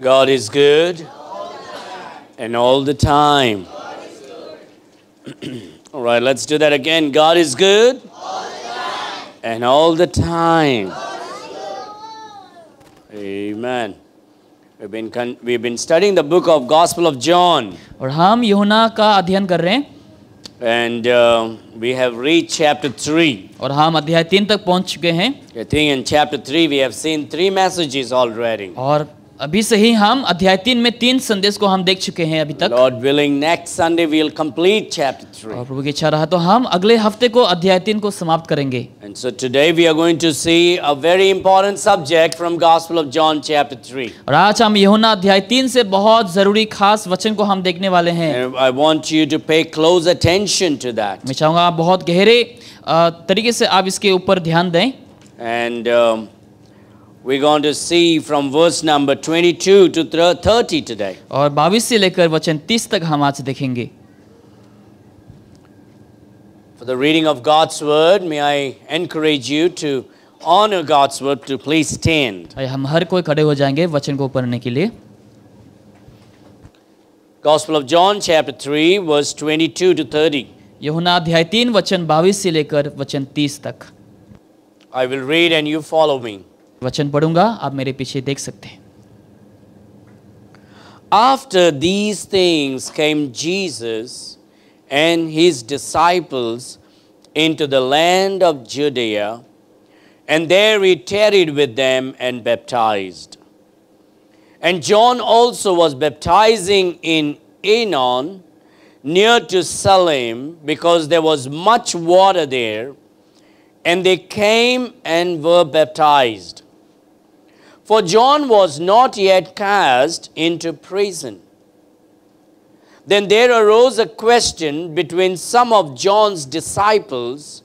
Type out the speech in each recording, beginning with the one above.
God is good and all the time. All right, let's do that again. God is good and all the time. Amen. We've been studying the book of Gospel of John. और हम यूहन्ना का अध्ययन कर रहे हैं. And we have reached chapter 3. और हम अध्याय 3 तक पहुंच चुके हैं. I think in chapter 3 we have seen 3 messages already. और अभी से ही हम अध्याय 3 में 3 संदेश को हम देख चुके हैं अभी तक. Lord willing, next Sunday we will complete chapter 3. और प्रभु की इच्छा रहा तो हम अगले हफ्ते को अध्याय 3 को समाप्त करेंगे. And so today we are going to see a very important subject from Gospel of John chapter 3. और आज हम यूहन्ना अध्याय 3 से बहुत जरूरी खास वचन को हम देखने वाले हैं. And I want you to pay close attention to that. मैं चाहूँगा आप बहुत गहरे तरीके से आप इसके ऊपर ध्यान दें. And we're going to see from verse number 22 to 30 today. और 22 से लेकर वचन 30 तक हम आज देखेंगे. For the reading of God's word, may I encourage you to honor God's word, to please stand. हम हर कोई खड़े हो जाएंगे वचन को पढ़ने के लिए. Gospel of John chapter 3 verse 22 to 30. यूहन्ना अध्याय 3 वचन 22 से लेकर वचन 30 तक. I will read and you follow me. वचन पढ़ूंगा, आप मेरे पीछे देख सकते हैं. After these things came Jesus and his disciples into the land of Judea, and there he tarried with them and baptized. And John also was baptizing in Aenon, near to Salim, because there was much water there, and they came and were baptized. For John was not yet cast into prison. Then there arose a question between some of John's disciples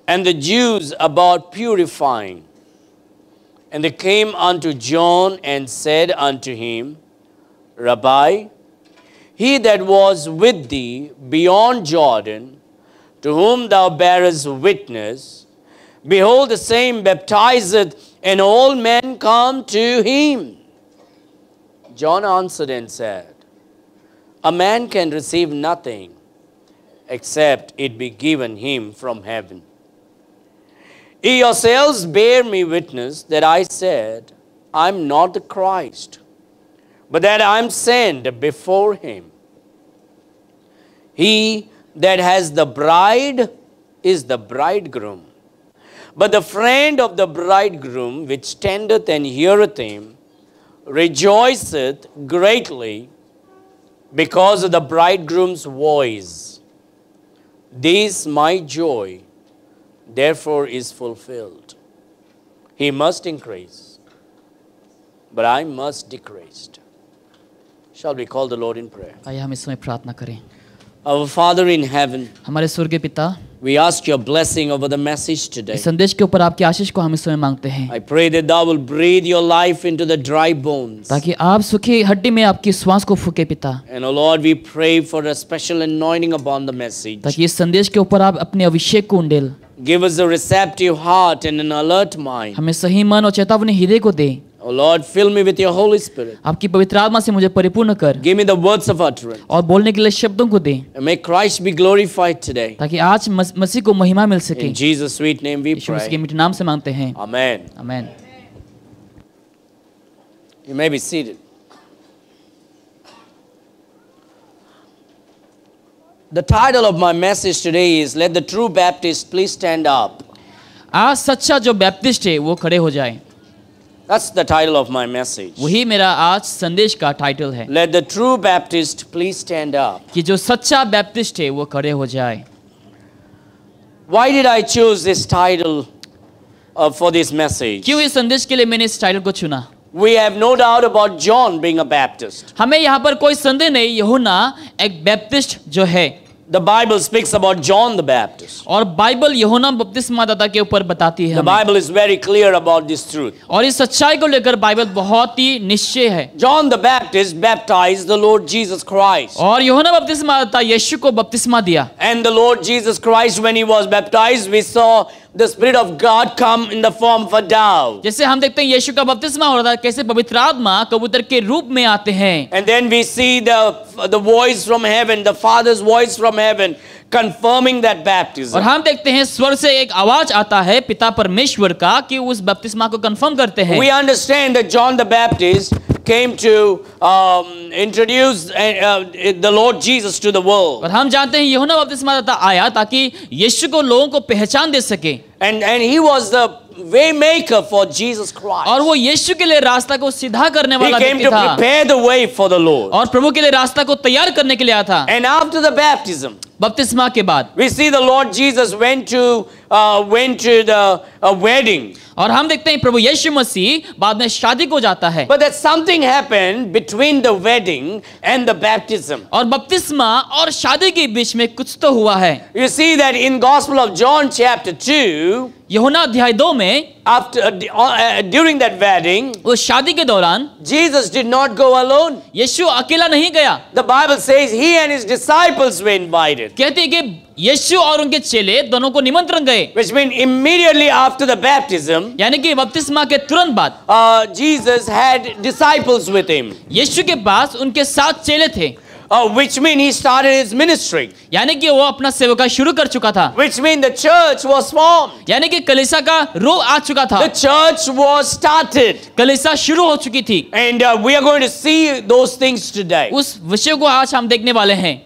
and the Jews about purifying. And they came unto John and said unto him, Rabbi, he that was with thee beyond Jordan, to whom thou bearest witness, behold, the same baptizeth, and all men come to him. John answered and said, a man can receive nothing except it be given him from heaven. Ye yourselves bear me witness that I said, I am not the Christ, but that I am sent before him. He that has the bride is the bridegroom. But the friend of the bridegroom, which standeth and heareth him, rejoiceth greatly because of the bridegroom's voice. This my joy, therefore, is fulfilled. He must increase, but I must decrease. Shall we call the Lord in prayer? आइए हम इसमें प्रार्थना करें. Our Father in heaven, हमारे स्वर्गीय पिता, we ask your blessing over the message today. इस संदेश के ऊपर आपकी आशीष को हम इस समय मांगते हैं. I pray that thou will breathe your life into the dry bones. ताकि आप सूखी हड्डी में आपकी श्वास को फूके पिता. And oh Lord, we pray for a special anointing upon the message. ताकि इस संदेश के ऊपर आप अपने अभिषेक को उंडेल. Give us a receptive heart and an alert mind. हमें सही मन और चेतावनी हृदय को दे. Oh Lord, fill me with your Holy Spirit. आपकी पवित्र आत्मा से मुझे परिपूर्ण कर. Give me the words of utterance. और बोलने के लिए शब्दों को दे. And may Christ be glorified today. ताकि आज मसीह को महिमा मिल सके. In Jesus' sweet name we यीशु मसीह के pray. मीठे नाम से मांगते हैं. Amen. Amen. You may be seated. The title of my message today is Let the True Baptist Please Stand Up. आज सच्चा जो बैप्टिस्ट है वो खड़े हो जाए. That's the title of my message. वही मेरा आज संदेश का टाइटल है. Let the true Baptist please stand up. कि जो सच्चा बैप्टिस्ट है वो खड़े हो जाए. Why did I choose this title for this message? क्यों इस संदेश के लिए मैंने इस टाइटल को चुना? We have no doubt about John being a Baptist. हमें यहाँ पर कोई संदेह नहीं, यूहन्ना एक बैप्टिस्ट जो है. The Bible speaks about John the Baptist. और बाइबल यूहन्ना बपतिस्मादाता के ऊपर बताती है. The Bible is very clear about this truth. और इस सच्चाई को लेकर बाइबल बहुत ही निश्चय है. John the Baptist baptized the Lord Jesus Christ. और यूहन्ना बपतिस्मादाता यीशु को बपतिस्मा दिया. And the Lord Jesus Christ, when he was baptized, we saw the Spirit of God come in the form of a dove. जैसे हम देखते हैं यीशु का बपतिस्मा हो रहा था, कैसे पवित्र आत्मा कबूतर के रूप में आते हैं। And then we see the voice from heaven, the Father's voice from heaven, confirming that और baptism. हम देखते हैं स्वर से एक आवाज आता है पिता परमेश्वर का कि उस बपतिस्मा को कंफर्म करते हैं। We understand that John the Baptist came to introduce the Lord Jesus to the world. और हम जानते हैं यूहन्ना बपतिस्मादाता आया ताकि यीशु को लोगों को पहचान दे सके, And he was the way maker for Jesus Christ. और वो यीशु के लिए रास्ता को सीधा करने He वाला came व्यक्ति to था prepare the way for the Lord. और प्रभु के लिए रास्ता को तैयार करने के लिए आया था। And after the baptism, बपतिस्मा के बाद we see the Lord Jesus went to the wedding. और हम देखते हैं प्रभु यीशु मसीह बाद में शादी को जाता है। But that something happened between the wedding and the baptism. और बपतिस्मा और शादी के बीच में कुछ तो हुआ है। You see that in Gospel of John chapter 2, यूहन्ना अध्याय 2 में during that wedding, उस शादी के दौरान Jesus did not go alone. यीशु अकेला नहीं गया। The Bible says he and his disciples were invited, कहते हैं कि यीशु और उनके चेले दोनों को निमंत्रण गए। which means immediately after the baptism, यानी कि बपतिस्मा के तुरंत बाद Jesus had disciples with him, यीशु के पास उनके 7 चेले थे, which means he started his ministry, यानी कि वो अपना सेवका शुरू कर चुका था, which means the church was formed. यानी कि कलीसिया का रूप आ चुका था, The church was started, कलीसिया शुरू हो चुकी थी। and we are going to see those things today. उस विषय को आज हम देखने वाले हैं।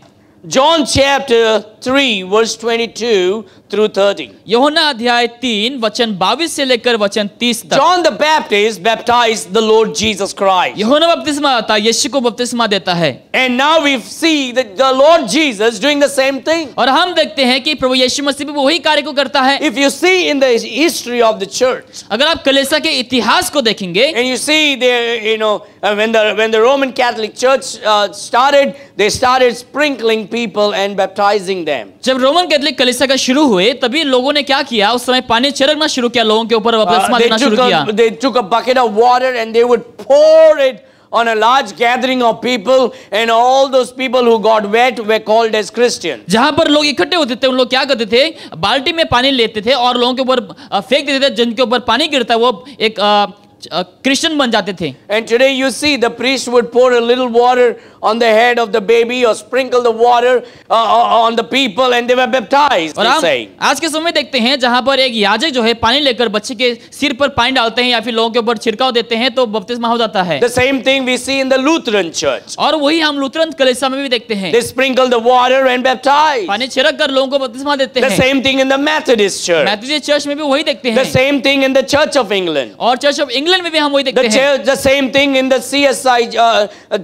John chapter 3 verse 22 through 30. यूहन्ना अध्याय 3 वचन 22 से लेकर वचन 30 तक। John the Baptist baptized the Lord Jesus Christ. यूहन्ना बपतिस्मा देता, यीशु को बपतिस्मा देता है। And now we see that the Lord Jesus doing the same thing. और हम देखते हैं कि प्रभु यीशु मसीह भी वही कार्य को करता है। If you see in the history of the church, अगर आप कलीसिया के इतिहास को देखेंगे, and you see there, when the Roman Catholic Church started, they started sprinkling people and baptizing them. जब रोमन कैथोलिक कलीसिया का शुरू हुए तभी लोगों ने क्या किया, उस समय पानी छिड़कना शुरू किया, लोगों के ऊपर बपतिस्मा देना शुरू किया। They took a bucket of water and they would pour it on a large gathering of people, and all those people who got wet were called as Christians. जहां पर लोग इकट्ठे होते थे, उन लोग क्या करते थे, बाल्टी में पानी लेते थे और लोगों के ऊपर फेंक देते थे, जिनके ऊपर पानी गिरता वो एक क्रिश्चियन बन जाते थे। And today you see the priest would pour a little water on the head of the baby or sprinkle the water on the people and they were baptized. और हम आज के समय देखते हैं जहां पर एक याजक जो है पानी लेकर बच्चे के सिर पर पानी डालते हैं या फिर लोगों के ऊपर छिड़काव देते हैं तो बपतिस्मा हो जाता है। The same thing we see in the Lutheran church. और वही हम लूथरन कलीसिया में भी देखते हैं। They sprinkle the water and baptize. पानी छिड़क कर लोगों को बपतिस्मा देते The हैं। same thing in the Methodist church. Methodist church में भी वही देखते The हैं। same thing in the Church of England. और चर्च ऑफ इंग्लैंड में भी हम वही देखते हैं। The same thing in the CSI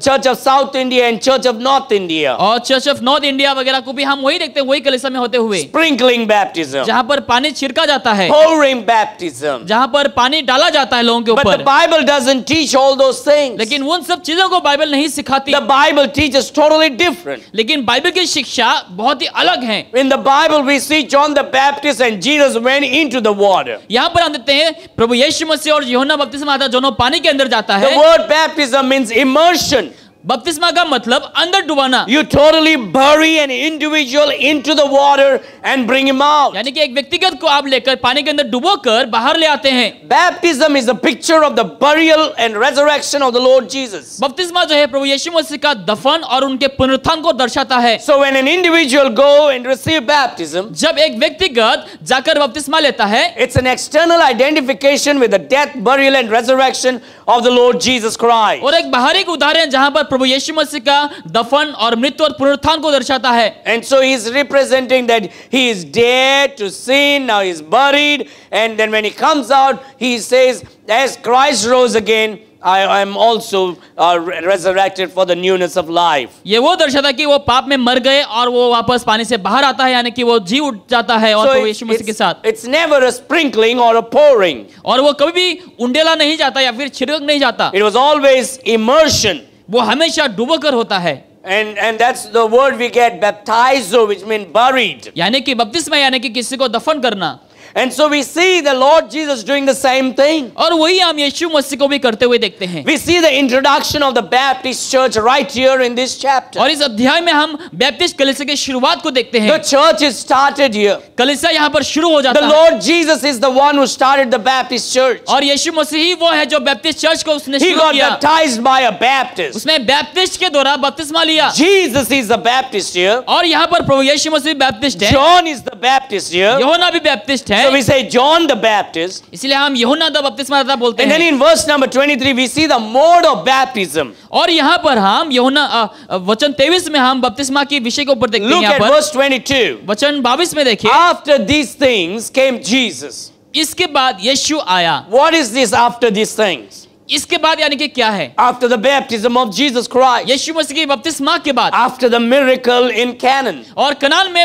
Church of South India and Church of North India. और चर्च ऑफ नॉर्थ इंडिया वगैरह को भी हम वही देखते हैं, वही कलीसिया में होते हुए, Sprinkling baptism. जहां पर पानी छिड़का जाता है, Pouring baptism. जहां पर पानी डाला जाता है लोगों के But the ऊपर। Bible doesn't teach all those things. लेकिन उन सब चीजों को बाइबल नहीं सिखाती। The Bible teaches totally different. लेकिन बाइबल की शिक्षा बहुत ही अलग है। In the Bible we see John the Baptist and Jesus went into the water. यहाँ पर हम देखते हैं प्रभु यीशु मसीह और यूहन्ना बपतिस्मा आता दोनों पानी के अंदर जाता The है। word baptism means immersion. बपतिस्मा का मतलब अंदर डुबाना, You totally bury an individual into the water and bring him out. यानी कि एक व्यक्तिगत को आप लेकर पानी के अंदर डुबोकर बाहर ले आते हैं। Baptism is a picture of the burial and resurrection of the Lord Jesus. बपतिस्मा जो है प्रभु यीशु मसीह का दफन और उनके पुनरुत्थान को दर्शाता है। So when an individual go and receive baptism, जब एक व्यक्तिगत जाकर बपतिस्मा लेता है, it's an external identification with the death, burial and resurrection of the Lord Jesus Christ. और एक बाहरी उदाहरण जहां पर प्रभु यीशु मसीह का दफन और मृत्यु और पुनरुत्थान को दर्शाता है। And so he is representing that he is dead to sin, now he is buried, and then when he comes out, he says, as Christ rose again, I am also resurrected for the newness of life. ये वो दर्शाता है कि वो पाप में मर गए और वो वापस पानी से बाहर आता है, यानी कि वो जी उठ जाता है और प्रभु यीशु मसीह के साथ। It's never a sprinkling or a pouring. और वो कभी भी उंडेला नहीं जाता या फिर छिड़क नहीं जाता, It was always immersion. वो हमेशा डूबकर होता है। And that's the word we get, baptizo, which means buried. यानी कि बपतिस्मा यानी कि किसी को दफन करना। And so we see the Lord Jesus doing the same thing. और वही हम यीशु मसीह को भी करते हुए देखते हैं। We see the introduction of the Baptist church right here in this chapter. और इस अध्याय में हम बैप्टिस्ट कलीसिया की शुरुआत को देखते हैं। The church is started here. कलीसिया यहाँ पर शुरू हो The जाता है Lord Jesus is the one who started the Baptist church. और यीशु मसीह ही वो है जो बैप्टिस्ट चर्च को उसने He शुरू got किया। baptized by a Baptist. उसने बैप्टिस्ट के द्वारा बपतिस्मा लिया। Jesus is the Baptist here. और यहाँ पर प्रभु यीशु मसीह बैप्टिस्ट है। John is the Baptist here. यूहन्ना भी बैप्टिस्ट है। So we say John the Baptist. इसलिए हम यूहन्ना द बपतिस्मा दाता बोलते And then हैं। in verse number 23 we see the mode of baptism. और यहाँ पर हम यूहन्ना वचन 23 में हम बपतिस्मा के विषय के ऊपर देखते हैं। Look यहाँ at पर verse 22. वचन 22 में देखिए। After these things came Jesus. इसके बाद यीशु आया। What is this after these things? इसके बाद यानी कि क्या है? After the baptism of Jesus Christ. यीशु मसीह की बपतिस्मा के बाद, After the miracle in Canaan. और कनान में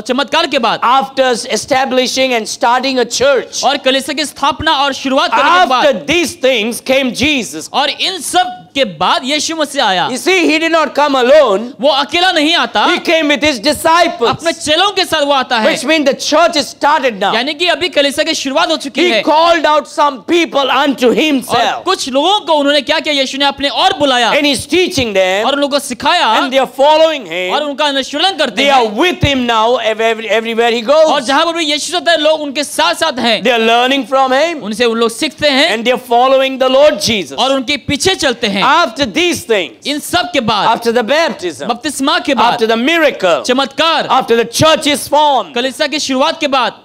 चमत्कार के बाद, After establishing and starting a church. और कलीसिया की स्थापना और शुरुआत करने के After बाद, these things came Jesus. और इन सब के बाद यीशु मसीह आया। You see, he did not come alone. वो अकेला नहीं आता, He came with his disciples. अपने चेलों के साथ वो आता है। Which means the church is started now. यानी कि अभी कलीसिया की शुरुआत हो चुकी He है। called out some people unto और himself. कुछ लोगों को उन्होंने क्या किया? यीशु ने अपने और बुलाया And he's teaching them. और उन लोगों को सिखाया And they are following और him. उनका अनुसरण करते They are हैं। with him now everywhere he और goes. जहां पर भी यीशु जाता है, लोग उनके साथ साथ हैं। They are learning from him. उनसे उन लोग सीखते हैं And they are following the Lord Jesus. और उनके पीछे चलते हैं। After these things, इन सब के बाद, after the baptism, बपतिस्मा के बाद, after the miracle, चमत्कार, after the church is formed. कलीसिया की शुरुआत के बाद,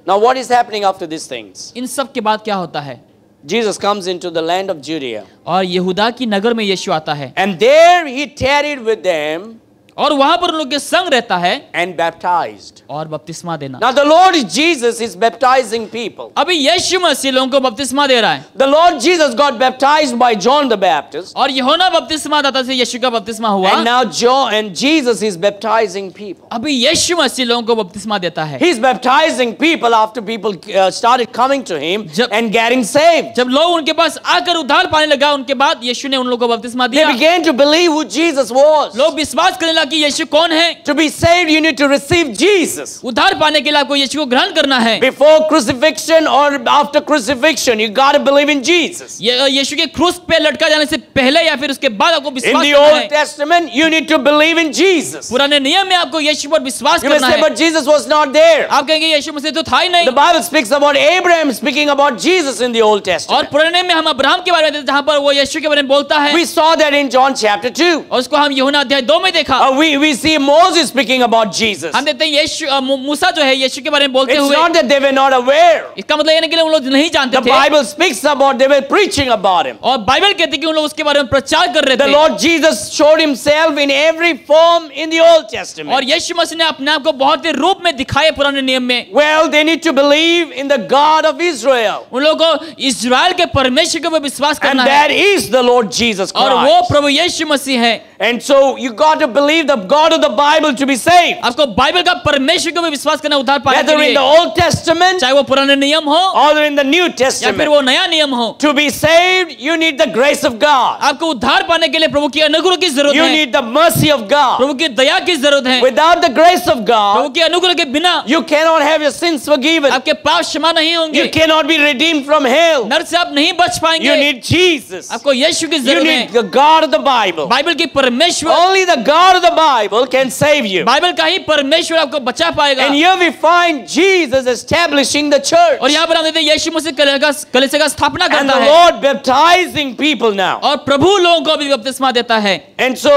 Now what is happening after these things? इन सब के बाद क्या होता है? Jesus comes into the land of Judea. और यहूदा की नगर में यीशु आता है And there he tarried with them और वहां पर उन लोग के संग रहता है and baptized. और बपतिस्मा देना। Now the Lord Jesus is baptizing people. अभी यीशु मसीह लोगों को बपतिस्मा दे रहा है The Lord Jesus got baptized by John the Baptist. और यूहन्ना बपतिस्मा दाता से यीशु का बपतिस्मा हुआ। And now John and Jesus is baptizing people. अभी यीशु मसीह लोगों को बपतिस्मा देता है। He's baptizing people after people started coming to him जब- and getting saved. जब लोग उनके पास आकर उद्धार पाने लगा, उनके बाद यीशु ने उन लोगों को बपतिस्मा They दिया। began to believe who Jesus was. लोग विश्वास करने लगे कि यीशु कौन है। To be saved, you need to receive Jesus. उद्धार पाने के लिए आपको यीशु को ग्रहण करना है। Before crucifixion or after crucifixion, you got to believe in Jesus. यीशु के क्रूस पे लटका जाने से पहले या फिर उसके बाद आपको In विश्वास the करना Old है। Testament, you need to believe in Jesus. पुराने नियम में आपको यीशु पर विश्वास You may करना say, है। but Jesus was not there. आप कहेंगे यीशु मसीह तो था ही The नहीं। Bible speaks about Abraham speaking about Jesus in the Old और Testament. पुराने में हम अब्राहम के बारे में देखते हैं, जहां पर वो यीशु के बारे में बोलता है We saw that in John chapter 2. और उसको हम यूहन्ना अध्याय 2 में देखा। We see Moses speaking about Jesus. हम देखते हैं यीशु मूसा जो है यीशु के बारे में बोलते It's हुए, not that they were not aware. इसका मतलब ये नहीं कि उन लोग नहीं जानते The थे। Bible speaks about they were preaching about him. और बाइबल कहती है कि उन लोग उसके बारे में प्रचार कर रहे The थे। Lord Jesus showed himself in every form in the Old और Testament. यीशु मसीह ने अपने आप को बहुत ही रूप में दिखाए पुराने नियम में। Well, they need to believe in the God of Israel. उन लोगों को इज़राइल के परमेश्वर के ऊपर विश्वास And करना that है is the Lord Jesus और वो Christ. प्रभु यीशु मसीह है। And so you got to believe the God of the Bible to be saved. आपको बाइबल का परमेश्वर के ऊपर विश्वास करना उद्धार पाने के Whether in लिए, the Old Testament चाहे वो पुराने नियम हो or in the New या फिर Testament. वो नया नियम हो। To be saved, you need the grace of God. आपको उद्धार पाने के लिए प्रभु की अनुग्रह की जरूरत You है, need the mercy of God. प्रभु की दया की जरूरत है। Without the grace of Prabhu God, के अनुग्रह के बिना you cannot have your sins forgiven. आपके पाप क्षमा नहीं होंगे, You cannot be redeemed from hell. नरक से आप नहीं बच You पाएंगे। need Jesus. आपको यीशु की You जरूरत need है। the God of the Bible. Bible की परमेश्वर, Only the God of the Bible can save you. Bible का ही परमेश्वर आपको बचा पाएगा। And here we find Jesus establishing the church. और यहाँ पर हम देखते हैं यीशु मसीह कलीसिया का स्थापना And करता the है Lord baptizing people now. और प्रभु लोगों को भी बपतिस्मा देता है। And so,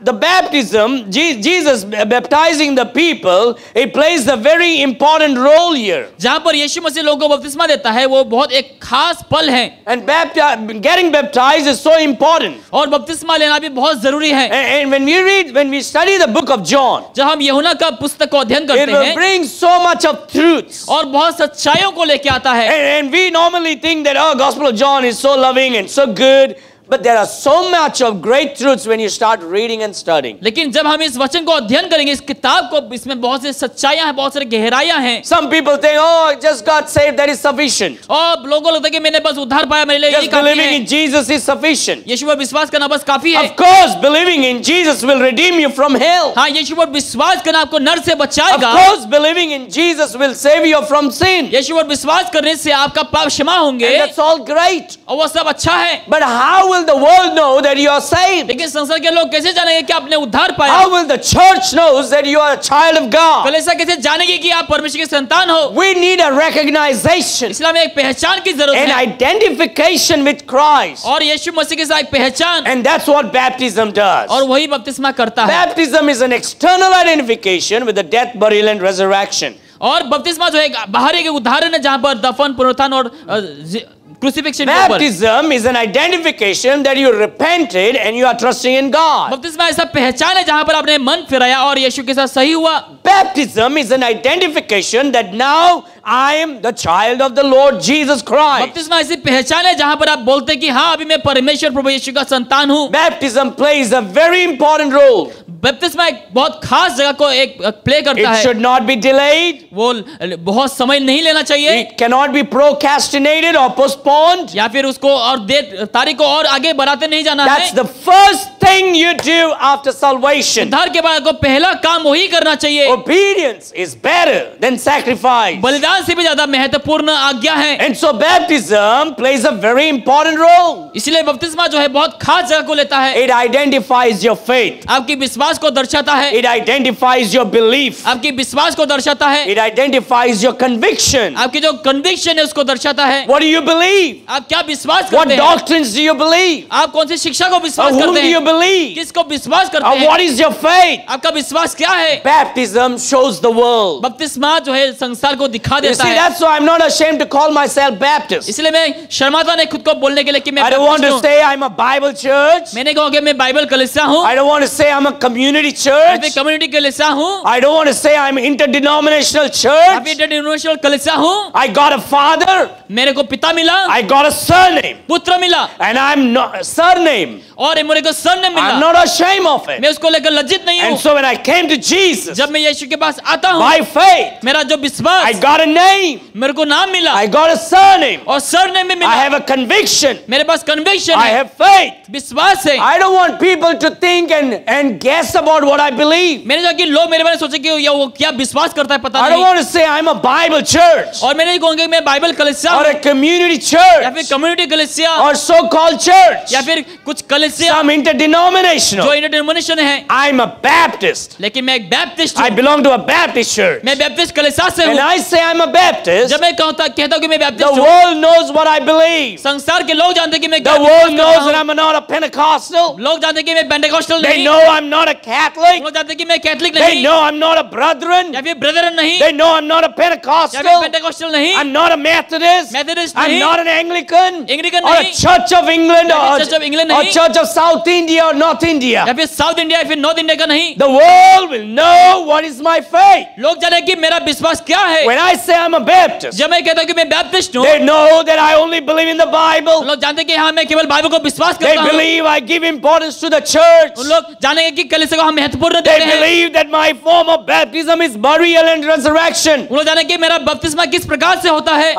the baptism, Jesus baptizing the people, it plays a very important role here. जहाँ पर यीशु मसीह लोगों को बपतिस्मा देता है, वो बहुत एक खास पल है And getting baptized is so important. और बपतिस्मा लेना भी बहुत जरूरी है। And when we study the book of John, जब हम यूहन्ना का पुस्तक को अध्ययन it करते will हैं bring so much of truths. और बहुत सच्चाइयों को लेके आता है, And we normally think that, oh, Gospel of John is so loving and so good. But there are so much of great truths when you start reading and studying. लेकिन जब हम इस वचन को अध्ययन करेंगे, इस किताब को, इसमें बहुत सी सच्चाइयां हैं, बहुत सारी गहराइयां हैं। Some people think, oh, I just got saved, that is sufficient. और लोगों को लगता है कि मैंने बस उद्धार पाया, मेरे लिए यही Just काफी believing है। in Jesus is sufficient. यीशु पर विश्वास करना बस काफी है। Of course, believing in Jesus will redeem you from hell. हाँ, यीशु पर विश्वास करना आपको नर से Of बचाएगा। course, believing in Jesus will save you from sin. यीशु पर विश्वास करने से आपका पाप क्षमा होंगे, And that's all great. और वो सब अच्छा है। But how will the world know that you are saved? लेकिन संसार के लोग कैसे जानेंगे कि आपने उद्धार पाया? How will the church knows that you are a child of God? कलीसिया कैसे जानेगी कि आप परमेश्वर के संतान हो? We need a recognition, इसलिए हमें एक पहचान की जरूरत an है, identification with Christ. और यीशु मसीह के साथ एक पहचान, And that's what baptism does. और वही बपतिस्मा करता है। Baptism is an external identification with the death, burial, and resurrection. और बपतिस्मा जो है बाहर एक उदाहरण है जहां पर दफन, पुनरुत्थान और क्रूसिफिक्शन के ऊपर। Baptism is an identification that you repented and you are trusting in God. बपतिस्मा ऐसा पहचान है जहां पर आपने मन फिराया और यीशु के साथ सही हुआ। Baptism is an identification that now I am the child of the Lord Jesus Christ. बपतिस्मा ऐसी पहचान है जहां पर आप बोलते हैं कि हाँ, अभी मैं परमेश्वर प्रभु यीशु का संतान हूँ। Baptism plays a very important role. बपतिस्मा एक बहुत खास जगह को एक प्ले करता It है। should not be delayed. वो बहुत समय नहीं लेना चाहिए, It cannot be procrastinated or postponed. या फिर उसको और तारीख को और आगे बढ़ाते नहीं जाना That's है। the first thing you do after salvation. उद्धार के बाद को पहला काम वही करना चाहिए। Obedience is better than sacrifice. बलिदान से भी ज्यादा महत्वपूर्ण आज्ञा है। And so baptism plays a very important role. इसलिए बपतिस्मा जो है बहुत खास जगह को लेता है। It identifies your faith. आपकी विश्वास को दर्शाता है, It identifies your belief. आपकी विश्वास को दर्शाता है, It identifies your conviction. आपकी जो कन्विक्शन है उसको दर्शाता है। What do you believe? आप क्या विश्वास What करते हैं? doctrines do you believe? आप कौन सी शिक्षा को Of विश्वास whom करते do you हैं? believe? किसको विश्वास करते Of हैं? what is your faith? आपका विश्वास क्या है? Baptism shows the world. बपतिस्मा जो है संसार को दिखा You देता see, है। that's why I'm not ashamed to call myself Baptist. इसलिए मैं शर्माता नहीं खुद को बोलने के लिए कि मैं I don't want Baptist to हूँ। say I'm a Bible church. मैंने कहा कि मैं बाइबल कलीसिया हूँ, I don't want to say I'm a community मैं church. कम्युनिटी कलीसिया हूँ, I don't want to say I'm interdenominational मैं church. इंटरडिनोमिनेशनल कलीसिया हूँ। I got a father. मेरे को पिता मिला, I got a surname. पुत्र मिला, And I'm not surname. और मेरे को सरनेम I'm मिला। not ashamed of it. मैं उसको लेकर लज्जित नहीं And हूँ। so when I came to Jesus, जब मैं यीशु के पास आता हूँ, by faith, मेरा जो I विश्वास, got a name. मेरे को नाम मिला I got a surname. और सरनेम भी I मिला। have a conviction. मेरे पास कन्विक्शन I है, have faith. विश्वास है। I don't want people to think and guess about what I believe. मैंने कहा कि लोग मेरे बारे में सोचे कि ये वो क्या विश्वास करता है पता I don't नहीं, want to say I'm a Bible church और मैं नहीं कहूंगा कि मैं बाइबल कलीसिया or हूँ, a community या फिर church कम्युनिटी कलीसिया, or so-called church, या फिर कुछ कलीसिया some जो interdenominational. इंटरडिनोमिनेशन है। I'm a Baptist. लेकिन मैं एक बैप्टिस्ट I हूँ, belong to a Baptist church. मैं बैप्टिस्ट कलीसिया से When हूँ। I say I'm a Baptist, जब मैं कहता हूँ कि मैं the बैप्टिस्ट हूँ, world knows what I believe. संसार के लोग जानते हैं कि मैं The क्या world विश्वास knows करता that हूँ। I'm not a Pentecostal. लोग जानते हैं कि मैं पेंटेकोस्टल They नहीं, know I'm not a Catholic. लोग जानते हैं कि मैं कैथलिक They नहीं, know I'm not a brethren. या फिर ब्रदरन नहीं, They know I'm not a या फिर Pentecostal. पेंटेकोस्टल नहीं, I'm not a Methodist. Methodist I'm नहीं, not an Anglican. Anglican Or a नहीं, Church of England या or फिर Church of England or नहीं, Church of South India or North India. या फिर साउथ इंडिया या फिर नॉर्थ इंडिया का नहीं। The world will know what is my faith. लोग जाने कि मेरा विश्वास क्या है। When I say I'm a Baptist, जब मैं कहता हूँ कि मैं बैप्टिस्ट हूँ, they know that I only believe in the Bible. लोग जानते हैं कि हाँ मैं केवल बाइबल को विश्वास They करता हूँ। believe I give importance to the church. उन लोग जानेंगे कि कलीसिया को हम महत्वपूर्ण They देते हैं। believe that my form of baptism is burial and resurrection. उन लोग जाने कि मेरा बपतिस्मा किस प्रकार से होता है,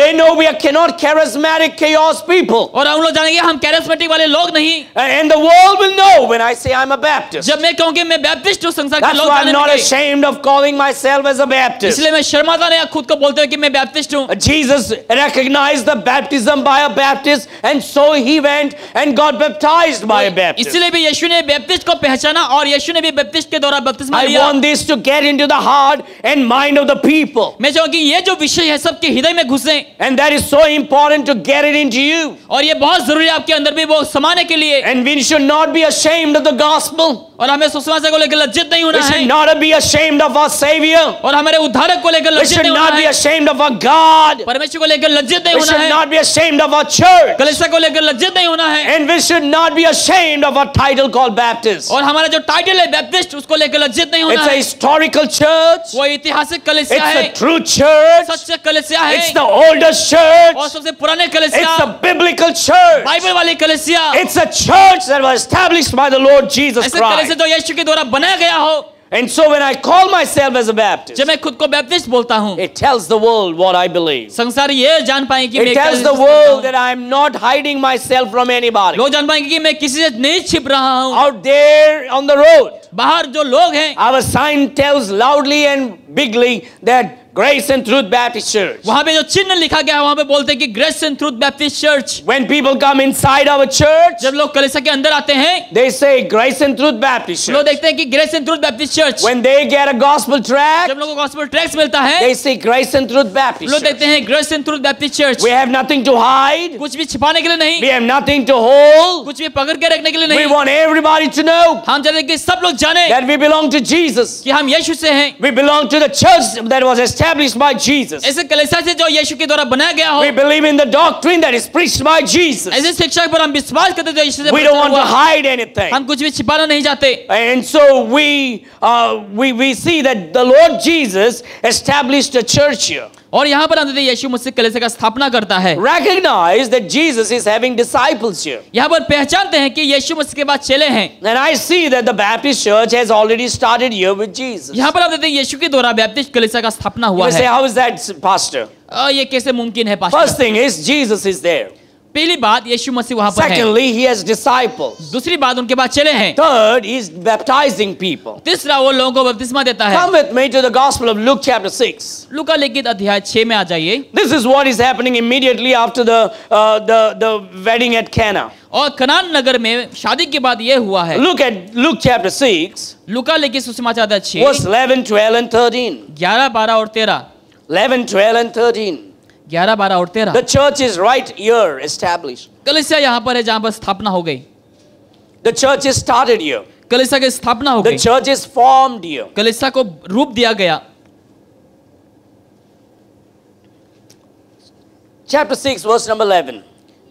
They know we are not charismatic chaos people. और उन लोग जानेंगे हम कैरिस्मेटिक वाले लोग नहीं। And the world will know when I say I'm a Baptist. जब मैं कहूँ कि मैं बैप्टिस्ट हूँ, संसार के That's लोग why I'm जाने not लगेंगे। ashamed of calling myself as a Baptist. इसलिए मैं शर्माता नहीं खुद को बोलते हुए कि मैं बैप्टिस्ट हूँ। Jesus recognized the baptism by a Baptist, and so he went and got baptized by a Baptist. इसलिए भी यीशु ने बैप्टिस्ट को पहचाना और यीशु ने भी बैप्टिस्ट के द्वारा बपतिस्मा I लिया। want this to get into the heart and mind of the people. मैं चाहूँ कि ये जो विषय है सबके हृदय में घुसे, And that is so important to get it into you. और ये बहुत जरूरी है आपके अंदर भी वो समाने के लिए। And we should not be ashamed of the gospel. और हमें सुसमाचार को लेकर लज्जित नहीं We होना should है, not be ashamed of our Savior. और हमारे उद्धारक को लेकर We लज्जित should नहीं होना not be है, ashamed of our God. परमेश्वर को लेकर लज्जित नहीं We होना should है, not be ashamed of our church. कलीसिया को लेकर लज्जित नहीं होना है, And we should not be ashamed of our title called Baptist. और हमारा जो टाइटल है बैप्टिस्ट, उसको लेकर लज्जित नहीं होना It's a है। historical church. वो ऐतिहासिक कलीसिया It's है, a true church. सच्चा कलीसिया है, It's the oldest church. और सबसे पुराने It's कलीसिया, a biblical church. बाइबल वाली कलीसिया, It's a church that was established by the Lord Jesus ऐसे कलीसिया Christ. जो यीशु के द्वारा बनाया गया हो। And so when I call myself as a Baptist, जब मैं खुद को बैप्टिस्ट बोलता हूँ, it tells the world what I believe. संसार ये जान पाएंगे कि मैं It tells the world that I am not hiding myself from anybody. लोग जान पाएंगे कि मैं किसी से नहीं छिप रहा हूँ। Out there on the road, बाहर जो लोग हैं, our sign tells loudly and bigly that Grace and Truth Baptist Church. वहाँ पे जो चिन्ह लिखा गया है, वहाँ पे बोलते हैं कि Grace and Truth Baptist Church. When people come inside our church, जब लोग कलीसिया के अंदर आते हैं, they say Grace and Truth Baptist लोग Church. देखते हैं कि Grace and Truth Baptist Church. When they get a gospel tract, जब लोगों को गॉस्पेल ट्रैक्ट्स मिलता है, they say Grace and Truth Baptist लोग Church. देखते हैं Grace and Truth Baptist Church. We have nothing to hide. कुछ भी छिपाने के लिए नहीं, We have nothing to hold. कुछ भी पकड़ के रखने के लिए We नहीं। want everybody to know हम चाहते हैं कि सब लोग जाने that we belong to Jesus. कि हम यीशु से हैं। We belong to the church that was established by Jesus. ऐसे कलीसिया से जो यीशु के द्वारा बनाया गया हो, We believe in the doctrine that is preached by Jesus. ऐसे शिक्षा पर हम विश्वास करते हैं जो यीशु से We don't want to प्रचार हुआ। hide anything. हम कुछ भी छिपाना नहीं चाहते। And so we see that the Lord Jesus established a church here. और यहाँ पर हम देखते हैं यीशु मसीह कलीसिया का स्थापना करता है। Recognize that Jesus is having disciples here. यहाँ पर पहचानते हैं कि यीशु मसीह के बाद चेले हैं। And I see that the Baptist church has already started here with Jesus. यहाँ पर आप देखते हैं यीशु के द्वारा बैप्टिस्ट कलीसिया का स्थापना You हुआ may say, है। how is that, Pastor? ये कैसे मुमकिन है First pastor? thing is Jesus is there. पहली बात यीशु मसीह वहाँ पर है। Secondly, he has disciples. दूसरी बात उनके बाद चेले हैं। Third, he's baptizing people. तीसरा वो लोगों को बपतिस्मा देता है। Come with me to the Gospel of Luke chapter 6. लूका लिखित अध्याय 6 में आ जाइए। This is what is happening immediately after the wedding at Cana. और कनान नगर में शादी के बाद ये हुआ है। Look at Luke chapter 6, लूका लिखित सुसमाचार अध्याय 6 verse 11, 12 and 13. 11, 12 और 13। 11, 12 and 13. 11, 12 और 13। The church is right here established. कलीसिया यहाँ पर है जहाँ पर स्थापना हो गई। The church is started here. कलीसिया की स्थापना हो The गई। church is formed here. कलीसिया को रूप दिया गया। Chapter 6, verse number 11.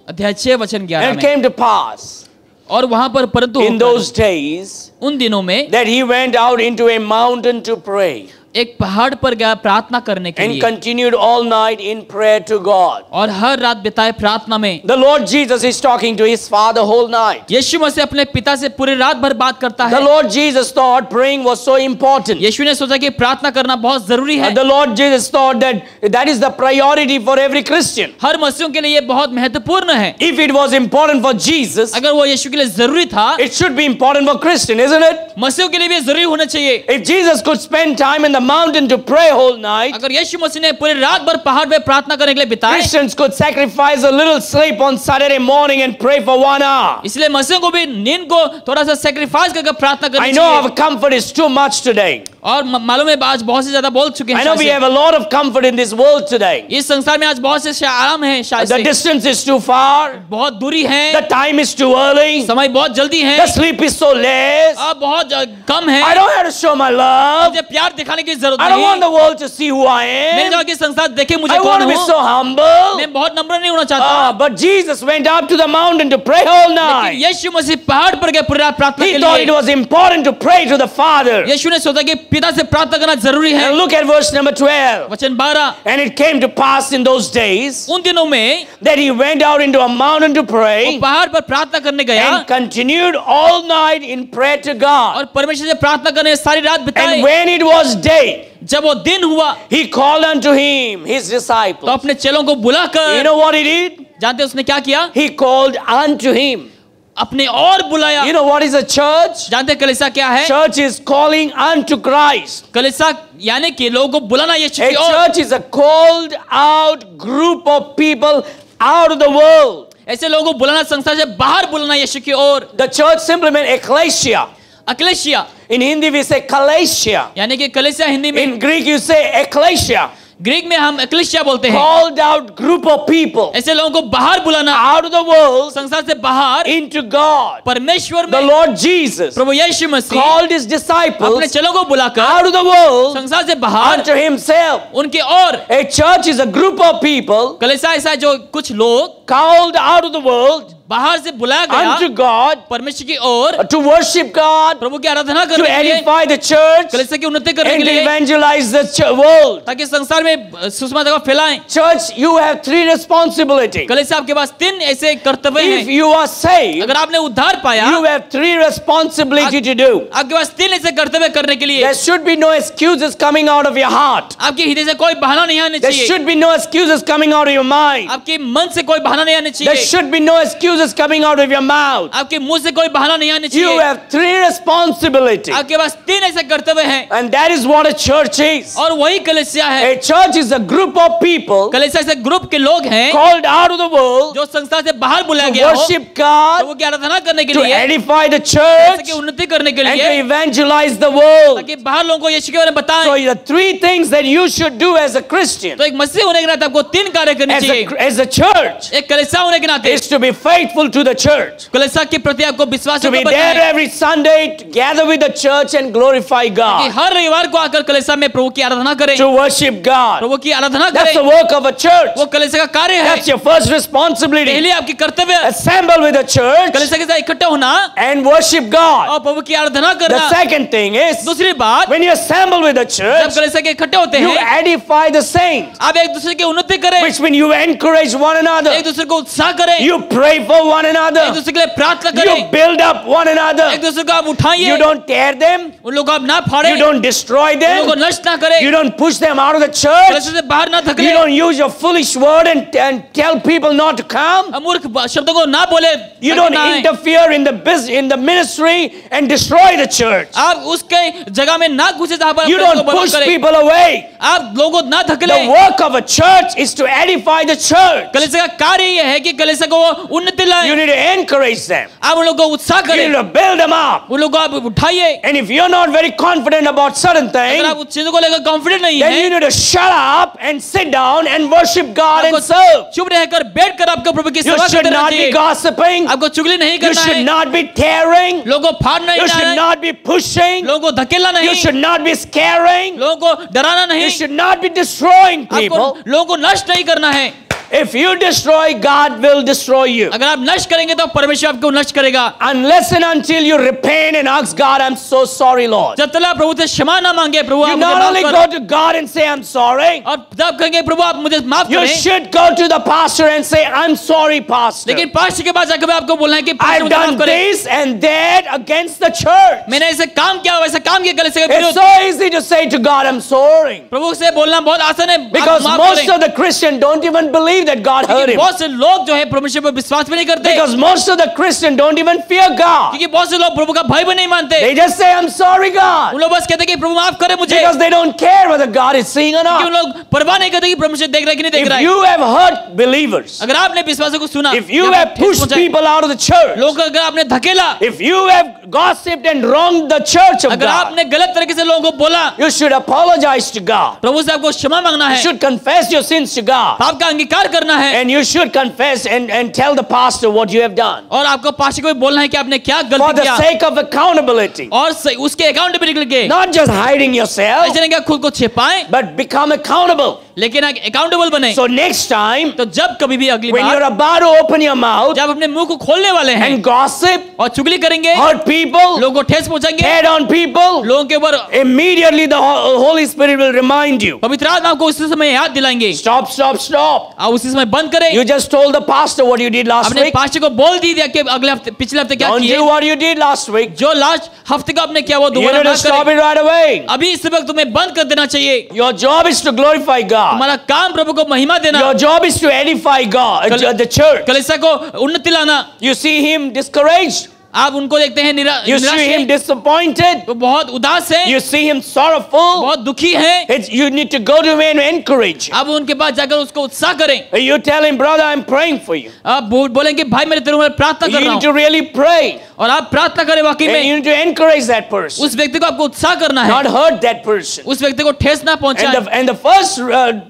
अध्याय 6 वचन 11 And it में। came to pass और वहां पर परंतु in those days उन दिनों में that he went out into a mountain to pray एक पहाड़ पर गया प्रार्थना करने के and लिए continued all night in prayer to God. और हर रात बिताए प्रार्थना में। The Lord Jesus is talking to his Father whole night. यीशु मसीह अपने पिता से पूरी रात भर बात करता The है। Lord Jesus thought praying was so important. यीशु ने सोचा कि प्रार्थना करना बहुत जरूरी है। The Lord Jesus thought that is the priority for every Christian. हर मसीहियों के लिए ये बहुत महत्वपूर्ण है। If it was important for Jesus, अगर वो यीशु के लिए जरूरी था, it should be important for Christian, isn't it? मसीहियों के लिए भी जरूरी होना चाहिए। If Jesus could spend time in the mountain to pray whole night, अगर यीशु मसीह ने पूरी रात भर पहाड़ पे प्रार्थना करने के लिए बिताए, Christians could sacrifice a little sleep on Saturday morning and pray for 1 hour. इसलिए मसीहियों को भी नींद को थोड़ा सा सेक्रीफाइस करके प्रार्थना I करनी know चाहिए। our comfort is too much today. और मालूम है आज बहुत से ज्यादा बोल चुके I हैं know we शायद have a lot of comfort in this world today. से। इस संसार में आज बहुत से आराम है शायद The से। distance is too far. बहुत दूरी है, The time is too early. समय बहुत जल्दी है, The sleep is so less. अब बहुत कम है। I don't have to show my love. मुझे प्यार दिखाने की जरूरत I don't want नहीं। the world to see who I मैं am. चाहता कि संसार देखे मुझे I कौन want to be हूँ। so humble. मैं बहुत नम्र नहीं होना चाहता। But Jesus went up to the mountain to pray all लेकिन night. यीशु मसीह पहाड़ पर गए पूरी रात प्रार्थना He के thought it लिए। was important to pray to the Father. यीशु ने सोचा कि पिता से प्रार्थना करना जरूरी है। And look at verse number 12. वचन 12। And it came to pass in those days उन दिनों में that he went out into a mountain to वो pray पहाड़ पर प्रार्थना करने गया and continued all night in prayer to God. और परमेश्वर से प्रार्थना करने सारी रात And बिताई। when it was day, जब वो दिन हुआ he called unto him his तो disciples. अपने चेलों को You बुलाकर, know what he did? जानते उसने क्या किया? He called unto him. अपने और बुलाया। You know what is a church? जानते कलीसिया क्या है? Church is calling unto Christ. कलीसिया यानी कि लोगों को बुलाना यीशु A की ओर। church is a called out group of people out of the world. ऐसे लोगों को बुलाना, संसार से बाहर बुलाना यीशु की ओर। The church simply meant ecclesia. अक्लेशिया In Hindi we say kalesia. यानी कि कलीसिया हिंदी में, In Greek you say ecclesia. Greek में हम एक्लेशिया बोलते हैं। Called out group of people ऐसे लोगों को बाहर बुलाना, out of the world संसार से बाहर into God. परमेश्वर The में Lord Jesus प्रभु यीशु मसीह called his अपने disciples चेलों को बुलाकर out of the world संसार से बाहर unto himself. उनकी ओर। A church is a group of people कलीसिया ऐसा है जो कुछ लोग called out of the world बाहर से बुलाया गया unto God, परमेश्वर की ओर, to worship God, प्रभु की आराधना to करने के लिए, edify the church, कलीसिया की उन्नति करने and के to लिए, evangelize the world. ताकि संसार में सुसमाचार को फैलाएं। Church, you have three responsibilities. कलीसिया आपके पास 3 ऐसे कर्तव्य If हैं। you are saved, अगर आपने उद्धार पाया, you have three responsibilities to do. आपके पास 3 ऐसे कर्तव्य करने के लिए, There should be no excuses coming out of your heart. आपके हृदय से कोई बहाना नहीं आने There चाहिए, should be no excuses coming out of your mind. आपके मन से कोई बहाना नहीं आने There चाहिए, should be no excuses coming out of your mouth. आपके मुंह से कोई बहाना नहीं आने You चाहिए। have three responsibilities. आपके पास 3 ऐसे कर्तव्य हैं, And that is what a church is. और वही कलीसिया है। A church is a group of people कलीसिया से ग्रुप के लोग हैं called out of the world जो संसार से बाहर बुलाया to गया हो, worship God, प्रभु की आराधना करने के to लिए, edify the कलीसिया church, की उन्नति करने के and to लिए, evangelize the world. ताकि बाहर लोगों को यीशु के बारे में So बताएं। the three things that you should do as a Christian, तो एक मसीह होने के नाते आपको 3 कार्य करने चाहिए। as a church, एक कलीसिया होने के नाते is to be faithful to the church. कलीसिया के प्रति आपको विश्वास To be there every Sunday to gather with the church and glorify कि God. हर रविवार को आकर कलीसिया में प्रभु की आराधना करें, To worship God. प्रभु की आराधना That's the करें। work of a church. वो कलीसिया का कार्य है। That's your first responsibility. पहले आपकी कर्तव्य Assemble with the church कलीसिया के साथ इकट्ठा होना and worship God. और प्रभु की आराधना The करना। second thing is, दूसरी बात, when you assemble with the जब church, कलीसिया के इकट्ठे होते you हैं, edify the saints, आप एक दूसरे की उन्नति करें, which means you encourage one another. एक दूसरे को उत्साह करें, You pray for one एक another. दूसरे के लिए प्रार्थना You करें, build up one एक another. दूसरे को आप उठाइए, You don't tear them. उन लोगों को आप ना फाड़ें, You don't destroy उन लोगों को them. नष्ट ना करें, You don't push them out of the church. कलीसिया से बाहर ना You धकेलें, don't use your foolish word and tell people not to come. मूर्ख शब्दों को ना बोले, You ताकि don't ना आए। interfere in the ministry and destroy the church. आप उसके जगह में ना घुसे जहां पर You आप लोगों don't को बर्बाद push करें। people away. आप लोगों को ना The धकेलें। work of a church is to edify the church. कलीसिया का कार्य यह है कि कलीसिया को वो उन्नति You लाएं, need to encourage them. आप उन लोगों को उत्साह You need करें, to build them up. उन लोगों को आप उठाइए। And if you're not very confident about certain अगर things, आप उस चीजों को लेकर कॉन्फिडेंट नहीं then है, you need to shut up and sit down and worship God and आपको serve. चुप रहकर बैठकर आपको प्रभु की You सेवा should करना not be चाहिए। gossiping. आपको चुगली नहीं You करना should है, not be tearing. लोगों को फाड़ना You नहीं should है, not be pushing. लोगों को धकेलना You नहीं, should not be scaring. लोगों को डराना नहीं, You should not be destroying आपको people. लोगों को नष्ट नहीं करना है। If you destroy, God will destroy you. अगर आप नष्ट करेंगे तो परमेश्वर आपको नष्ट करेगा। Unless and until you repent and ask God, I'm so sorry, Lord. जब तक आप प्रभु से क्षमा ना मांगे, प्रभु You आप मुझे not माफ only करो, go to God and say, I'm sorry. और तब कहेंगे प्रभु आप मुझे माफ You करें, should go to the pastor and say, I'm sorry, pastor. लेकिन पास्टर के पास जाकर आपको बोलना है कि पास्टर I've मुझे done माफ करें, this and that against the church. मैंने ऐसे काम किया वैसा काम किया कलीसिया के It's विरुद्ध। so easy to say to God, I'm sorry. प्रभु से बोलना बहुत आसान है, आप Because माफ most करें। of the Christians don't even believe that God heard लेकिन him. बहुत से लोग जो है परमेश्वर पर विश्वास भी नहीं करते, Because most of the Christians don't even fear God. क्योंकि बहुत से लोग प्रभु का भय भी नहीं मानते। They just say, I'm sorry, उन God. लोग बस कहते हैं कि प्रभु माफ करे मुझे, Because they don't care whether God is seeing or क्योंकि उन not. लोग परवाह नहीं करते कि परमेश्वर देख रहा है कि नहीं देख रहा If है। you have hurt believers, अगर आपने विश्वासों को सुना, if you जब have आप ठेस pushed पहुंचाए, people out of the church, लोग को अगर आपने धकेला, if you have gossiped and wronged the church of अगर God, आपने गलत तरीके से लोगों को बोला, you should apologize to God. प्रभु से आपको क्षमा मांगना You है, should confess your sins to God. पाप का अंगीकार करना है, And you should confess and tell the pastor what you have done. और आपको पास्टर को भी बोलना है कि आपने क्या For गलती the किया, sake of accountability. और उसके अकाउंटेबिलिटी के, Not just hiding yourself, ऐसे नहीं कि खुद को छिपाएं, but become accountable. लेकिन अकाउंटेबल बने। So next time, तो जब कभी भी अगली when you're bar about to open your mouth जब अपने मुंह को खोलने वाले हैं and gossip, और चुगली करेंगे, hurt people, लोगों को ठेस पहुंचाएंगे, tear down people, लोगों के ऊपर immediately the Holy Spirit will remind you. पवित्र आत्मा आपको उसी समय याद दिलाएंगे, Stop, stop, stop. आप उसी समय बंद करें। You just told the pastor what you did last अपने week. पास्टर को बोल दिया कि अगले हफ्ते पिछले हफ्ते क्या Don't किए, do what you did last week. जो लास्ट हफ्ते का आपने किया वो You दोबारा need ना to stop करें। it right away. अभी इस वक्त तुम्हें बंद कर देना चाहिए। Your job is to glorify God. हमारा काम प्रभु को महिमा देना, Your job is to edify God, the church. कलीसिया को उन्नति लाना। You see him discouraged. आप उनको देखते हैं You see him निराश, disappointed. वो बहुत उदास है, You see him sorrowful. बहुत दुखी है। You need to go to him and encourage him. आप उनके पास जाकर उसको उत्साह करें। You tell him, brother, I'm praying for you. आप बोलेंगे भाई मेरे तेरे ऊपर प्रार्थना कर You रहा need हूँ, to really pray. और आप प्रार्थना करें वाकई And में। you need to encourage that person, उस व्यक्ति को आपको उत्साह करना not है, hurt that person. उस व्यक्ति को ठेस ना पहुंचाए। And the first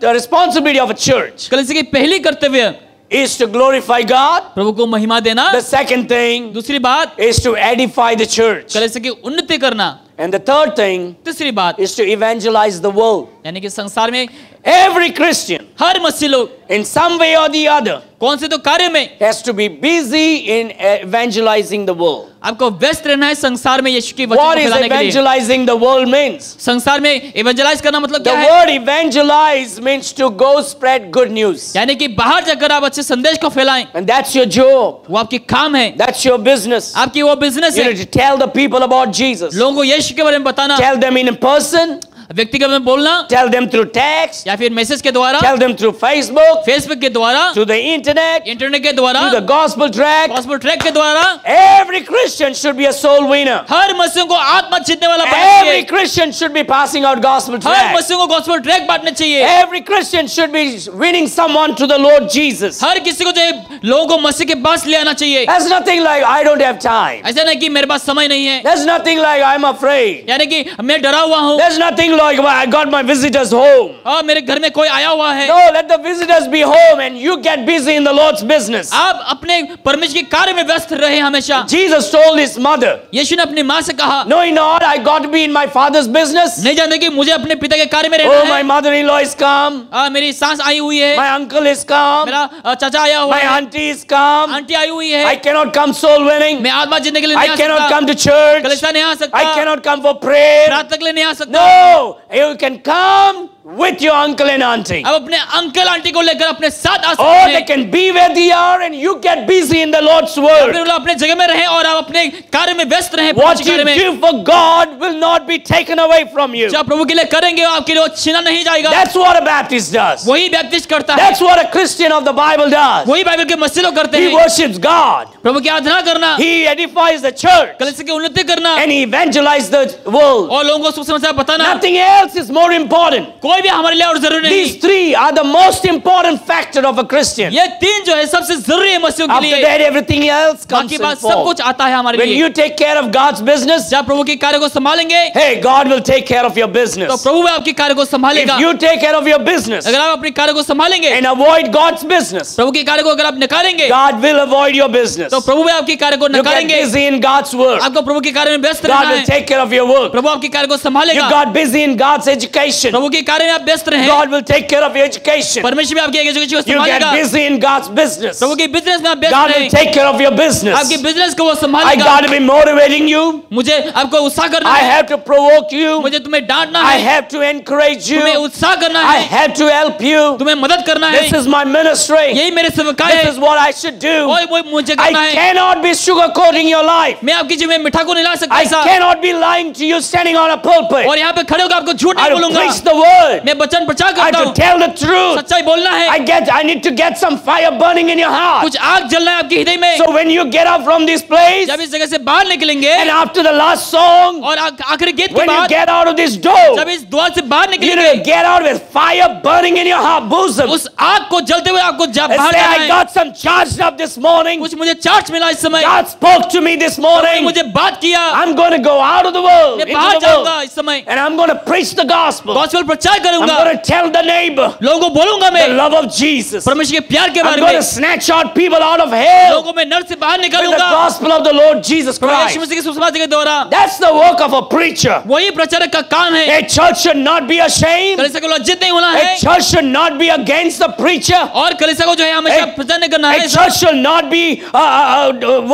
the responsibility of a church कलीसिया की पहली कर्तव्य is to glorify God. प्रभु को महिमा देना, The second thing दूसरी बात is to edify the church. कलीसिया की उन्नति करना, And the third thing तीसरी बात is to evangelize the world. यानी कि संसार में Every Christian हर मसीह लोग in some way or the other कौन से तो कार्य में has to be busy in evangelizing the world. आपको व्यस्त रहना है संसार में यीशु की वचन को What is फैलाने के लिए। evangelizing the world means? संसार में इवेंजलाइज करना मतलब The क्या है? word evangelize means to go spread good news. यानी कि बाहर जाकर आप अच्छे संदेश को फैलाएं, And that's your job. वो आपकी काम है, That's your business. आपकी वो बिजनेस You है। need to tell the people about Jesus. लोगों को यीशु के बारे में बताना, Tell them in person. व्यक्तिगत में बोलना Tell them through text. या फिर मैसेज के द्वारा, Tell them through Facebook. Facebook के द्वारा, Through the internet. इंटरनेट के द्वारा, Through the gospel tract. Gospel track के द्वारा। Every Christian should be a soul winner. हर मसीह को आत्मा जीतने वाला बनना Every चाहिए। Christian should be passing out gospel her tract. मसीह को गॉस्पेल ट्रैक बांटने चाहिए। Every Christian should be winning someone to the Lord Jesus. हर किसी को जो है लोगों को मसीह के पास ले आना चाहिए। There's nothing like I don't have time. ऐसा नहीं कि मेरे पास समय नहीं है, There's nothing like I'm afraid. यानी कि मैं डरा हुआ हूँ, There's nothing like well, I got my visitors home. और मेरे घर में कोई आया हुआ है। No, let the visitors be home and you get busy in the Lord's business. आप अपने परमेश्वर के कार्य में व्यस्त रहे हमेशा। Jesus told his mother, यीशु ने अपनी माँ से कहा, knowing not I got to be in my father's business. नहीं जानते कि मुझे अपने पिता के कार्य में Oh, रहना my है। mother-in-law is come. मेरी सास आई हुई है, My uncle is come. मेरा चाचा आया हुआ My है, auntie is come. आंटी आई हुई I है। cannot come soul winning. मैं आत्मा जीतने के लिए I नहीं आ cannot सकता, come to church. कलीसिया नहीं आ सकता, I cannot come for prayer. प्रार्थना के लिए नहीं आ सकता। No, you can come with your uncle and auntie. अब अपने अंकल आंटी को लेकर अपने साथ आ Or सकते they हैं, can be where they are and you get busy in the Lord's फिर word. वो लोग अपने जगह में रहें और आप अपने कार्य में व्यस्त रहें। What परमेश्वर you के कार्य में do for God will not be taken away from you. जो आप प्रभु के लिए करेंगे वो आपके लिए छीना नहीं जाएगा। That's what a Baptist does. वही बैप्टिस्ट करता है, That's what a Christian of the Bible does. वही बाइबल के मसीह लोग करते He हैं। worships God. प्रभु की आराधना करना, He edifies the church. कलीसिया की उन्नति करना And he evangelizes the world. और लोगों को सुसमाचार बताना, Nothing else is more important. कोई भी हमारे लिए और जरूरी नहीं। These three are the most important factor of a Christian. ये तीन जो है सबसे जरूरी है मसीहों के After लिए। that, everything else comes बाकी in बात सब form. कुछ आता है हमारे When लिए। you take care of God's business, जब प्रभु के कार्य को संभालेंगे hey, God will take care of your तो business. प्रभु भी आपके कार्य को संभालेगा। If you take care of your business अगर आप अपने कार्य को संभालेंगे, and avoid God's business, प्रभु के कार्य को अगर आप नकारेंगे God will avoid your business. तो प्रभु भी आपके कार्य को You get नकारेंगे। busy in God's work. आपको प्रभु के कार्य में व्यस्त God रहना will है, take care of your work. प्रभु आपके कार्य को You संभालेगा। got busy in God's education. प्रभु के कार्य में आप व्यस्त रहें, God will take care of your education. परमेश्वर भी आपकी एजुकेशन को You get संभालेगा। busy in God's business. प्रभु के बिजनेस में आप व्यस्त God will रहें, take care of your business. आपके बिजनेस को वो I संभालेगा। got to be motivating you. मुझे आपको उत्साह करना I है, have to provoke you. मुझे तुम्हें डांटना I है, have to encourage तुम्हें you. उत्साह करना I है, have to help you. तुम्हें मदद करना है। This is my ministry. यही मेरे सेवकाई This है, is what I should do. और वो मुझे I करना है। cannot be sugarcoating your life. मैं आपकी जीवन में मिठा को नहीं ला सकता I ऐसा, cannot be lying to you standing on a pulpit. और यहाँ पे खड़े होकर आपको झूठ I नहीं have to बोलूंगा। preach the word. मैं वचन प्रचार I करता have to हूँ, tell the truth. सच्चाई बोलना है। I need to get some fire burning in your heart. कुछ आग जलना है आपके हृदय में। So when you get up from this place जब इस जगह से बाहर निकलेंगे and after the last song, और आखिरी गीत के when you बाद get out of this door, जब इस द्वार से बाहर you निकलेंगे, need to get out with fire burning in your heart bosom. उस आग को जलते हुए आपको And बाहर say, जाना I है। got some charged up this morning. कुछ मुझे चार्ज मिला इस समय, God spoke to me this morning. मुझे बात किया, I'm going to go out of the world, मैं into बाहर the जाऊंगा world, इस समय, and I'm going to preach the gospel. Gospel प्रचार I'm करूंगा, going to tell the neighbor लोगों को बोलूंगा the मैं love of Jesus. परमेश्वर के प्यार के I'm बारे going में, to snatch out people out of hell लोगों में नर से बाहर with the निकालूंगा gospel of the Lord Jesus Yeshu Christ. मसीह के सुसमाचार के द्वारा। That's the work of a preacher. वही प्रचारक का काम है। A church should not be ashamed. कलीसिया को लज्जित नहीं होना है, A church should not be against the preacher. और कलीसिया को जो है हमेशा प्रचार नहीं करना A है। church should not be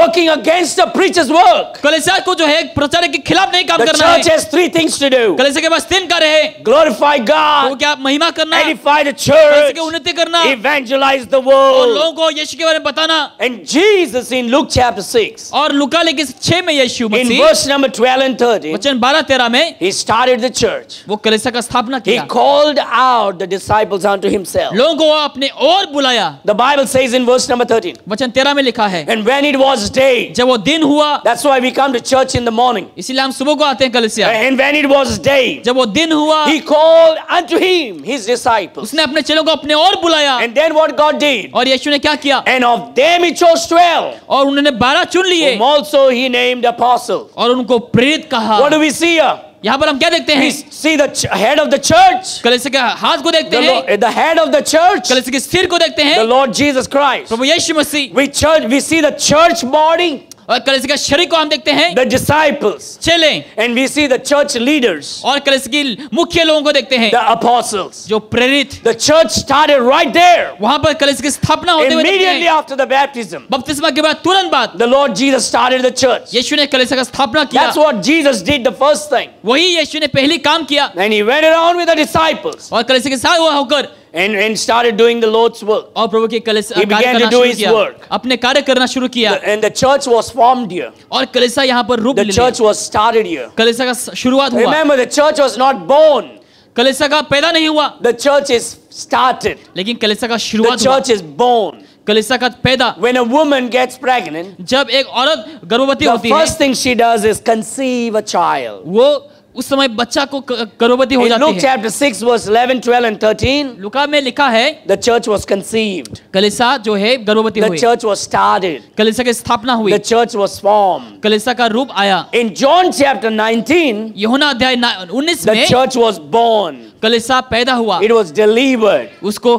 working against the preacher's work. कलीसिया को जो है प्रचारक के खिलाफ नहीं काम The करना है। church has three things to do. कलीसिया के पास तीन कार्य है, Glorify वो God, क्या महिमा करना, edify the कलीसिया church, की उन्नति करना evangelize the और world. लोगों को यीशु के बारे में बताना। And Jesus in Luke chapter 6, और लूका लेके 6 में यीशु in Masih verse number 12 and 13, वचन 12-13 में he started the church. वो कलीसिया का स्थापना He किया, called out the disciples unto himself. लोगों को अपने और बुलाया। The Bible says in verse number 13, वचन 13 में लिखा है, and when it was day, जब वो दिन हुआ, that's why we come to church in the morning. इसीलिए हम सुबह को आते हैं कलीसिया। And when it was day, जब वो दिन हुआ, he called unto him his disciples. उसने अपने चेलों को अपने और बुलाया, And then what God did, और यीशु ने क्या किया, and of them he chose 12, और उन्होंने 12 चुन लिए whom also he named apostles. और उनको प्रेरित कहा। What do we see here? यहाँ पर हम क्या देखते We हैं, see the head of the church, कलीसिया के हाथ को देखते हैं, the head of the church, कलीसिया के सिर को देखते the हैं, Lord Jesus Christ. Prabhu Yeshu Masih. We see the church body, और कलीसिया का शरीर को हम देखते हैं, the disciples, चेले, and we see the church leaders, और कलीसिया की मुख्य लोगों को देखते हैं, the apostles. जो प्रेरित। The church started right there. वहां पर कलीसिया की स्थापना होते हुए देखते Immediately हैं। after the baptism, बपतिस्मा के बाद तुरंत बाद the Lord Jesus started the church. यीशु ने कलीसिया का स्थापना किया। That's what Jesus did the first thing. वही यीशु ने पहली काम किया, And he went around with the disciples और कलीसिया के साथ होकर and started doing the Lord's work. और प्रभु के कलीसिया He कार्य began to करना do शुरू his किया, work. अपने कार्य करना शुरू किया, And the church was formed here. और कलीसिया यहाँ पर रूप The ले church लिया। was started here. कलीसिया का शुरुआत हुआ। Remember, the church was not born. कलीसिया का पैदा नहीं हुआ, The church is started. लेकिन कलीसिया का The शुरुआत हुआ। church is born. कलीसिया का पैदा, When a woman gets pregnant, जब एक औरत गर्भवती the होती है, first thing she does is conceive a child. वो उस समय बच्चा को गर्भवती हो In जाती Luke है। chapter 6, verse 11, 12, and 13, लुका में लिखा है, the church was conceived. कलीसिया जो है गर्भवती The हुई, church was started. कलीसिया की स्थापना हुई, The church was formed. कलीसिया का रूप आया। In John chapter 19, यूहन्ना अध्याय 19 the में church was born. कलीसिया पैदा हुआ, It was delivered. उसको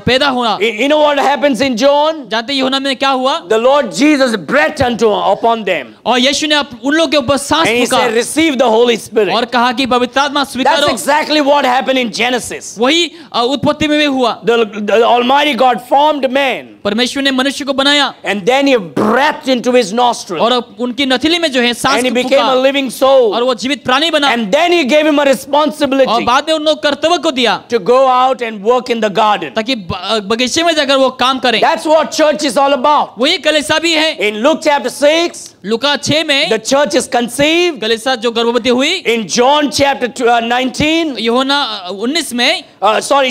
पैदा होना। You know what happens in John? जानते यूहन्ना में क्या हुआ? The Lord Jesus breathed upon them. और यीशु ने उन लोगों के ऊपर सांस And he फूंका said, receive the Holy Spirit. और कहा कि पवित्र आत्मा That's स्वीकारो। exactly what happened in Genesis. वही उत्पत्ति में भी हुआ। The Almighty God formed man. परमेश्वर ने मनुष्य को बनाया And then he breathed into his nostril. और उनकी नथली में जो है सांस And he became a फूंका living soul. और वो जीवित प्राणी बना। And then he gave him a और responsibility बाद में उन लोग कर्तव्य को दिया to go out and work in the garden. ताकि बगीचे में जाकर वो काम करें। That's what church is all about. वही कलीसिया भी है। In Luke chapter 6, लुका 6 में the church is conceived. कलीसिया जो गर्भवती हुई। In John chapter 19, यूहन्ना 19 में,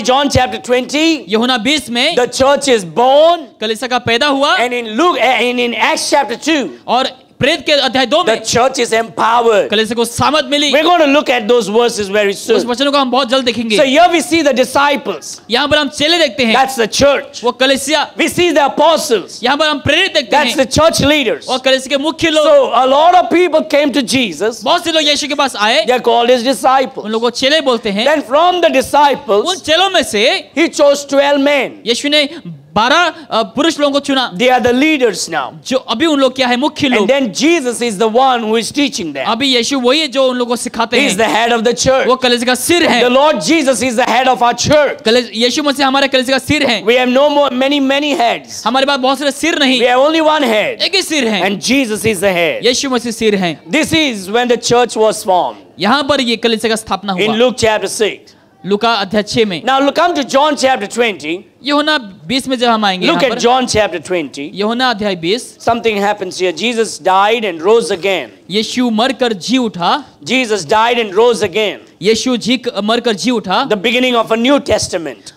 John chapter 20, यूहन्ना 20 में the church is born. कलीसिया का पैदा हुआ। And in Luke, and in Acts chapter 2, और प्रेरित के अध्याय 2 the में church is empowered. कलीसिया को सामर्थ मिली। We're going to look at those verses very उस soon. वचनों को हम बहुत जल्द देखेंगे। So here we see the disciples. यहाँ पर हम चेले देखते हैं, That's the church. वो कलीसिया। We see the apostles. यहाँ पर हम प्रेरित देखते That's हैं the church leaders. और कलीसिया के मुख्य लोग। So a lot of people came to Jesus. बहुत से लोग यीशु के पास आए, They're called his उन disciples. लोगों को चेले बोलते हैं। Then from the उन disciples, चेलों में से he chose 12 men. यीशु ने 12 पुरुष लोगों को चुना, They are the leaders now. जो अभी उन लोग क्या है, मुख्य And लोग। then Jesus is the one who is teaching them. अभी यीशु वही है जो उन लोगों को सिखाते He's the हैं। head of the church. वो कलीसिया का सिर है। The Lord Jesus is the head of our church. यीशु मसीह हमारे कलीसिया का सिर है। We have no more many heads. हमारे पास बहुत सारे सिर नहीं, We have only one head. एक ही सिर है, And Jesus is the head. यीशु मसीह सिर है। This is when the church was formed. यहाँ पर ये कलीसिया का स्थापना In हुआ। Luke chapter 6. लुका अध्याय 6 में। Now look, come to John chapter 20. यूहन्ना 20 में जब हम आएंगे, Look यहाँ at पर John chapter 20. यूहन्ना अध्याय 20, Something happens here. Jesus died and rose again. यीशु मरकर जी उठा। Jesus died and rose again. यीशु मरकर जी उठा। The beginning of a New Testament.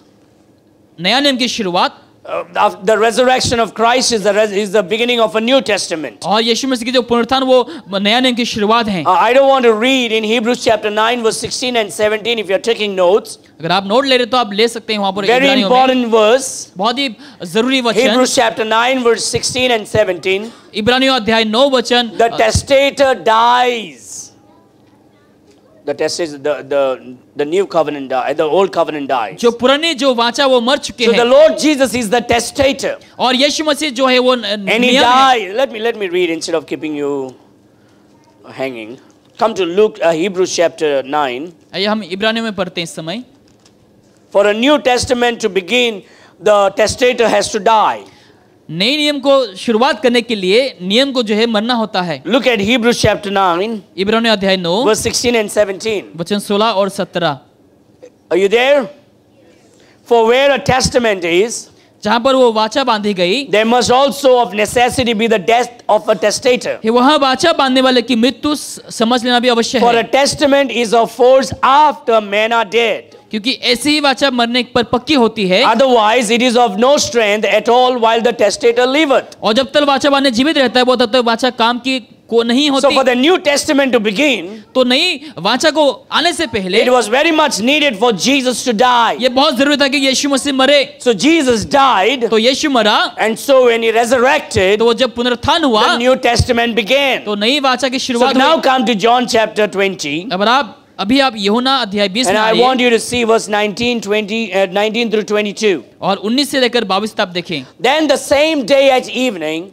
नया नियम की शुरुआत। The resurrection of Christ is the beginning of a New Testament. और यीशु मसीह की जो पुनरुत्थान वो नया नियम की शुरुआत है। I don't want to read in Hebrews chapter 9 verse 16 and 17 if you're taking notes. अगर आप नोट ले रहे तो आप ले सकते हैं वहां पर। Very इब्रानियों में important verse. बहुत ही जरूरी वचन। Hebrews chapter 9 verse 16 and 17. इब्रानियों अध्याय 9 वचन। The testator dies. The testator, the new covenant dies. The old covenant dies. जो पुरानी जो वाचा वो मर चुके So the हैं Lord Jesus is the testator. और यीशु मसीह जो है वो And he नियम है। died. Let me read instead of keeping you hanging. Come to Luke, Hebrews chapter 9. आइए हम इब्रानियों में पढ़ते हैं इस समय। For a new testament to begin, the testator has to die. नए नियम को शुरुआत करने के लिए नियम को जो है मरना होता है। Look at Hebrews chapter 9, इब्रानियों अध्याय 9 verse 16 and 17. वचन 16 और 17। Are you there? For where a testament is, जहां पर वो वाचा बांधी गई, there must also of necessity be the death of a testator. वहां वाचा बांधने वाले की मृत्यु समझ लेना भी अवश्य For a है, testament is of force after men are dead. क्योंकि ऐसी ही वाचा मरने पर पक्की होती है। Otherwise, it is of no strength at all while the testator liveth. और जब तक वाचा बांधने जीवित रहता है वो तब तक वाचा काम की को नहीं So होती। for the New Testament to begin, तो नई वाचा को आने से पहले it was very much needed for Jesus to die. ये बहुत जरूरी था कि यीशु मसीह मरे। So Jesus died, तो यीशु मरा, and so when he resurrected, तो वो जब पुनरुत्थान हुआ the New Testament began. तो नई वाचा की So शुरुआत now हुई। come to John chapter 20. अब अभी आप यूहन्ना अध्याय 20 And में I आइए want you to see verse 19 through 22. और 19 से लेकर 22 तक आप देखें। Then the same day at evening,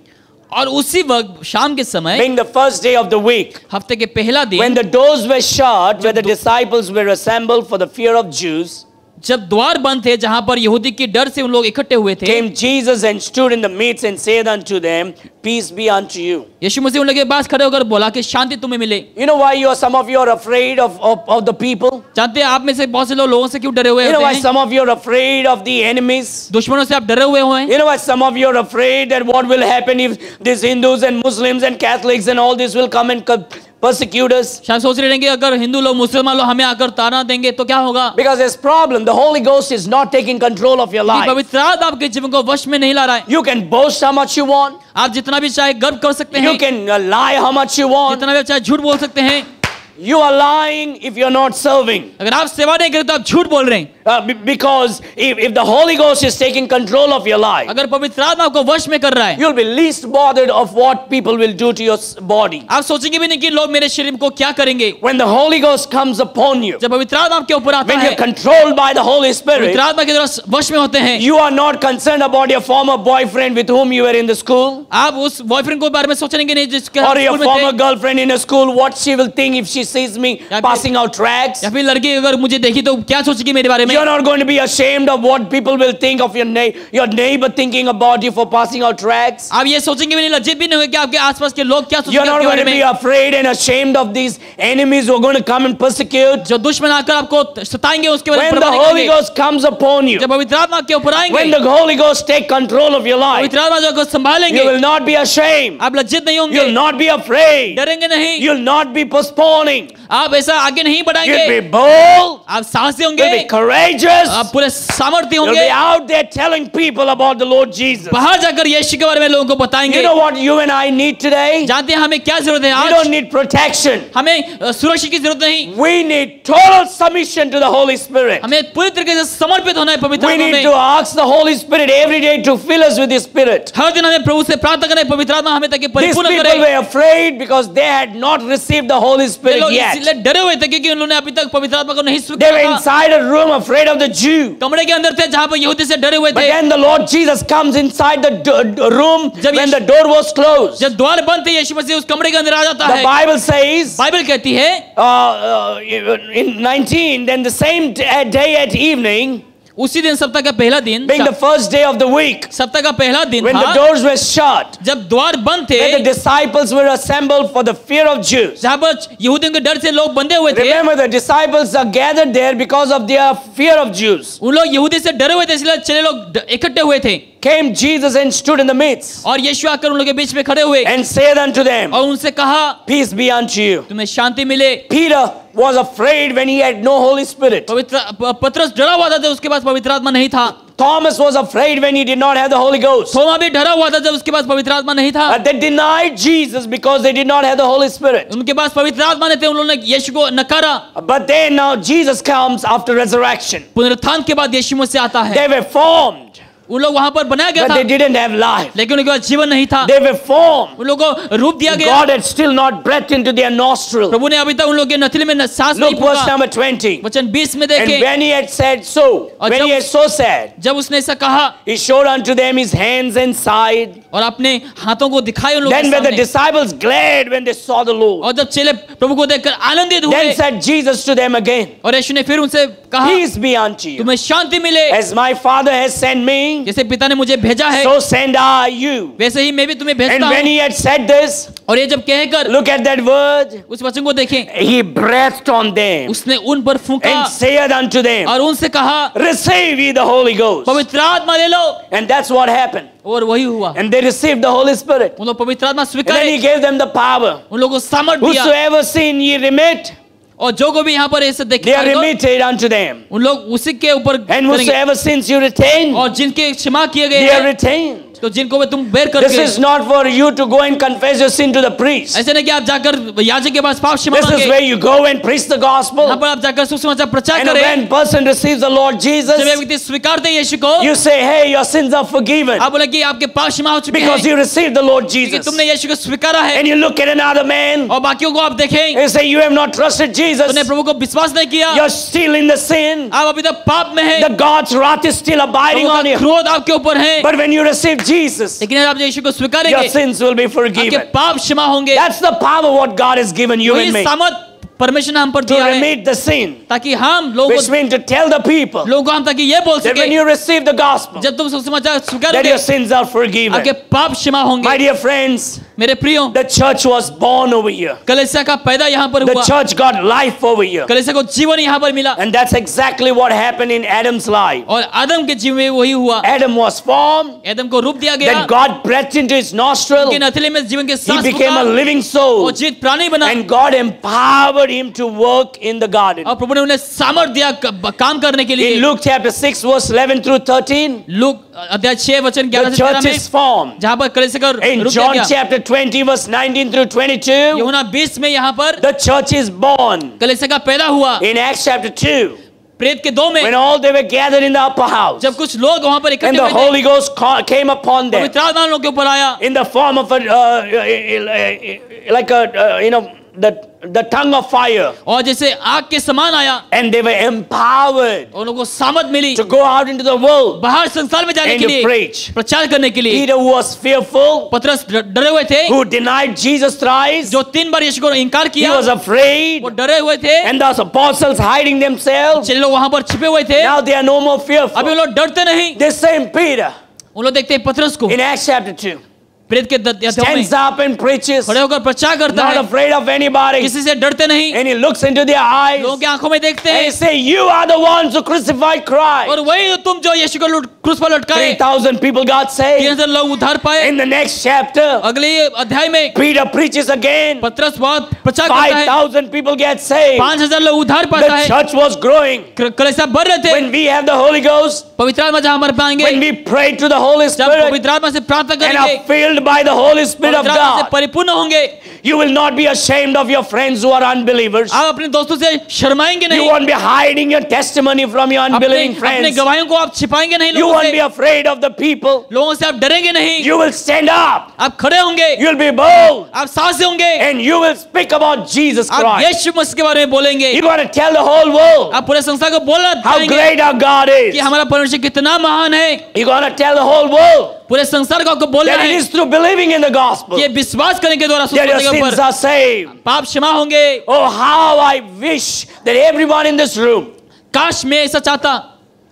और उसी वक्त शाम के समय being the first day of the week, हफ्ते के पहला when दिन the doors were shut, where the disciples were assembled for the fear of Jews, जब द्वार बंद थे जहां पर यहूदी की डर से उन लोग इकट्ठे हुए थे, came Jesus and stood in the midst and said unto them, peace be unto you. यीशु मसीह उन लोगों के पास खड़े होकर बोला कि शांति तुम्हें मिले। You know why some of you are afraid of the people? जानते हैं आप में से बहुत से लोगों से क्यों डरे हुए You know why हैं? some of you are afraid of the enemies? दुश्मनों से आप डरे हुए हैं? You know why some of you are afraid that what will happen if these Hindus and Muslims and Catholics and all this will come and persecute us? शायद सोच रहे हैं कि अगर हिंदू लोग मुसलमान लोग हमें आकर ताना देंगे तो क्या होगा? Because there's problem. The Holy Ghost is not taking control of your life. पवित्र आत्मा आपके जीवन को वश में नहीं ला रहा है। You can boast how much you want. आप जितना भी चाहे गर्व कर सकते हैं, You can lie how much you want. जितना भी चाहे झूठ बोल सकते हैं। You are lying if you're not serving. अगर आप सेवा नहीं करते तो आप झूठ बोल रहे हैं। Because if the Holy Ghost is taking control of your life, अगर पवित्र आत्मा आपको वश में कर रहा है, you'll be least bothered of what people will do to your body. आप सोचेंगे भी नहीं कि लोग मेरे शरीर को क्या करेंगे। When the Holy Ghost comes upon you, जब पवित्र आत्मा आपके ऊपर आता when है, you're controlled by the Holy Spirit, पवित्र आत्मा के द्वारा वश में होते हैं, you are not concerned about your former boyfriend with whom you were in the school, आप उस बॉयफ्रेंड के बारे में सोचेंगे नहीं जिसके or your स्कूल में former थे, girlfriend in a school, what she will think if she sees me passing out tracts. या फिर लड़की अगर मुझे देखी तो क्या सोचेगी मेरे बारे में। You're not going to be ashamed of what people will think of your neighbor thinking about you for passing out tracts. आप ये सोचेंगे भी नहीं, लज्जित भी नहीं होंगे कि आपके आसपास के लोग क्या You're सोचेंगे not आपके going बारे to be में। afraid and ashamed of these enemies who are going to come and persecute. जो दुश्मन आकर आपको सताएंगे उसके बारे में When the परवाह नहीं Holy करेंगे। Ghost comes upon you, जब पवित्र आत्मा आपके ऊपर when आएंगे, the Holy Ghost take control of your life, पवित्र आत्मा जो आपको you संभालेंगे, will not be ashamed. आप लज्जित नहीं You'll होंगे, not be afraid. डरेंगे नहीं, You'll not be postponing. आप ऐसा आगे नहीं You'll बढ़ाएंगे, be bold. आप साहसी You'll होंगे, be courageous. आप पूरे सामर्थ्य You'll होंगे, be out there telling people about the Lord Jesus. बाहर जाकर यीशु के बारे में लोगों को बताएंगे। You know what you and I need today? जानते हैं हमें क्या जरूरत है We आज? don't need protection. हमें सुरक्षा की जरूरत नहीं, We need total submission to the Holy Spirit. हमें पूरी तरीके से समर्पित होना है पवित्र We आत्मा need में। to ask the Holy Spirit every day to fill us with His Spirit. हर दिन हमें प्रभु से प्रार्थना करना है, पवित्र आत्मा हमें ताकि These परिपूर्ण people करे। were afraid because they had not received the Holy ये Spirit लोग yet. इसलिए डरे हुए थे क्योंकि उन्होंने अभी तक पवित्र आत्मा को नहीं They स्वीकार were किया। inside a room afraid of the Jew. कमरे के अंदर थे जहां पर यहूदी से डरे हुए But थे। then the Lord Jesus comes inside the room जब when Yeshu- the door was closed. जब द्वार बंद थे यीशु मसीह उस कमरे के अंदर आ जाता The है। Bible says बाइबल कहती है in 19, then the same day at evening, उसी दिन सप्ताह का पहला दिन, being the first day of the week, सप्ताह का पहला दिन when the था doors were shut, जब द्वार बंद थे, when the disciples were assembled for the fear of Jews. जहां पर यहूदियों के डर से लोग बंधे हुए थे। Remember, the disciples are gathered there because of their fear of Jews. उन लोग यहूदी से डरे हुए थे इसलिए चले लोग इकट्ठे हुए थे। Came Jesus and stood in the midst और यीशु आकर उन लोगों के बीच में खड़े हुए and said unto them, और उनसे कहा peace be unto you. तुम्हें शांति मिले। Peter was afraid when he had no Holy Spirit. पतरस डरा हुआ था जब उसके पास पवित्र आत्मा नहीं था। Thomas was afraid when he did not have the Holy Ghost. थोमा भी डरा हुआ था जब उसके पास पवित्र आत्मा नहीं था। They denied Jesus because they did not have the Holy Spirit. उनके पास पवित्र आत्मा नहीं थे, उन्होंने यीशु को नकारा। But then now Jesus comes after resurrection. पुनरुत्थान के बाद यीशु मसीह आता है। They were formed, उन लोग वहां पर बनाया गया but था, they didn't have life. लेकिन उनके पास जीवन नहीं था। They were formed. उन लोगों को रूप दिया गया। God had still not breathed into their nostril. प्रभु ने अभी तक उन लोगों के नथली में सांस नहीं Look verse फूंका। number 20. वचन 20 में And देखें, when he had said so, और when he had so said, जब उसने ऐसा कहा he showed unto them his hands and side. और अपने हाथों को दिखाए उन लोगों Then के were the सामने, disciples glad when they saw the Lord. और जब चेले प्रभु को देखकर आनंदित हुए, Then said Jesus to them again, और यीशु ने फिर उनसे कहा, peace be unto you. तुम्हें शांति मिले। As my Father has sent me, जैसे पिता ने मुझे भेजा है, so send I you. वैसे ही मैं भी तुम्हें And भेजता when हूँ। he had said this, और ये जब कहकर look at that word, उस वचन को देखें, he breathed on them उसने उन पर फूंका and said unto them, और उनसे कहा, receive ye the Holy Ghost. पवित्र आत्मा ले लो। And that's what happened. और वही हुआ, And they received the Holy Spirit. उन लोग पवित्र आत्मा And then he स्वीकारे, gave them the power. उन लोगों को सामर्थ दिया, Whosoever sin ye remit, और जो को भी यहाँ पर ऐसे they are देखेगा remitted unto them. उन लोग उसी के ऊपर And करेंगे। whosoever sins you retain, और जिनके क्षमा किए they गए are हैं, retained. तो जिनको वे तुम बेर This करके, is not for you to go and confess your sin to the priest. ऐसे नहीं कि आप जाकर याजक के पास पाप क्षमा This is मांगे, where you go and preach the यहाँ gospel. पर आप जाकर सुसमाचार प्रचार And करें। when person receives the Lord जब Jesus, एक व्यक्ति स्वीकारते हैं यीशु को, you say, hey, your sins are forgiven. आप बोले कि आपके पाप क्षमा हो चुके Because हैं you received the Lord क्योंकि Jesus. तुमने यीशु को स्वीकारा है। And you look at another man और बाकियों को आप देखें, and say, you have not trusted Jesus. तुमने प्रभु को विश्वास नहीं किया, You're still in the sin. आप अभी तक पाप में हैं, The God's wrath is still abiding Prabhu on का you. क्रोध आपके ऊपर है। But when you receive Jesus, लेकिन आप यीशु को your स्वीकारेंगे, sins will be आपके forgiven. पाप क्षमा होंगे. That's the power what God has given you and वही me, सामर्थ परमेश्वर ने हम पर to दिया है, remit the sin, ताकि हम लोगों which means to tell the people को हम ताकि ये बोल that सके, when you receive the gospel, जब तुम सुसमाचार that स्वीकारोगे, your sins are forgiven. आपके पाप क्षमा My होंगे. dear friends, मेरे प्रियो, the church was born over here. कलीसिया का पैदा यहाँ पर The हुआ, church got life over here. कलीसिया को जीवन यहाँ पर मिला, And that's exactly what happened in Adam's life. और आदम के जीवन में वही हुआ. Adam was formed, आदम को रूप दिया गया, then God breathed into his nostril. उनके नथले में जीवन के He सांस became a फूंका, living soul. और जीवित प्राणी बना, And God empowered him to work in the garden. और प्रभु ने उन्हें सामर्थ दिया काम करने के In लिए. Luke chapter 6, verse 11 through 13, look अध्याय 6 वचन 11 the से 13 church में, is formed. जहाँ पर कलीसिया का In रूप दिया John गया. chapter 20, verse 19 through 22, यूहन्ना 20 में यहाँ पर the church is born. कलीसिया का पैदा हुआ. In Acts chapter 2, प्रेत के 2 में when all they were gathered in the upper house, जब कुछ लोग वहाँ पर and इकट्ठे the हुए थे, Holy Ghost came upon them पवित्र आत्मा लोगों के ऊपर आया, in the form of like a, the tongue of fire, और जैसे आग के समान आया, and they were empowered और उनको सामर्थ मिली to go out into the world बाहर संसार में जाने and के to लिए, preach. प्रचार करने के लिए. Peter, who was fearful, पतरस डरे हुए थे, who denied Jesus thrice, जो 3 बार यीशु को इनकार he किया, was afraid, वो डरे हुए थे, and the apostles hiding themselves. चले लोग वहां पर छिपे हुए थे. Now they are no more अभी fearful. वो लोग डरते नहीं. This same Peter, उन लोग देखते हैं पतरस को in Acts chapter 2, प्रेत के अध्याय में stands up and preaches, खड़े होकर प्रचार करता not है, afraid of anybody, किसी से डरते नहीं, and he looks into their eyes लोगों की आंखों में देखते and हैं, he say, you are the ones who crucified Christ. और वही तुम जो यीशु को क्रूस पर लटकाए. 3,000 people got saved. 3,000 लोग उद्धार पाए. In the next chapter, अगले अध्याय में Peter preaches again. पतरस बहुत प्रचार करता है, 5,000 people get saved. 5,000 लोग उद्धार पाता The है. church was growing. कलीसिया बढ़ रहे थे. When we have the Holy Ghost, पवित्र आत्मा जहां हमारे पाएंगे, when we pray to the Holy जब Spirit पवित्र आत्मा से प्रार्थना and करेंगे, are filled by the Holy Spirit of पवित्र आत्मा से God, परिपूर्ण होंगे, you will not be ashamed of your friends who are unbelievers. आप अपने दोस्तों से शर्माएंगे You नहीं, won't be hiding your testimony from your unbelieving अपने friends. गवाहियों को आप छिपाएंगे नहीं You लोगों won't be से, afraid of the people. लोगों से आप डरेंगे नहीं, You will stand up. आप खड़े होंगे, You'll be bold. आप साहसी होंगे, And you will speak about Jesus आप Christ. यीशु मसीह के बारे में बोलेंगे, You're going to tell the whole world आप पूरे संसार को बोलना how चाहेंगे great our God is. कि हमारा परमेश्वर कितना महान है. You're going to tell the whole world पूरे संसार को आपको बोलना that it है is through believing in the gospel कि ये विश्वास करने के द्वारा that your सुसमाचार के sins ऊपर are saved. पाप क्षमा होंगे. Oh, how I wish that everyone in this room काश मैं ऐसा चाहता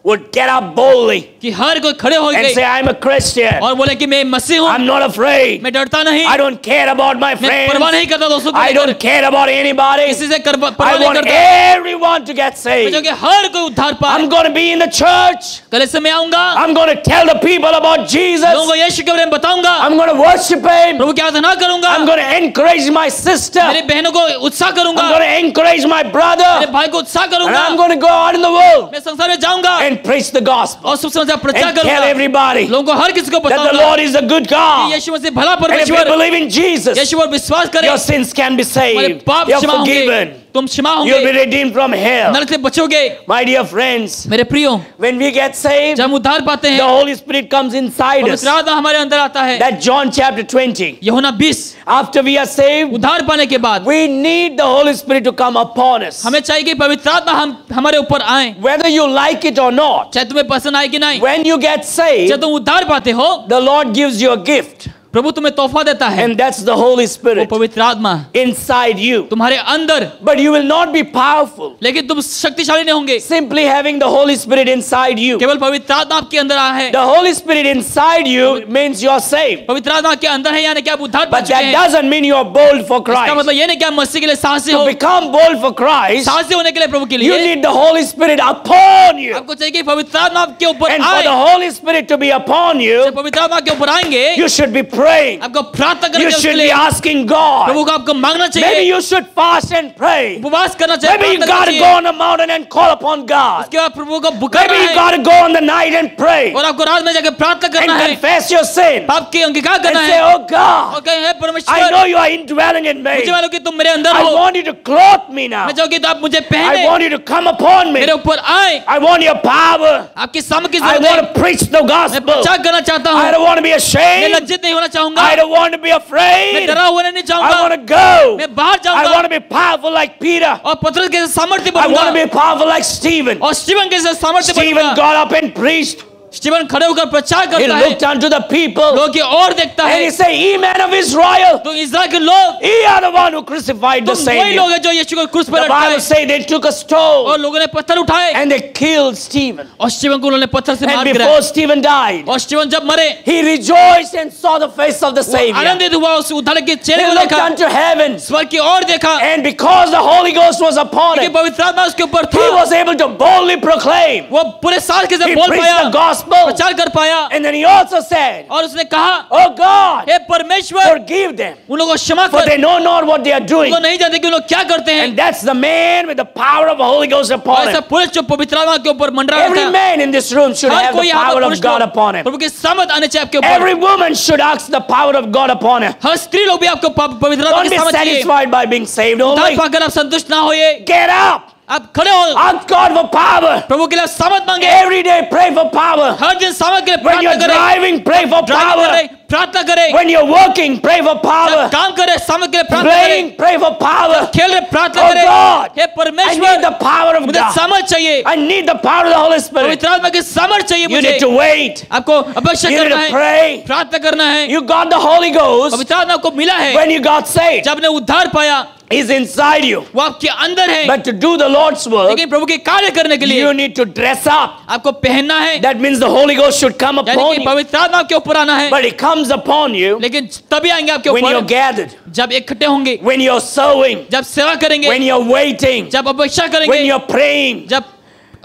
would get up boldly कि हर कोई खड़े हो and गए say, I'm a Christian. और बोले कि मैं मसीह हूँ, I'm not afraid. मैं डरता नहीं, I don't care about my मैं परवाह friends. नहीं करता दोस्तों को I लेकर, don't care about anybody. किसी से परवाह I नहीं want करता. everyone to get मैं saved. जो कि हर कोई उद्धार पाए. I'm going to be in the church. कलीसिया में आऊंगा, I'm going to tell the people about Jesus. लोगों को यीशु के बारे में बताऊंगा, I'm going to worship Him. प्रभु की आराधना करूंगा, I'm going to encourage my sister. मेरे बहनों को उत्साह करूंगा, I'm going to encourage my मेरे brother. भाई को उत्साह And करूंगा, I'm going to go out in the world मैं संसार में जाऊंगा and preach the gospel और सुसमाचार प्रचार and tell करूंगा, everybody लोगों को हर किसी को that the बताऊंगा Lord is a good कि God. यीशु मसीह भला And if you परमेश्वर, believe in Jesus, यीशु पर विश्वास करें, your sins can be हमारे saved. पाप You're क्षमा होंगे, forgiven. तुम क्षमा You'll be होंगे, redeemed from hell. नरक से बचोगे. My dear friends, मेरे प्रियो, when we get saved, जब हम उद्धार पाते the हैं, Holy Spirit comes inside us. पवित्र आत्मा हमारे अंदर आता है. That John chapter 20. यूहन्ना 20, After we are saved, उद्धार पाने के बाद we need the Holy Spirit to come upon us. हमें चाहिए कि पवित्र आत्मा हमारे ऊपर आए, Whether you like it or not, चाहे तुम्हें पसंद आए कि नहीं. when you get जब saved, तुम उद्धार पाते हो, the Lord gives you a gift. प्रभु तुम्हें तोहफा देता है, And that's the Holy वो Spirit पवित्र आत्मा inside you. तुम्हारे अंदर. But you will not be powerful लेकिन तुम शक्तिशाली नहीं होंगे, simply having the Holy Spirit inside you. केवल पवित्र आत्मा आपके अंदर आया है. The Holy Spirit inside you means you're saved. पवित्र आत्मा के अंदर है यानी कि आप उद्धार पा But चुके that हैं. doesn't mean you're bold for इसका Christ. मतलब ये नहीं कि आप मसीह के लिए साहसी हो. To become bold for Christ, साहसी होने के लिए प्रभु के you लिए need the Holy Spirit upon you. आपको चाहिए कि पवित्र आत्मा आपके ऊपर And for the आए. Holy Spirit to be upon you, जब पवित्र आत्मा के ऊपर आएंगे, you should be praying. आपको प्रार्थना करने You के उसके should be लिए asking God. प्रभु को आपको मांगना Maybe चाहिए, you should fast and pray. उपवास करना चाहिए, Maybe you प्रार्थना got करना to go चाहिए. on a mountain and call upon God. उसके बाद प्रभु को पुकारना Maybe you है got to go on the night and pray और आपको रात में जाकर प्रार्थना and करना है, confess your sin पाप की अंगीकार and करना say, है oh और God, कहें हे I परमेश्वर, know you are indwelling in me. मुझे मालूम कि तुम मेरे अंदर I हो, want you to clothe me now. मैं चाहूँ कि आप मुझे I पहने, want you to come upon me. मेरे ऊपर आए, I want your power. आपकी सामर्थ्य की I जरूरत want है. to preach the मैं gospel. प्रचार करना चाहता I हूँ, don't want to be मैं ashamed. लज्जित नहीं होना चाहूंगा, I don't want to be मैं afraid. डरा हुआ नहीं I चाहूंगा, want to go. मैं बाहर I जाऊंगा want to be powerful like Peter. और पतरस के सामर्थ्य I want to बनूंगा be powerful like Stephen. और स्टीवन के सामर्थ्य Stephen बनूंगा. got up and preached Stephen खड़े होकर प्रचार He करता है, looked unto the people लोगों की ओर देखता and है, he said, "Ye men of Israel, तो इस्राएल के लोग, ye are the one who crucified the तुम वही Savior." लोग हैं जो यीशु को क्रूस पर The Bible लटकाए, says they took a और stone लोगों ने पत्थर उठाए and they killed Stephen. और स्टीफन को उन्होंने पत्थर से And मार before गिराया, Stephen died, और स्टीफन जब मरे, he rejoiced and saw the face of the वो Savior. आनंदित हुआ, उस उद्धारक के चेहरे He को looked देखा, unto heaven, स्वर्ग की ओर देखा, and because the Holy Ghost was upon कि him, पवित्र आत्मा उसके ऊपर he था, was able to boldly proclaim. वो पूरे साल के साथ He बोल preached पाया, the gospel, प्रचार कर पाया, and then he also said, और उसने कहा, "Oh God, हे परमेश्वर, forgive them, उन लोगों को क्षमा for कर, they know not what they are doing." वो नहीं जानते कि लोग क्या करते हैं। And that's the man with the power of the Holy Ghost और upon ऐसा him. पुरुष जो पवित्र आत्मा के ऊपर मंडरा Every रहता है, man in this room should her have कोई the यहाँ power पर of पुरुष God को upon him. प्रभु की सामर्थ आने चाहिए आपके ऊपर। Every woman should ask the power of God upon her. हर स्त्री लोग भी आपको पवित्र आत्मा Don't की be सामर्थ चाहिए। satisfied by being saved उद्धार only. पाकर आप संतुष्ट ना होइए, Get up. आप खड़े हो, Ask God for power. प्रभु के लिए सामर्थ मांगे, Every day pray for power. हर दिन सामर्थ के लिए When you're प्रार्थना करें, driving, pray for driving power. करें, प्रार्थना करें, When you're working, pray for जब power. काम करें सामर्थ के लिए प्रार्थना Playing, करें, pray for power. खेल रहे प्रार्थना Oh करें, God, हे I need परमेश्वर, the power of मुझे God. सामर्थ चाहिए, I need the power of the Holy Spirit. पवित्र आत्मा की सामर्थ चाहिए You मुझे। need to wait. आपको अपेक्षा You need करना to है, pray. प्रार्थना करना है। You got the Holy Ghost पवित्र आत्मा आपको मिला है, when you got saved. जब आपने उद्धार पाया, He's inside you. वो आपके अंदर है, But to do the Lord's work, लेकिन प्रभु के कार्य करने के लिए you need to dress up. आपको पहनना है, That means the Holy Ghost should come यानी upon कि you. पवित्र आत्मा आपके ऊपर आना है, But it comes upon you लेकिन तभी आएंगे आपके when you're ऊपर gathered, जब इकट्ठे होंगे, when you're sowing, जब सेवा करेंगे, when you're waiting, जब अपेक्षा when करेंगे, you're praying. जब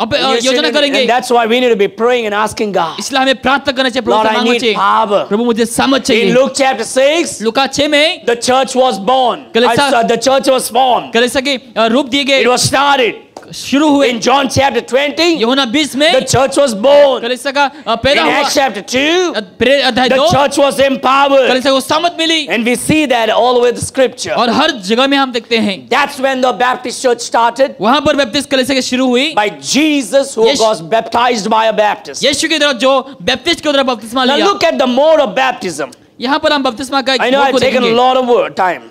You योजना shouldn't- करेंगे। And that's why we need to be praying and asking God. इसलिए हमें प्रार्थना करना चाहिए, प्रभु Lord, से I मांगना need चाहिए, power. प्रभु मुझे समझ In चाहिए। Luke chapter 6, लुका 6 में the church was born. Kalisa- The church was formed. कलीसिया के रूप दिए It गए, was started. शुरू हुए। In John chapter 20, यूहन्ना 20 the में church was born. कलीसिया का In पैदा हुआ, Acts chapter 2, अध्याय the 2 church was empowered. कलीसिया को समझ मिली, And we see that all over the scripture. और हर जगह में हम देखते हैं, That's when the Baptist church started, वहां पर बैप्टिस्ट कलीसिया की शुरू हुई, by Jesus, who Yes. was baptized by a Baptist. यीशु की तरफ जो बैप्टिस्ट की तरफ बपतिस्मा Now लिया। look at the mode of baptism. यहाँ पर हम बपतिस्मा का एक I know मोड I've को taken a देखेंगे, lot of time,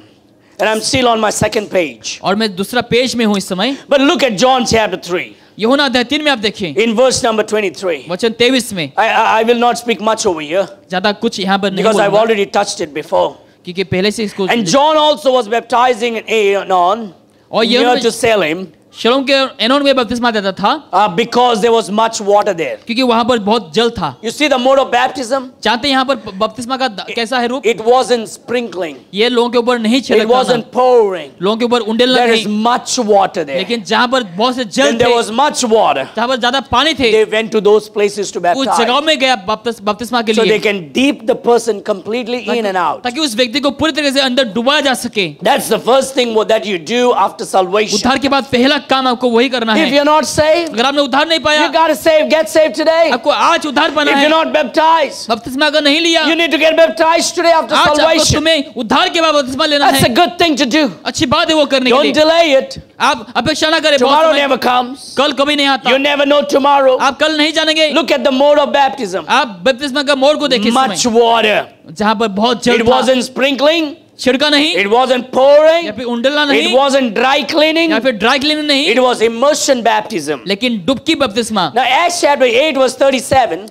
and I'm still on my second page. और मैं दूसरा पेज में हूँ इस समय। But look at John chapter 3, यूहन्ना अध्याय 3 में आप देखें, in verse number 23. वचन 23 में, I will not speak much over here ज्यादा कुछ यहाँ पर नहीं because I've बोलूंगा, already touched it before. क्योंकि पहले से इसको And John also was baptizing in Aenon, और near यूहन्ना to Salem, शलोम के एनोन में बपतिस्मा देता था, because there was much water there. क्योंकि वहां पर बहुत जल था। You see the mode of baptism? जानते हैं यहाँ पर बपतिस्मा का कैसा है रूप? It wasn't sprinkling. ये लोगों के ऊपर नहीं It छिड़कना, wasn't pouring. लोगों के ऊपर उंडेलना There is नहीं, much water there. लेकिन जहाँ पर बहुत से जल When there थे, was much water, जहाँ पर ज्यादा पानी थे, they went to those places to उस baptize. जगहों में गया बपतिस्मा के So they लिए, can dip the person completely in and out. ताकि उस व्यक्ति को पूरी तरह से अंदर डुबाया जा सके। That's the first thing that you do after salvation. उद्धार के बाद पहला काम आपको वही करना If है। you're not saved, अगर आपने उद्धार नहीं पाया, you gotta get saved today. आपको आज उद्धार पाना If है। you're not baptized, बपतिस्मा अगर नहीं लिया, you need to get baptized today after आज आपको salvation. तुम्हें उद्धार के बाद बपतिस्मा लेना That's a है। good thing to do. अच्छी बात है वो करने के Don't लिए। delay it. आप अपेक्षा ना करें, बहुत Tomorrow समय- never comes. कल कभी नहीं आता, You never know tomorrow. आप कल नहीं जानेंगे। Look at the mode of baptism. आप बपतिस्मा का मोड़ को देखिए, Much water. जहाँ पर बहुत जल It था, wasn't sprinkling. छिड़का नहीं, It wasn't या pouring. फिर उंडलना It नहीं, wasn't dry cleaning. या फिर ड्राई क्लीनिंग नहीं, It was immersion baptism. लेकिन डुबकी बपतिस्मा। Now, Acts chapter 8, verse 37.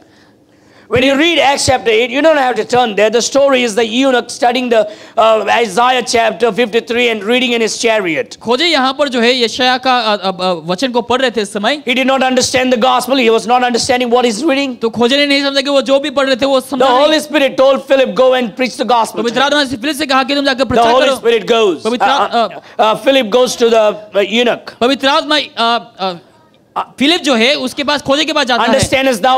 When you read Acts chapter 8, you don't have to turn there. The story is the eunuch studying the Isaiah chapter 53 and reading in his chariot. खोजे यहाँ पर जो है यशाया का वचन को पढ़ रहे थे इस समय, He did not understand the gospel. He was not understanding what he's reading. तो खोजे ने नहीं समझा कि वो जो भी पढ़ रहे थे वो The समझा Holy नहीं। Spirit told Philip, go and preach the gospel. पवित्र आत्मा ने फिलिप से कहा कि तुम जाकर The प्रचार Holy करो। Spirit goes. Philip goes to the eunuch. पवित्र आत्मा फिलिप जो है उसके पास खोजे के पास जाता है। Understandest thou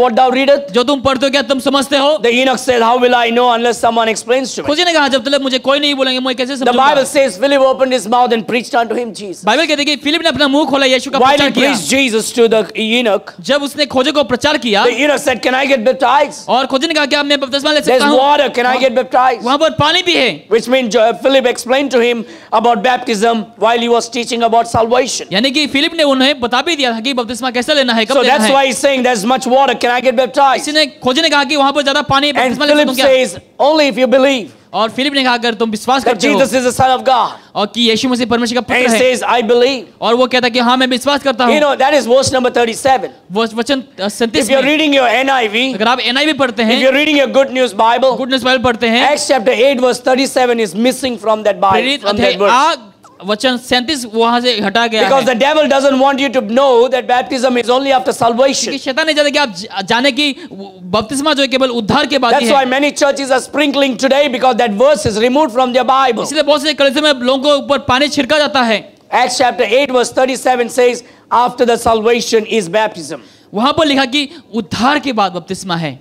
what thou readest? जो तुम पढ़ते हो क्या तुम समझते हो? The eunuch said, how will I know unless someone explains to me? खोजे ने कहा जब तक मुझे कोई नहीं बोलेंगे मैं कैसे The Bible समझूंगा? says Philip opened his mouth and preached unto him Jesus. Bible कहते हैं कि फिलिप ने अपना मुंह खोला, यीशु का While प्रचार he किया। preached Jesus to the eunuch, जब उसने खोजे को प्रचार किया the eunuch said, can I get baptized? और खोजे ने कहा कि मैं बपतिस्मा ले There's सकता हूँ, water, can I get baptized? वहां पर पानी भी है। Which means Philip explained to him about baptism while he was teaching about salvation. यानी कि फिलिप ने उन्हें बता भी दिया था कि बपतिस्मा कैसे लेना है, कब So लेना that's है। why he's saying there's much water, can I get baptized? इसी ने खोजे ने कहा कि वहां पर ज्यादा पानी है, And बपतिस्मा ले Philip सकता हूँ क्या? says, only if you believe. और फिलिप ने कहा अगर तुम विश्वास that करते हो Jesus is the Son of God, और कि यीशु मसीह परमेश्वर का and he पुत्र है, says, I believe. और वो कहता है कि हाँ मैं विश्वास करता You हूँ, know, that is verse number 37. वो वचन 37 If you're में reading your NIV, अगर आप NIV पढ़ते if हैं, you're reading your Good News Bible, good news Bible पढ़ते हैं, Acts chapter 8 verse 37 is missing from that Bible, प्रेरित from अध्याय that verse. 8 वचन 37 वहां से हटा गया Because है, the devil doesn't want you to know that baptism is only after salvation. क्योंकि शैतान नहीं चाहता कि आप जाने कि बपतिस्मा जो है केवल उद्धार के बाद ही That's why है। many churches are sprinkling today, because that verse is removed from their Bible. इसलिए बहुत से कलीसिया में लोगों के ऊपर पानी छिड़का जाता है। Acts chapter 8 verse 37 says, after the salvation is baptism. वहां पर लिखा कि उद्धार के बाद बपतिस्मा है।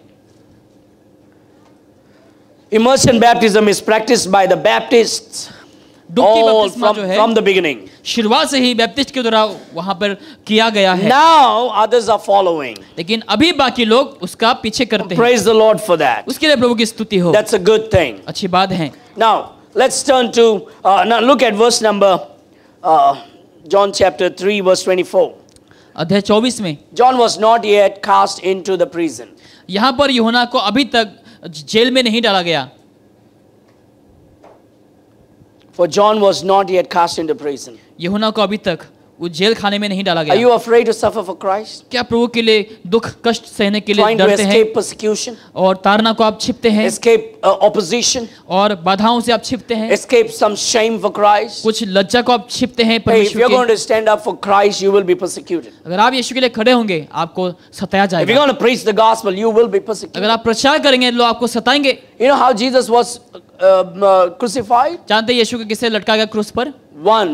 Immersion baptism is practiced by the Baptists डुबकी all बपतिस्मा जो है from the beginning. शुरुआत से ही बैप्टिस्ट के द्वारा वहां पर किया गया है, Now others are following. लेकिन अभी बाकी लोग उसका पीछे करते हैं। Praise the Lord for that. उसके लिए प्रभु की स्तुति हो, That's a good thing. अच्छी बात है। Now let's turn to now look at verse number John chapter 3 verse 24. अध्याय 24 में John was not yet cast into the prison. यहाँ पर यूहन्ना को अभी तक जेल में नहीं डाला गया, For John was not yet cast into prison. यूहन्ना को अभी तक वो जेल खाने में नहीं डाला Are गया। you afraid to suffer for Christ? क्या प्रभु के लिए दुख कष्ट सहने के लिए Trying to डरते हैं escape persecution, और ताड़ना को आप छिपते हैं escape opposition, और बाधाओं से आप छिपते हैं, escape some shame for Christ? कुछ लज्जा को आप छिपते हैं Hey, if परमेश्वर you're going के। to stand up for Christ, you will be persecuted. अगर आप यीशु के लिए खड़े होंगे आपको सताया If you're जाएगा, going to preach the gospel, you will be persecuted. अगर आप प्रचार करेंगे लोग आपको सताएंगे। You know how Jesus was crucified? जानते हैं यीशु को किससे लटका गया क्रूस पर?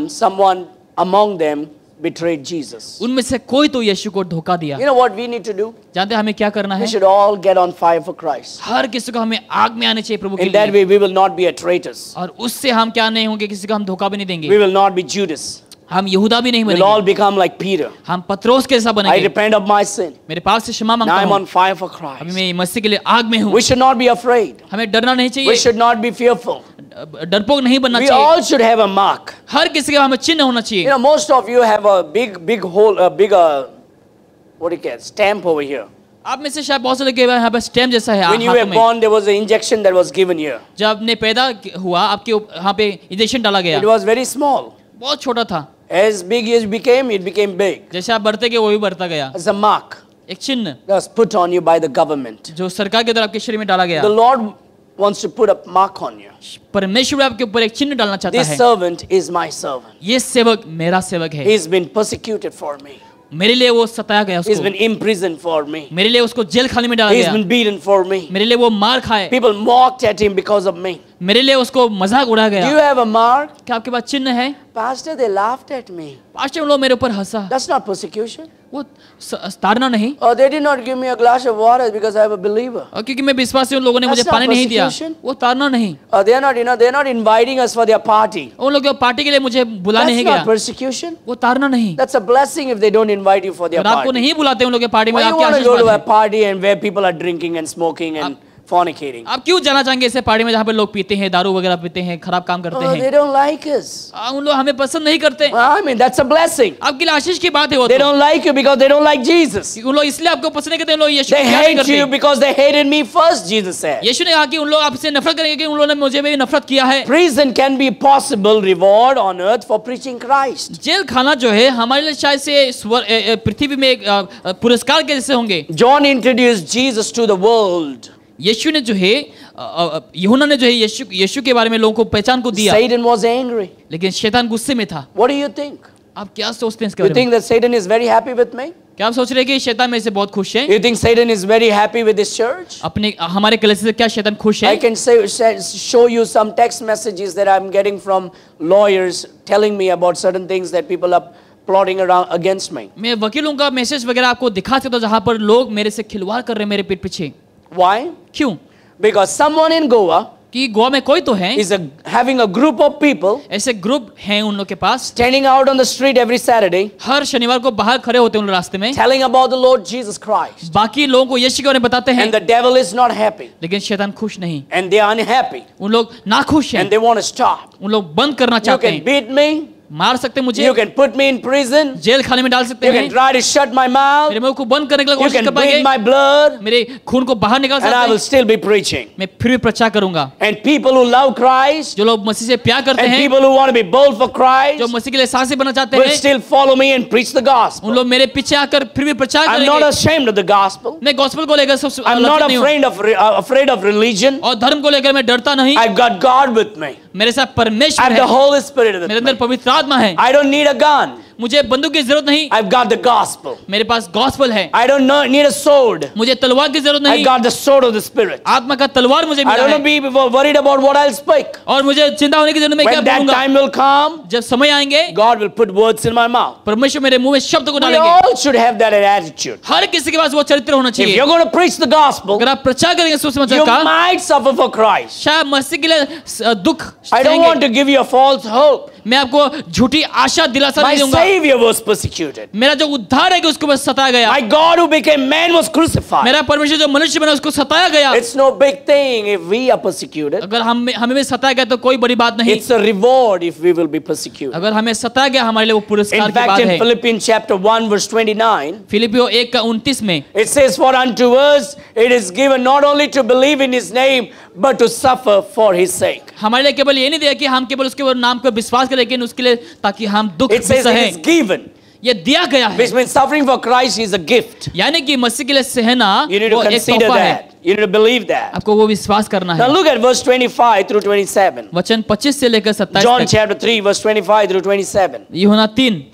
Someone among them betrayed Jesus. उनमें से कोई तो यीशु को धोखा दिया। You know what we need to do? जानते हैं हमें क्या करना We है? should all get on fire for Christ. हर किसी को हमें आग में आने चाहिए प्रभु के In that लिए, way, we will not be a traitors. और उससे हम क्या नहीं होंगे, किसी को हम धोखा भी नहीं We देंगे, will not be Judas. हम यहूदा भी नहीं We'll all बनेंगे, become like Peter. हम पत्रोस के जैसा I बनेंगे। repent of my sin. मेरे पास से क्षमा Now मांगता I'm हूँ, on fire for अभी Christ. मैं मसीह के लिए आग में हूँ। We should not be afraid. हमें डरना नहीं We चाहिए, should not be fearful. डरपोक नहीं बनना We चाहिए। all should have a mark. हर किसी का हमें चिन्ह होना You चाहिए। know, most of you have a big hole, a big, what do you call it, stamp over here. आप में से शायद बहुत से लोग के यहाँ पे स्टैम्प जैसा है When you हाथों were में। born, there was an injection that was given here. जब आपने पैदा हुआ आपके यहाँ पे इंजेक्शन डाला गया, It was very small. बहुत छोटा था, As big as it became big. जैसे आप बढ़ते गए वो भी बढ़ता गया। As a mark एक चिन्ह that was put on you by the government. जो सरकार के द्वारा आपके शरीर में डाला गया, The Lord wants to put a mark on you. परमेश्वर आपके ऊपर एक चिन्ह डालना चाहता This है। servant is my servant. ये सेवक मेरा सेवक है, He's been persecuted for me. मेरे लिए वो सताया गया, He's उसको been imprisoned for me. मेरे लिए उसको जेल खाने में डाला He's गया, been beaten for me. मेरे लिए वो मार खाए, People mocked at him because of me. मेरे लिए उसको मजाक उड़ाया Do you गया। have a mark? क्या आपके पास चिन्ह है? Pastor, they laughed at me. Pastor उन लोग मेरे ऊपर हंसा, That's not persecution. वो ताड़ना नहीं, Oh, they did not give me a glass of water because I am a believer. और क्योंकि मैं विश्वासी उन लोगों ने That's मुझे not पानी नहीं दिया, persecution. वो ताड़ना नहीं। They're not, they're not inviting us for their party. उन लोगों की पार्टी के लिए मुझे बुला That's नहीं not गया, persecution. वो ताड़ना नहीं। That's a blessing if they don't invite you for their अगर आपको party. नहीं बुलाते उन लोगों के पार्टी में, Why you आप क्या want to Ashish go to a पाते हैं? party and where people are drinking and smoking and fornicating? आप क्यों जाना चाहेंगे ऐसे पार्टी में जहाँ पे लोग पीते हैं, दारू वगैरह पीते हैं, खराब काम करते Oh, they हैं? don't like us. उन लोग हमें पसंद नहीं करते। I mean, that's a blessing. आपके लिए आशीष की बात है वो They तो। don't like you because they don't like Jesus. उन लोग इसलिए आपको पसंद नहीं करते, उन लोग यीशु They को प्यार नहीं hate you करते। because they hated me first, Jesus said. यीशु ने कहा कि उन लोग आपसे नफरत करेंगे कि उन लोगों ने मुझे भी नफरत किया है। Prison can be possible reward on earth for preaching Christ. जेल खाना जो है हमारे लिए शायद से पृथ्वी में एक पुरस्कार के जैसे होंगे। John introduced Jesus to the world. यीशु ने जो है यूहन्ना ने जो है यीशु के बारे में लोगों को पहचान को दिया, Satan was angry. लेकिन शैतान गुस्से में था। What do you think? आप क्या सोचते हैं इसके You बारे में? think that Satan is very happy with me? क्या आप सोच रहे हैं कि शैतान मेरे से बहुत खुश है? You think Satan is very happy with this church? अपने हमारे कलीसिया से क्या शैतान खुश I है? can show you some text messages that I'm getting from lawyers telling me about certain things that people are plotting around against me. मैं वकीलों का मैसेज वगैरह आपको दिखा सकता हूँ जहाँ पर लोग मेरे से खिलवाड़ कर रहे हैं मेरे पीठ पीछे। Why? क्यों? Because someone in Goa कि गोवा में कोई तो है, is having a group of people ऐसे ग्रुप हैं उन लोग के पास, standing out on the street every Saturday हर शनिवार को बाहर खड़े होते हैं उन लोग रास्ते में, telling about the Lord Jesus Christ. बाकी लोगों को यीशु के बारे में बताते हैं, And the devil is not happy. लेकिन शैतान खुश नहीं, And they are unhappy. उन लोग नाखुश हैं, And they want to stop. उन लोग बंद करना You चाहते can हैं। beat me. मार सकते हैं मुझे, You can put me in prison. जेल खाने में डाल सकते You हैं, can try to shut my mouth. मेरे मुंह को बंद करने के लिए You कोशिश can कर bleed पाएंगे, my blood. मेरे खून को बाहर निकाल And I सकते will हैं, still be preaching. मैं फिर भी प्रचार करूंगा। And people who love Christ जो लोग मसीह से प्यार करते and हैं, people who want to be bold for Christ जो मसीह के लिए साहसी बनना चाहते will हैं, still follow me and preach the उन gospel. लोग मेरे पीछे आकर फिर भी प्रचार I'm not करेंगे। ashamed of the gospel. मैं गॉस्पेल को लेकर सबसे I'm not नहीं हूँ, afraid of religion. और धर्म को लेकर मैं डरता नहीं। I've got God with me. मेरे साथ I परमेश्वर have the है, Holy Spirit with मेरे अंदर me. पवित्र आत्मा है, I don't need a gun. मुझे बंदूक की जरूरत नहीं, I've got the gospel. मेरे पास गॉस्पेल है। I don't need a sword. मुझे तलवार की जरूरत I नहीं, got the sword of the Spirit. आत्मा का तलवार मुझे I मिला don't है, be worried about what I'll speak. और मुझे चिंता होने की जरूरत नहीं, मैं क्या When that बोलूंगा। time will come, जब समय आएंगे, God will put words in my mouth. परमेश्वर मेरे मुंह में शब्द को We डालेंगे। all should have that attitude. हर किसी के पास वो चरित्र होना If चाहिए। you're going to preach the gospel, अगर आप प्रचार करेंगे सुसमाचार you का, might suffer for Christ. शायद मसीह के लिए दुख I don't want सहेंगे। to give you a false hope. मैं आपको झूठी आशा दिलासा My नहीं दूंगा। Savior was persecuted. मेरा जो उद्धार है कि उसको बस सताया गया, My God who became man was crucified. मेरा परमेश्वर जो मनुष्य बना उसको सताया गया। It's no big thing if we are persecuted. अगर हमें भी सताया गया तो कोई बड़ी बात नहीं, It's a reward if we will be persecuted. अगर हमें सताया गया हमारे लिए वो पुरस्कार In की fact, बात in है। Philippians chapter 1 verse 29, फिलिपियो 1:29 में it says, For unto us it is given not only to believe in his name, but to suffer for his sake. हमारे लिए केवल ये नहीं दिया कि हम केवल उसके नाम पर विश्वास करें, लेकिन उसके लिए ताकि हम दुख It says it सहें, is given, ये दिया गया है। which means suffering for Christ is a gift. यानी कि मसीह के लिए सहना You need to वो एक consider तोहफा है, that. You need to believe that. आपको वो विश्वास करना Now है। look at verse 25 through 27. वचन 25 से लेकर 27 John तक, chapter 3 verse 25 through 27. यूहन्ना 3।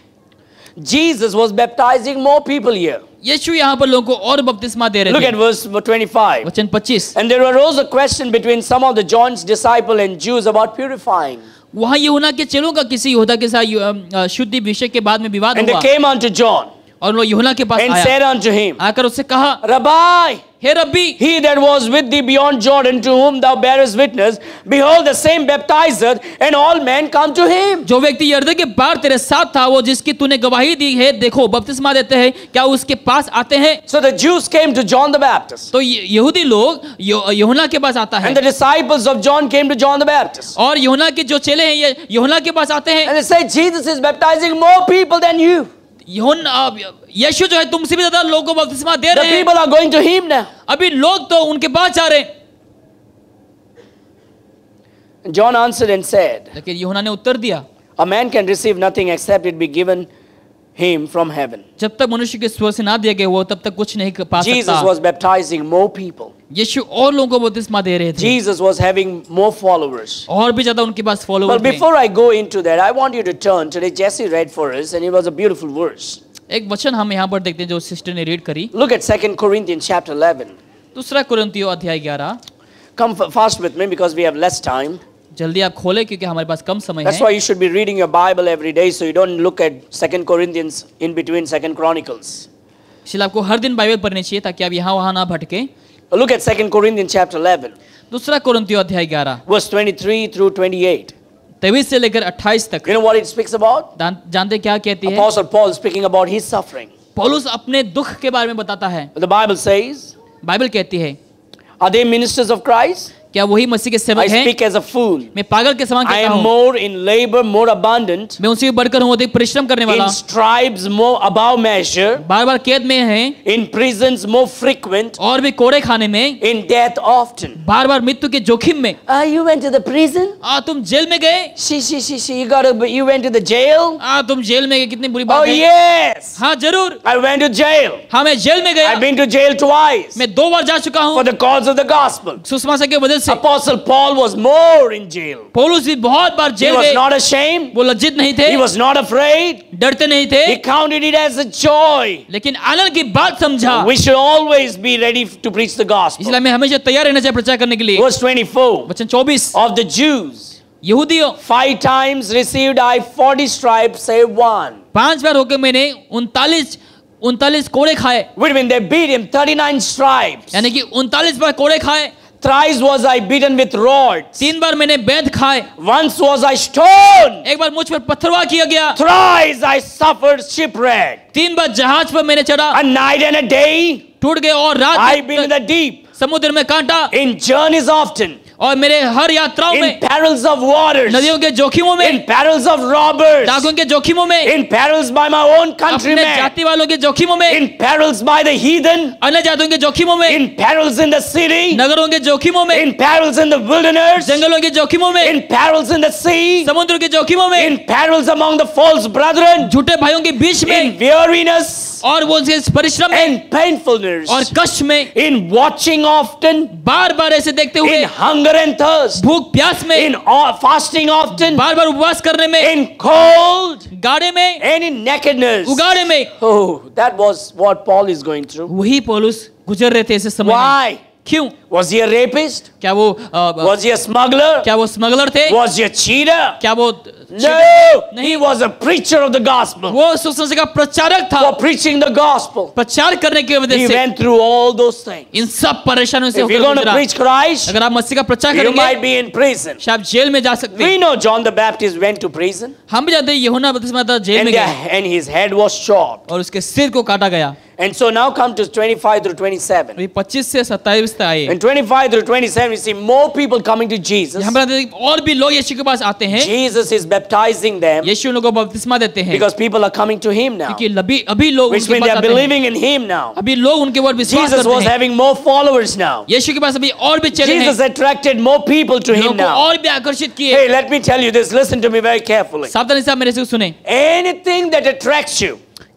Jesus was baptizing more people here. यीशु यहाँ पर लोगों को और बपतिस्मा दे Look रहे at थे। verse 25. वचन 25, And there arose a question between some of the John's disciples and Jews about purifying. वहाँ यूहन्ना के चेलों का किसी यहूदा के साथ शुद्धि विषय के बाद में विवाद And they हुआ, came unto John और लोग यूहन्ना के पास and आया, said unto him, आकर उससे कहा, Rabbi, hey rabi, he that was with thee beyond Jordan, to whom thou bearest witness, behold, the same baptizeth, and all men come to him. जो व्यक्ति यरदन के पार तेरे साथ था, वो जिसकी तूने गवाही दी है, देखो बपतिस्मा देते हैं, क्या उसके पास आते हैं? So the Jews came to John the Baptist, तो यहूदी लोग यूहन्ना के पास आता है, and the disciples of John came to John the Baptist. और यूहन्ना के जो चेले हैं ये यूहन्ना के पास आते हैं। And they said, Jesus is baptizing more people than you. यीशु जो है तुमसे भी ज्यादा लोगों को बपतिस्मा दे The रहे हैं, people are going to him now. अभी लोग तो उनके पास जा रहे हैं। And John answered and said, लेकिन यूहन्ना ने उत्तर दिया, A man can receive nothing except it be given him from heaven. जब तक मनुष्य के स्वर से ना दिया गया वो तब तक कुछ नहीं पा Jesus सकता। was baptizing more people. यीशु और लोगों को बपतिस्मा दे रहे थे, Jesus was having more followers. और भी ज्यादा उनके पास But फॉलोअर थे। before I go into that, I want you to turn. Today Jesse read for us and it was a beautiful verse. एक वचन हम यहाँ पर देखते हैं जो सिस्टर ने रीड करी, Look at 2 Corinthians chapter 11. दूसरा कुरिन्थियों अध्याय 11। Come fast with me because we have less time. जल्दी आप खोले क्योंकि हमारे पास कम समय That's है। why you should be reading your Bible every day so you don't look at 2 Corinthians in between 2 Chronicles. इसलिए आपको हर दिन बाइबल पढ़नी चाहिए ताकि आप यहाँ वहाँ ना भटके। Look at 2 Corinthians chapter 11, दूसरा कुरिन्थियों अध्याय 11 verse 23 through 28. 23 से लेकर 28 तक। You know what it speaks about? जानते क्या कहती है? Apostle Paul speaking about his suffering. पौलुस अपने दुख के बारे में बताता है। The Bible says, बाइबल कहती है, are they ministers of Christ? क्या वही मसीह के I सेवक हैं? speak as a fool. मैं पागल के समान I कहता am हूँ, more in labor, more abundant, मैं उनसे भी बढ़कर हूँ, अधिक परिश्रम करने वाला, in stripes more above measure, बार बार कैद में है, in prisons more frequent, और भी कोड़े खाने में, in death often. बार बार मृत्यु के जोखिम में। You went to the prison? तुम जेल में गए? You went to the jail? तुम जेल में गए, कितनी बुरी Oh बात है। yes, हाँ जरूर, I went to jail. हाँ मैं जेल में I've गया, been to jail twice मैं 2 बार जा चुका for हूँ the cause of the gospel. सुसमाचार के वजह से। Apostle Paul was more in jail. पौलुस भी बहुत बार He जेल was गए, not ashamed. वो लज्जित नहीं थे, He was not afraid. डरते नहीं थे, He counted it as a joy. लेकिन आनंद की बात समझा। We should always be ready to preach the gospel. इसलिए हमें हमेशा तैयार रहना चाहिए प्रचार करने के लिए। Verse 24. वचन 24, Of the Jews, यहूदियों 5 times received I 40 stripes, save one. 5 बार होकर मैंने 39 कोड़े खाए, Which means they beat him 39 stripes. यानी कि 39 बार कोड़े खाए। Thrice was I beaten with rods. 3 बार मैंने बैंड खाए, Once was I stoned. एक बार मुझ पर पत्थरवाह किया गया, Thrice I suffered shipwreck. 3 बार जहाज पर मैंने चढ़ा, A night and a day टूट गए, और रात I've been in the deep. समुद्र में कांटा, In journeys often. और मेरे हर यात्राओं in में, perils of waters, नदियों के जोखिमों में, in perils of robbers, डाकुओं के जोखिमों में, in perils by my own अपने countrymen, जाति वालों के जोखिमों में, in perils by the heathen, अन्य जातियों के जोखिमों में, in perils in the city, नगरों के जोखिमों में, in perils in the wilderness, जंगलों के जोखिमों में, in perils in the sea, समुद्र के जोखिमों में, in perils among the false brethren, झूठे भाइयों के बीच in में, weariness और वो उसके परिश्रम में and painfulness, और कष्ट में, in watching often, बार बार ऐसे देखते हुए, in hunger and thirst, भूख प्यास में, in fasting often, बार बार उपवास करने में, in cold गाड़े में, and in nakedness. उगाड़े में। Oh, that was what Paul is going through. वही पौलुस गुजर रहे थे इस समय में। Why? क्यों? Was he a rapist? क्या वो Was he a smuggler? क्या वो स्मगलर थे? Was he a cheater? क्या वो No, he was a preacher of the gospel. वो सुसमाचार का प्रचारक था, For preaching the gospel, प्रचार करने की he वजह से went through all those things. इन सब परेशानियों से If you're होकर going to गुजरा। preach Christ, अगर आप मसीह का प्रचार you करेंगे, might be in prison. शायद जेल में जा सकते We हैं। know John the Baptist went to prison, हम भी जानते हैं यूहन्ना बपतिस्मा जेल में गया and his head was chopped. और उसके सिर को काटा गया। And so now come to 25 through 27. अभी 25 से 27 तक आए। In 25 through 27, we see more people coming to Jesus. यहाँ पर आते हैं और भी लोग यीशु के पास आते हैं। Jesus is baptizing them यीशु लोगों को बपतिस्मा देते हैं because people are coming to him now, क्योंकि अभी लोग which उनके means they पास are आते हैं। believing in him now. अभी लोग उनके ऊपर विश्वास Jesus करते was हैं। having more followers now. यीशु के पास अभी और भी चेले हैं। Jesus attracted more people to लोगों him को now. और भी आकर्षित किए। Hey, let me tell you this. Listen to me very carefully. सावधानी से आप मेरे से सुने। Anything that attracts you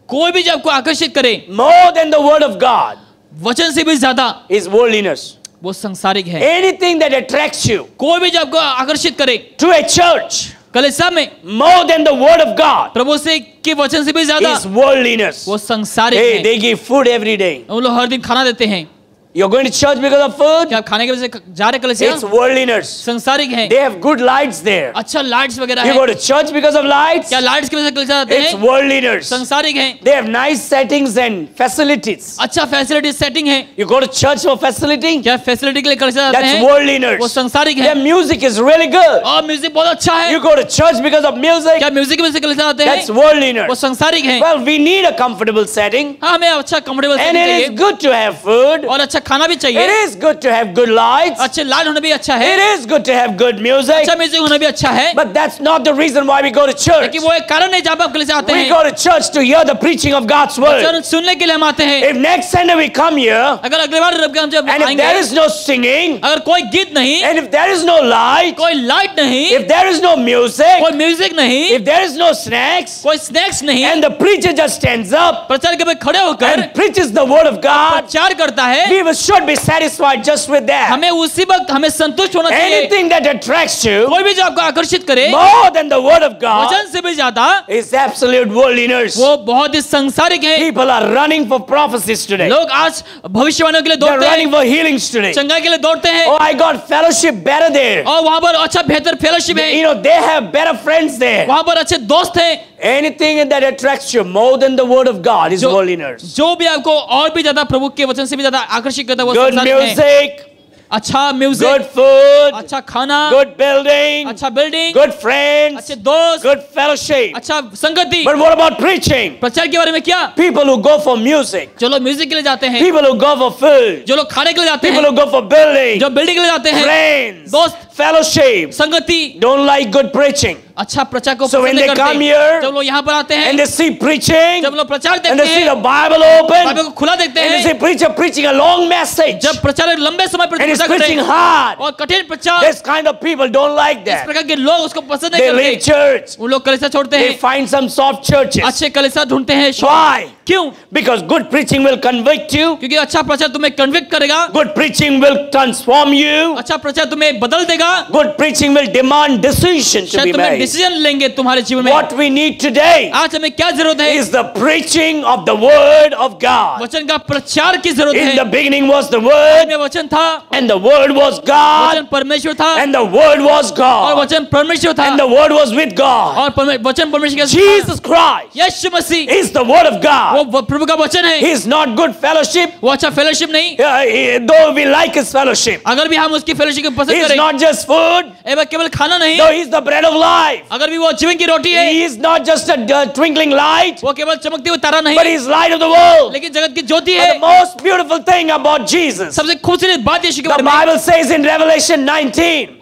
कोई भी जब आपको आकर्षित करे more than the word of God वचन से भी ज्यादा, is worldliness. वो संसारिक है। Anything that attracts you कोई भी जब आपको आकर्षित करे to a church कलीसिया में more than the word of God प्रभु से के वचन से भी ज्यादा, is worldliness. वो संसारिक Hey, है। they give food every day. वो लोग हर दिन खाना देते हैं। You're going to church because of food? क्या आप खाने की वजह से जा रहे कलीसिया? It's worldliness. संसारिक है। They have good lights there. अच्छा लाइट्स वगैरह You है। go to church because of lights? क्या लाइट्स की वजह से कलीसिया जाते It's हैं? worldliness. संसारिक है। They have nice settings and facilities. अच्छा फैसिलिटी सेटिंग है। You go to church for facility? क्या फैसिलिटी के लिए कलीसिया जाते That's हैं? वो worldliness. संसारिक Their है। music is really good. और म्यूजिक बहुत अच्छा है। You go to church because of music? क्या म्यूजिक की वजह से कलीसिया जाते That's हैं? वो worldliness. संसारिक है। Well, we need a comfortable setting. हाँ, हमें अच्छा comfortable And setting it is चाहिए good to have food. और अच्छा खाना भी It चाहिए। is good to have good lights. अच्छे लाइट होना भी अच्छा It है। is good to have good music. अच्छा म्यूजिक होना भी अच्छा है। But that's not the reason why we go to church. लेकिन वो एक कारण है जहाँ पे आप कलीसिया आते We हैं। go to church to hear the preaching of God's word. वचन सुनने के लिए हम आते हैं। If next Sunday we come here, अगर अगले बार रब के हम जब and if आएंगे, there is no singing, अगर कोई गीत नहीं, and if there is no light, कोई लाइट नहीं, if there is no music, कोई म्यूजिक नहीं, if there is no snacks, कोई स्नैक्स नहीं, and the preacher just stands up प्रचार के पे खड़े होकर and preaches the word of God, प्रचार करता है, we should be satisfied just with that. हमें उसी वक्त हमें संतुष्ट होना चाहिए। Anything that attracts you कोई भी जो आपको आकर्षित करे more than the word of God वचन से भी ज्यादा, is absolute worldliness. वो बहुत ही संसारिक है। People are running for prophecies today. लोग आज भविष्यवाणियों के लिए They're दौड़ते running हैं, for healings today. चंगाई के लिए दौड़ते हैं, Oh, I got fellowship better there. और वहां पर अच्छा बेहतर फेलोशिप है, You know, they have better friends there. वहां पर अच्छे दोस्त हैं। Anything that attracts you more than the word of God is worldliness. जो भी आपको और भी ज्यादा प्रभु के वचन से भी ज्यादा आकर्षित करता है वो Good संसारिक है। music, अच्छा म्यूजिक, good food, अच्छा खाना, good building, अच्छा बिल्डिंग, good friends, अच्छे दोस्त, good fellowship. अच्छा संगति। But what about preaching? प्रचार के बारे में क्या? People who go for music, जो लोग म्यूजिक के लिए जाते हैं, people who go for food, जो लोग खाने के लिए जाते people हैं, who go for building, जो बिल्डिंग के लिए जाते हैं, friends, दोस्त, fellowship, संगति, don't like good preaching. अच्छा प्रचार को So when पसंद they नहीं come करते। here, जब लोग यहाँ पर आते हैं, And they see preaching, जब लोग प्रचार and देखते they see हैं, the Bible बाइबल open, को खुला देखते and they see हैं, preacher preaching a long message, जब प्रचारक लंबे समय पर and he's प्रचार करते preaching हैं hard. और कठिन प्रचार, This kind of people don't like इस that. प्रकार के लोग उसको पसंद नहीं They leave करते। church. उन लोग कलीसिया छोड़ते They हैं, find some soft churches. अच्छे कलीसिया ढूंढते हैं। Why? क्यों? Because good preaching will convict you. क्योंकि अच्छा प्रचार तुम्हें कन्विक्ट करेगा, Good preaching will transform you. अच्छा प्रचार तुम्हें बदल देगा, Good preaching will demand decisions to शायद be तुम्हें made. डिसीजन लेंगे तुम्हारे जीवन में। What we need today आज हमें क्या जरूरत है? is the preaching of the word of God. वचन का प्रचार की जरूरत In the है। beginning was the word, में वचन था, and the word was God, वचन परमेश्वर था, and the word was और God, वचन परमेश्वर था, and the word was with God. और वचन परमेश्वर के साथ था। Jesus Christ Yeshu Masih is the word of God. God. वो प्रभु का वचन है। He is not good fellowship. वो अच्छा फेलोशिप नहीं, Though we like his fellowship. अगर भी हम उसकी फेलोशिप को He पसंद is करें, not just food. एवं केवल खाना नहीं, Though he is the bread of life. अगर भी वो जीवन की रोटी है, He is not just a twinkling light, वो केवल चमकती हुई तारा नहीं, but he is light of the world. लेकिन जगत की ज्योति But है। the most beautiful thing about Jesus, सबसे खूबसूरत बात यीशु के the बारे में Bible says in Revelation 19,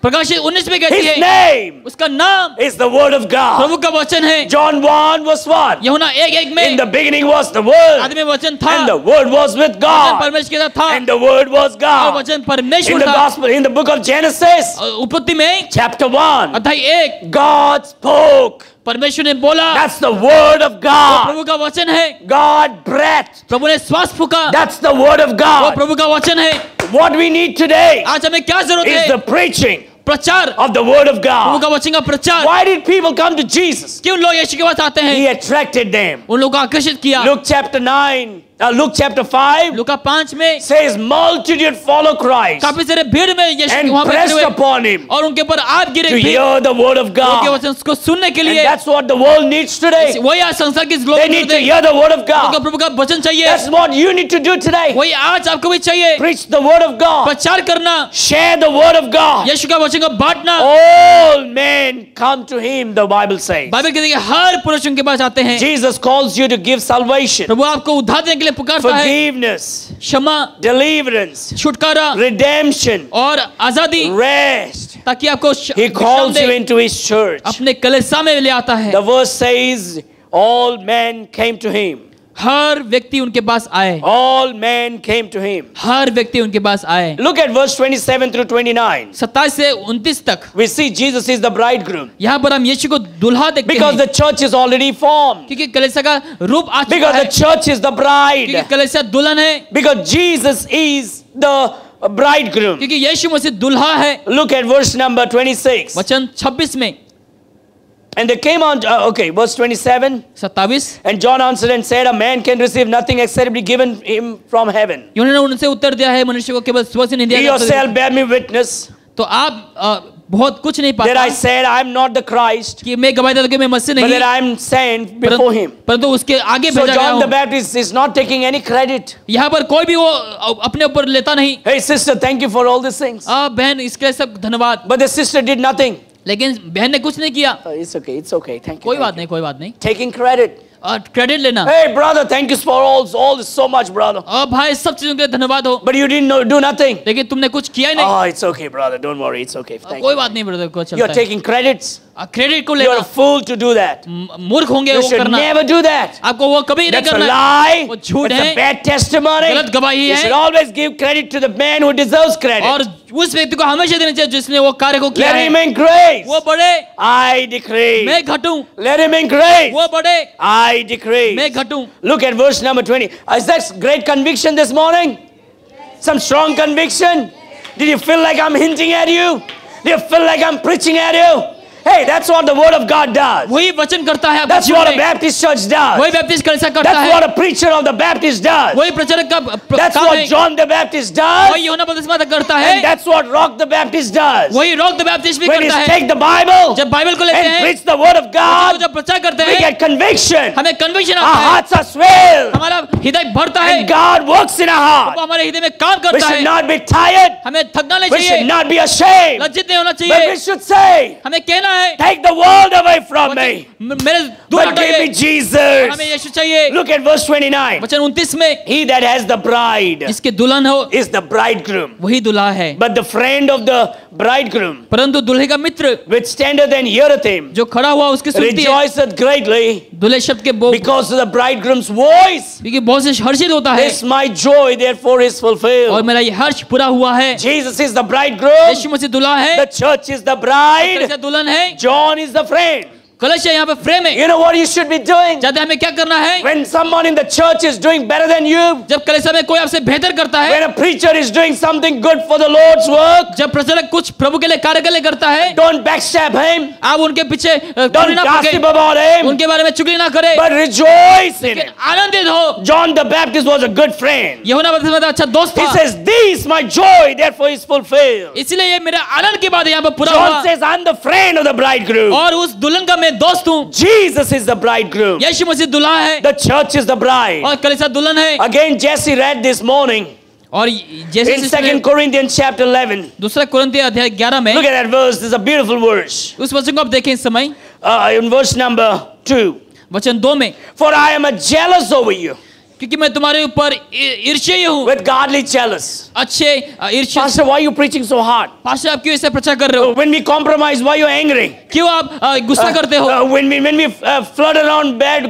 प्रकाशित 19 में कहती his है, name उसका नाम is the word of God. प्रभु का वचन है। John 1 verse 1. यूहन्ना 1:1 In में the beginning was the word, आदि में वचन था, and the word was with वचन God, परमेश्वर के साथ था, and the word was और God. वचन In परमेश्वर the था। gospel, in the book of Genesis, उत्पत्ति में chapter 1, अध्याय 1, God spoke. परमेश्वर ने बोला, That's the word of God. प्रभु का वचन है। God breathed. प्रभु ने श्वास फूका, That's the word of वो God. प्रभु का वचन है। What we need today आज हमें क्या जरूरत is है? the preaching प्रचार, of the word of Prabhu God. का वचन का प्रचार। Why did people come to Jesus? क्यों लोग यीशु के पास आते हैं? He attracted them. उन लोगों को आकर्षित किया। Luke chapter 9, Luke chapter 5 लूका 5 में says multitude follow Christ काफी सारे भीड़ में यीशु and वहां pressed बैठे हुए upon him और उनके ऊपर आप गिरे to थे hear the word of उनके God. वचन को सुनने के And लिए। that's what the world needs today. वही आज संसार की लोग They need to hear the word of उनको God. प्रभु का वचन चाहिए। That's what you need to do today. वही आज आपको भी चाहिए। Preach the word of God. प्रचार करना, Share the word of God. यीशु का वचन को बांटना। All men come to him, the Bible says. Bible कहती है हर पुरुष उनके पास आते हैं। Jesus calls you to give salvation, प्रभु आपको उद्धार देने के लिए पुकारता है। forgiveness, क्षमा, deliverance, छुटकारा redemption, और आजादी, rest. ताकि आपको He calls you into his church. अपने कलीसिया में ले आता है। The verse says, all men came to him. हर व्यक्ति उनके पास आए, All men came to him. हर व्यक्ति उनके पास आए। Look at verse 27 through 29. 27 से 29 तक We see Jesus is the bridegroom. यहाँ पर हम यीशु को दुल्हा देखते Because हैं, the church is already formed. क्योंकि कलीसिया का रूप आ चुका Because है, the church is the क्योंकि bride. कलीसिया दुल्हन है, Because Jesus is the bridegroom. क्योंकि यीशु मसीह दुल्हा है। Look at verse number 26. वचन 26 में And they came on, okay, verse 27. 27, And John answered and said, a man can receive nothing except be given him from heaven. उन्होंने उनसे उत्तर दिया है, मनुष्य को केवल स्वर्ग से नहीं दिया He जाता। yourself bear me witness तो आप बहुत कुछ नहीं that I पाते said, I am not the Christ, कि मैं गवाही देता हूं कि मैं मसीह but नहीं, that I am sent before him. परंतु उसके आगे So भेजा गया John the हूं। Baptist is not taking any credit. यहाँ पर कोई भी वो अपने ऊपर लेता नहीं। Hey sister, thank you for all these things. बहन इसके लिए सब धन्यवाद, But the sister did nothing. लेकिन बहन ने कुछ नहीं किया। It's okay, thank you. कोई बात नहीं, कोई बात नहीं। Taking credit. क्रेडिट लेना, Hey brother, thank you for all this so much brother. भाई सब चीजों के लिए धन्यवाद हो, But you didn't do nothing. लेकिन तुमने कुछ किया ही नहीं। Oh, it's okay brother, don't worry, it's okay. Thank कोई you. बात नहीं ब्रदर, को You're चलता है। taking credits. क्रेडिट को You're a लेना, fool to do that. मूर्ख होंगे You वो should करना। never do that. आपको वो कभी नहीं That's a करना। lie. वो झूठ It's a है, bad testimony. गलत गवाही You है। should always give credit to the man who deserves और credit. उस व्यक्ति को हमेशा देना चाहिए जिसने वो कार्य को किया Let him है। increase. वो बढ़े, I decree. मैं घटूं। Let him increase. वो बढ़े, I decree. मैं घटूं। Look at verse number 20. Is that great conviction this morning? Some strong conviction? Did you feel like I'm hinting at you? Do you feel like I'm preaching at you? Hey, that's what the word of God does. वही वचन करता है आपके That's जीवन what a में। Baptist church does. वही Baptist कलीसिया करता That's है। what a preacher of the Baptist does. वही प्रचारक का That's काम what है। John the Baptist वही does. यूहन्ना बपतिस्मा करता And है। that's what Rock the Baptist does. वही रॉक द बैप्टिस्ट भी When he करता है। take the Bible जब बाइबल को लेते and हैं, preach the word of तो God, जब प्रचार करते we हैं, get conviction. हमें कन्विक्शन Our आता है, hearts are swelled. हमारा हृदय भरता है, And God works in our वो heart. हमारे हृदय में काम We करता should है। not be tired. हमें थकना नहीं We should चाहिए, not be ashamed. लज्जित नहीं होना But we चाहिए। should say, हमें कहना है, take the world away from me. मेरे दूर But give me हटाइए, Jesus. हमें यीशु चाहिए। Look at verse 29. वचन 29 में, He that has the bride जिसके दुल्हन हो is the bridegroom. वही दुल्हा है, But the friend of the bridegroom, परंतु दुल्हे का मित्र which standeth and heareth him, जो खड़ा हुआ उसकी सुनती है, rejoiceth greatly दुल्हे शब्द के वो because of the bridegroom's voice. क्योंकि बहुत से हर्षित होता है, This my joy therefore is और fulfilled. मेरा ये हर्ष पूरा हुआ है। Jesus is the bridegroom. यीशु मसीह दुल्हा है, The church is the bride. कलीसिया दुल्हन है, John is the friend. कलीसिया यहाँ पे फ्रेम है। You know what you should be doing? जानते हैं हमें क्या करना है? When someone in the church is doing better than you, जब कलीसिया में कोई आपसे बेहतर करता है, when a preacher is doing something good for the Lord's work, जब प्रचारक कुछ प्रभु के लिए कार्य के लिए करता है, don't backstab him, आप उनके पीछे don't चुगली ना gossip पके, about him, उनके बारे में चुगली ना करे, but rejoice in it. आनंदित हो। John the Baptist was a good friend. यूहन्ना बपतिस्मा का अच्छा दोस्त He था। says, peace, my joy, therefore is fulfilled. इसलिए ये मेरे आनंद की बात यहाँ पर पूरा John हुआ। says, I'm the friend of the bridegroom. और उस दुल्हन का मैं दोस्त हूँ। Jesus is the bridegroom. यीशु मसीह दुल्हा है The church is the bride. और कलीसिया दुल्हन है। Again, Jesse read this morning और जैसे in 2 Corinthians chapter 11. दूसरा कुरिन्थी अध्याय 11 में Look at that verse. This is a beautiful verse. उस वचन को आप देखें इस समय In verse number 2. वचन 2 में, For I am a jealous over you क्योंकि मैं तुम्हारे ऊपर ईर्ष्यी हूँ। with godly jealous. अच्छे ईर्ष्या। Pastor, why are you preaching so hard? Pastor आप क्यों ऐसे प्रचार कर रहे हो? When we compromise, why are you angry? क्यों आप गुस्सा करते हो? When we flood around bad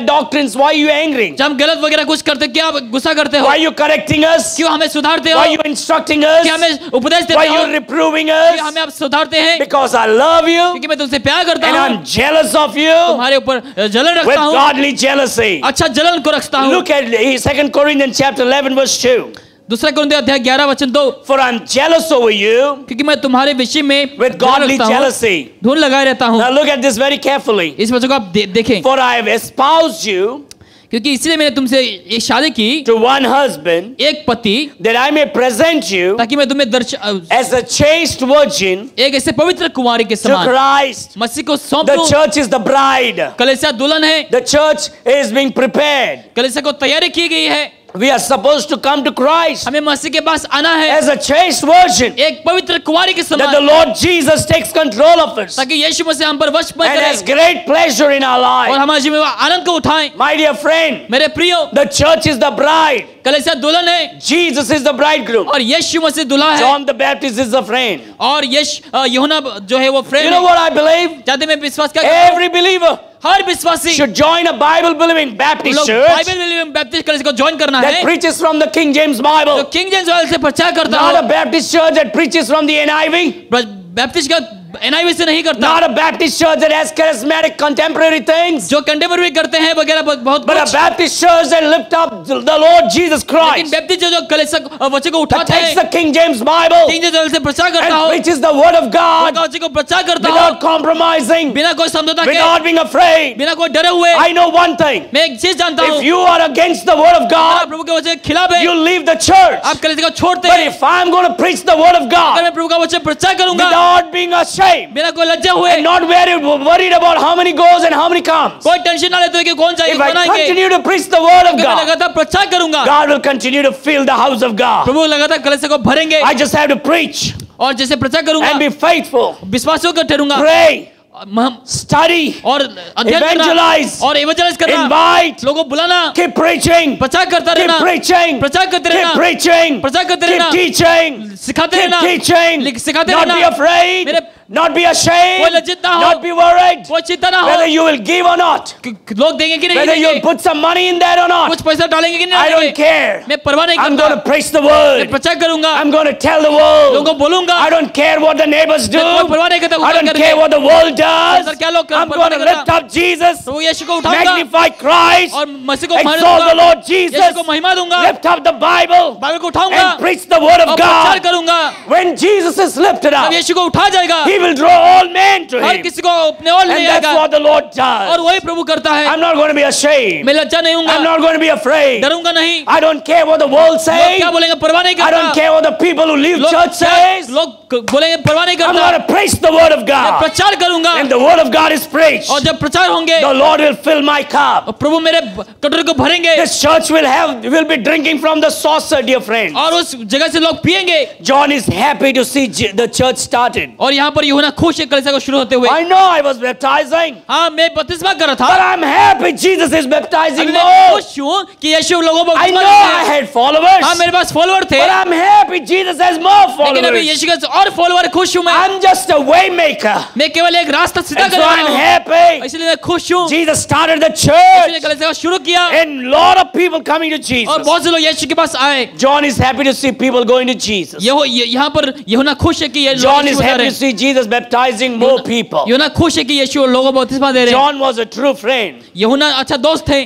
doctrines, why are you angry? जब हम गलत वगैरह कुछ करते क्या आप गुस्सा करते हो? Why are you correcting us? क्यों हमें सुधारते हो? Why are you instructing us? क्या हमें उपदेश Why देते are हो? you reproving क्यों us? हमें आप सुधारते हैं? Because I love you क्योंकि मैं तुमसे प्यार करता and हूँ, I'm jealous of you तुम्हारे ऊपर जलन with रखता हूँ, godly jealousy. अच्छा जलन को रखता हूँ। Look at 2 Corinthians chapter 11 verse 2. दूसरा कुरिन्थी अध्याय 11 वचन 2, For I'm jealous over you क्योंकि मैं तुम्हारे विषय में with जलन godly रखता हूँ, jealousy. धूल लगाए रहता हूँ। Now look at this very carefully. इस वचन को आप देखें, For I have espoused you क्योंकि इसलिए मैंने तुमसे एक शादी की, to one husband, एक पति, that I may present you ताकि मैं तुम्हें as a chaste virgin एक ऐसे पवित्र कुंवारी के to समान Christ. मसीह को सौंप The दूं। church is the bride. कलीसिया दुल्हन है, The church is being prepared. कलीसिया को तैयारी की गई है। We are supposed to come to Christ हमें मसीह के पास आना है as a chaste virgin, एक पवित्र कुंवारी के that समान, the Lord Jesus takes control of us ताकि यीशु मसीह हम पर वश में and has करे great pleasure in our और life. हमारे जीवन में आनंद को उठाएं। My dear friend, मेरे प्रियो, the church is the bride. कलीसिया दुल्हन है Jesus is the bridegroom. और यीशु मसीह दूल्हा है John the Baptist is the friend. और यूहन्ना जो है वो फ्रेंड You know है। what I believe? जानते मैं विश्वास क्या करता हूँ? Every believer हर विश्वासी should join a Bible-believing Baptist लोग church बाइबल बिलीविंग बैप्टिस्ट कलीसिया को ज्वाइन करना that है, preaches from the King James जो Bible. किंग जेम्स बाइबल से प्रचार करता Not हो, a Baptist church that preaches from the NIV. Baptist का एनआईवी से नहीं करता, Not a Baptist church that has charismatic contemporary things. जो कंटेम्पररी करते हैं वगैरह बहुत But a कुछ, Baptist church that lift up the Lord Jesus लेकिन Christ, बैप्टिस्ट जो कलीसिया वचन को that उठाते takes हैं, the King James Bible king James Bible से प्रचार करता and हो, preaches the Word of God वचन को प्रचार करता हो, without compromising, बिना कोई समझौता के, without being afraid. बिना कोई डरे हुए। I know one thing. मैं एक चीज जानता हूँ, If you are against the Word of आप God, प्रभु के वचन के खिलाफ है, you leave the church. आप कलीसिया को छोड़ते But हैं। if I'm going to preach the Word of अगर God मैं प्रभु का वचन प्रचार करूंगा without being ashamed बिना कोई लज्जा हुए, and not worried about how many goes and how many comes, कोई टेंशन ना लेते हुए कि कौन चाहिए if कौन I आएंगे, continue to preach the Word of अगर मैं God, लगातार प्रचार करूंगा, God will continue to fill the house of God. प्रभु लगातार कलीसिया को भरेंगे I just have to preach और जैसे प्रचार करूंगा, and be faithful, विश्वासियों को ठहरूंगा, pray, study, और अध्ययन करना evangelize, और एवेंजलाइज करना, invite, लोगों को बुलाना, keep preaching, प्रचार करता keep रहना, preaching, प्रचार करते keep रहना, preaching, प्रचार करते keep रहना, teaching, सिखाते keep रहना, teaching, सिखाते not be रहना, afraid, मेरे not be कोई ashamed, लज्जित ना हो, not be worried कोई चिंता ना whether हो, you will give or not, लोग देंगे कि नहीं whether you'll देंगे, put some money in there or not. कुछ पैसा डालेंगे कि नहीं I don't डालेंगे, care. मैं परवाह नहीं I'm करता, going to preach the मैं word. प्रचार करूंगा, I'm going to tell the लोगों world. को बोलूंगा, I don't care what the neighbors do. मैं कोई परवाह नहीं करता, I क्या don't करेंगे, care what the world does. अंदर क्या लोग I'm परवाह going to नहीं lift करता, up Jesus, प्रभु यीशु को उठाऊंगा magnify Christ, और मसीह को महिमा exalt the दूंगा, Lord यीशु Jesus, को महिमा दूंगा, lift up the Bible, Bible को उठाऊंगा and preach the word और of प्रचार God. करूंगा, When Jesus is lifted जब up, यीशु को उठा जाएगा, He will draw all men to her Him. किसी को अपने ओर ले And that's आएगा, what the Lord और does. वही प्रभु करता है। I'm not going to be ashamed. मैं लज्जा नहीं I'm हूँगा, not going to be afraid. डरूंगा नहीं, I don't care what the world लोग says. क्या बोलेंगे परवाह नहीं I don't करता, care what the people who leave लोग church says. लोग बोलेंगे परवाह नहीं I'm करता, going to preach the word of मैं God. प्रचार करूंगा And the word of God is preached. और जब प्रचार होंगे The Lord will fill my cup. और प्रभु मेरे कटोरे को भरेंगे This church will be drinking from the saucer, dear friends. और उस जगह से लोग पिएंगे। John is happy to see the church started. और यहाँ पर यूहन्ना खुश है कलीसिया को शुरू होते हुए। I know I was baptizing, हाँ मैं बपतिस्मा कर रहा but था, I'm happy Jesus is baptizing अभी मैं more. खुश हूँ कि यीशु लोगों को I बपतिस्मा know देते I हैं। had followers, हाँ मेरे पास फॉलोअर थे, but I'm happy Jesus has more लेकिन अभी followers. यीशु के और फॉलोअर खुश हूँ मैं। I'm just a way maker. मैं केवल एक रास्ता सीधा And कर so रहा I'm हूँ, happy. इसलिए मैं खुश हूँ। Jesus started the यीशु ने church. कलीसिया को शुरू किया And lot of people coming to और Jesus. बहुत से लोग यीशु के पास आए। John is happy to see people going to Jesus. यहाँ पर यूहन्ना खुश है कि ये John लोग is यीशु को जा happy रहे to हैं। see Jesus baptizing more people. यूहन्ना खुश है कि यीशु लोगों को बपतिस्मा दे रहे हैं। John was a true friend. यूहन्ना अच्छा दोस्त थे।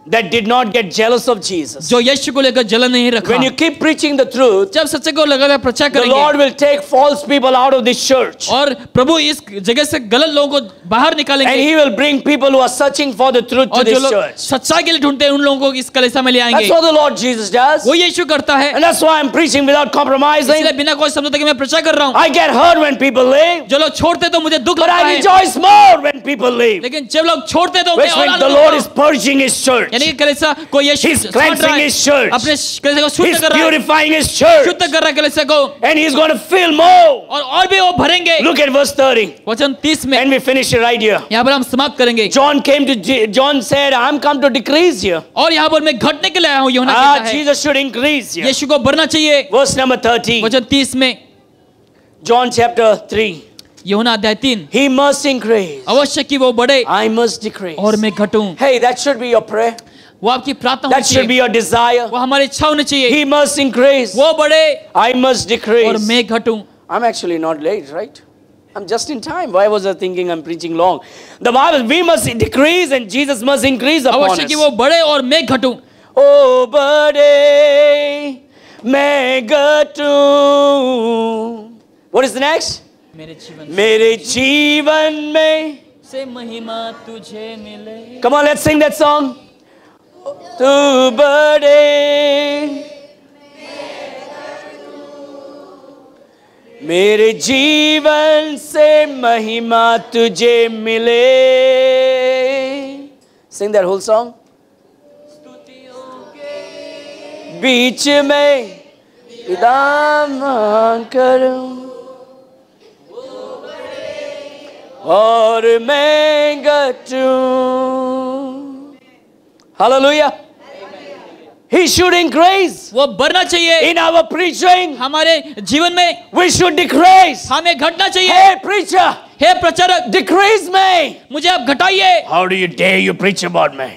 that did not get jealous of Jesus. जो यीशु को लेकर जलन नहीं रखा। When you keep preaching the truth, जब सच्चे को लगातार प्रचार the Lord करेंगे will take false people out of this church. और प्रभु इस जगह से गलत लोगों को बाहर And निकालेंगे He will bring people who are searching for the truth to और जो this लोग church. सच्चाई के लिए ढूंढते हैं उन लोगों को इस कलीसिया में ले That's आएंगे। what the Lord Jesus does. वो यीशु करता है। And that's why I'm preaching without compromising. इसलिए बिना कोई समझौते के मैं प्रचार कर रहा हूँ। I get hurt when people leave, जो लोग छोड़ते तो मुझे दुख but लगता I है, rejoice more when people leave. लेकिन जब लोग छोड़ते तो Which मैं और means the आनंद Lord होता is हूँ। purging His church. यानी कि कलीसिया को यीशु He's छांट cleansing रहा है, His church. अपने कलीसिया को शुद्ध He's कर रहा है, purifying His church. शुद्ध कर रहा है कलीसिया को And He's going to fill more. और भी वो भरेंगे। Look at verse 30. वचन 30 में And we finish it right here. यहाँ पर हम समाप्त करेंगे। John said, I'm come to decrease here. और यहाँ पर मैं घटने के लिए आया हूँ, यूहन्ना कहता है Jesus should increase here. यीशु को बढ़ना चाहिए। Verse number 30. वचन 30 में John chapter 3. यूहन्ना अध्याय 3, He must increase. अवश्य कि वो बढ़े I must decrease. और मैं घटूं। Hey, that should be your prayer. वो आपकी प्रार्थना That होनी should be चाहिए, your desire. वो हमारी इच्छा होनी चाहिए। He must increase. वो बढ़े I must और decrease. मैं घटूं। I'm actually not late, right? I'm just in time. Why was I thinking I'm preaching long? The Bible, we must decrease and Jesus must increase upon अवश्य कि us. वो बढ़े और मैं घटूं। Oh, बढ़े, मैं घटूं. What is the next? मेरे जीवन मेरे जीवन में. से महिमा तुझे मिले। Come on, let's sing that song. तू बढ़े, मेरे जीवन से महिमा तुझे मिले. Sing that whole song. बीच में विदाम करूं और मैं घटूं. Hallelujah. He should increase. वो बढ़ना चाहिए In our preaching, हमारे जीवन में, we should decrease. हमें घटना चाहिए। Hey, preacher, हे प्रचारक, decrease me. मुझे आप घटाइए। How do you dare you preach about me?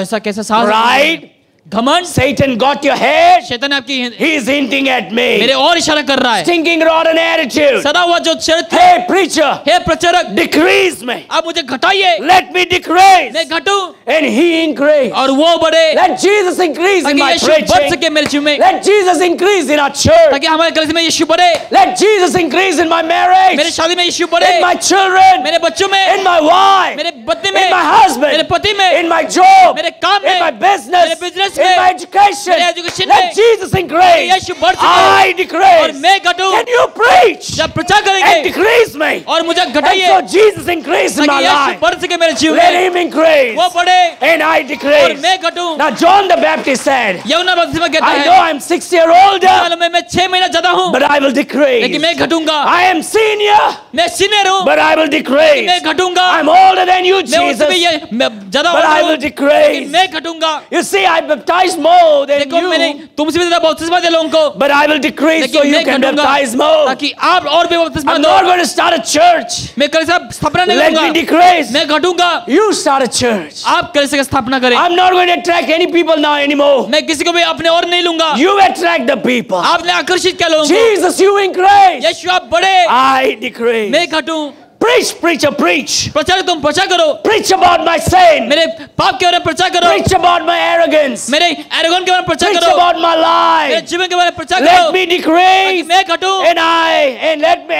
ऐसा कैसे साहस? Right? घमंड, Satan got your head. शैतान आपकी He is hinting at मेरे me. और इशारा कर रहा है। Stinking rotten attitude. सड़ा हुआ जो चरित्र, Hey, preacher, हे प्रचारक, decrease me. आप मुझे घटाइए, Let me decrease. मैं घटूं And he increase. और वो बढ़े, Let Jesus increase in ताकि my यीशु बढ़ preaching. सके मेरे जीवन में, Let Jesus increase in our church. ताकि हमारे कलीसिया में यीशु बढ़े, Let Jesus increase in my मेरे marriage. शादी में यीशु बढ़े, In my children. मेरे बच्चों में, In my wife. मेरे पत्नी In में, my husband. मेरे पति में, In my job. मेरे काम In में, my business. मेरे business In में, my education. मेरे education Let में, Jesus increase. यीशु बढ़ सके I और decrease. मैं घटूं। Can you preach जब प्रचार and करेंगे decrease me? और मुझे And घटाइए, so Jesus increase in ताकि my यीशु life. बढ़ सके मेरे जीवन Let में, him increase. वो बढ़े And I और decrease. मैं घटूं। Now John the Baptist said, यूहन्ना बपतिस्मा कहता I know है, I'm 6 years older, मालूम है मैं 6 महीना ज्यादा हूँ, but I will decrease. लेकिन मैं घटूंगा। I am senior, मैं सीनियर हूँ, but I will decrease. मैं घटूंगा। I'm older than you, मैं उनसे भी Jesus, मैं ज्यादा but I हूँ, will लेकिन decrease. मैं घटूंगा। You see, I baptize more than देखो मैंने you, तुमसे भी ज्यादा बपतिस्मा दिया लोगों को, but I will decrease so लेकिन you मैं can घटूंगा baptize more. ताकि आप और भी बपतिस्मा I'm दो। not going to start a church. मैं कलीसिया स्थापना नहीं Let me करूंगा, decrease. मैं घटूंगा। You start a church. आप कलीसिया की स्थापना करें। I'm not going to attract any people now anymore. मैं किसी को भी अपने और नहीं लूंगा। You attract the people. आपने आकर्षित किया लोगों को। Jesus, you increase. यीशु आप बढ़े, I decrease. मैं घटूं। Preach, preacher, preach. प्रचार तुम प्रचार करो, Preach about my sin. मेरे पाप के बारे में प्रचार करो, Preach about my arrogance. मेरे एरोगन के बारे में प्रचार Preach करो, about my मेरे life. जीवन के बारे में प्रचार Let करो, me ताकि decrease मैं घटूं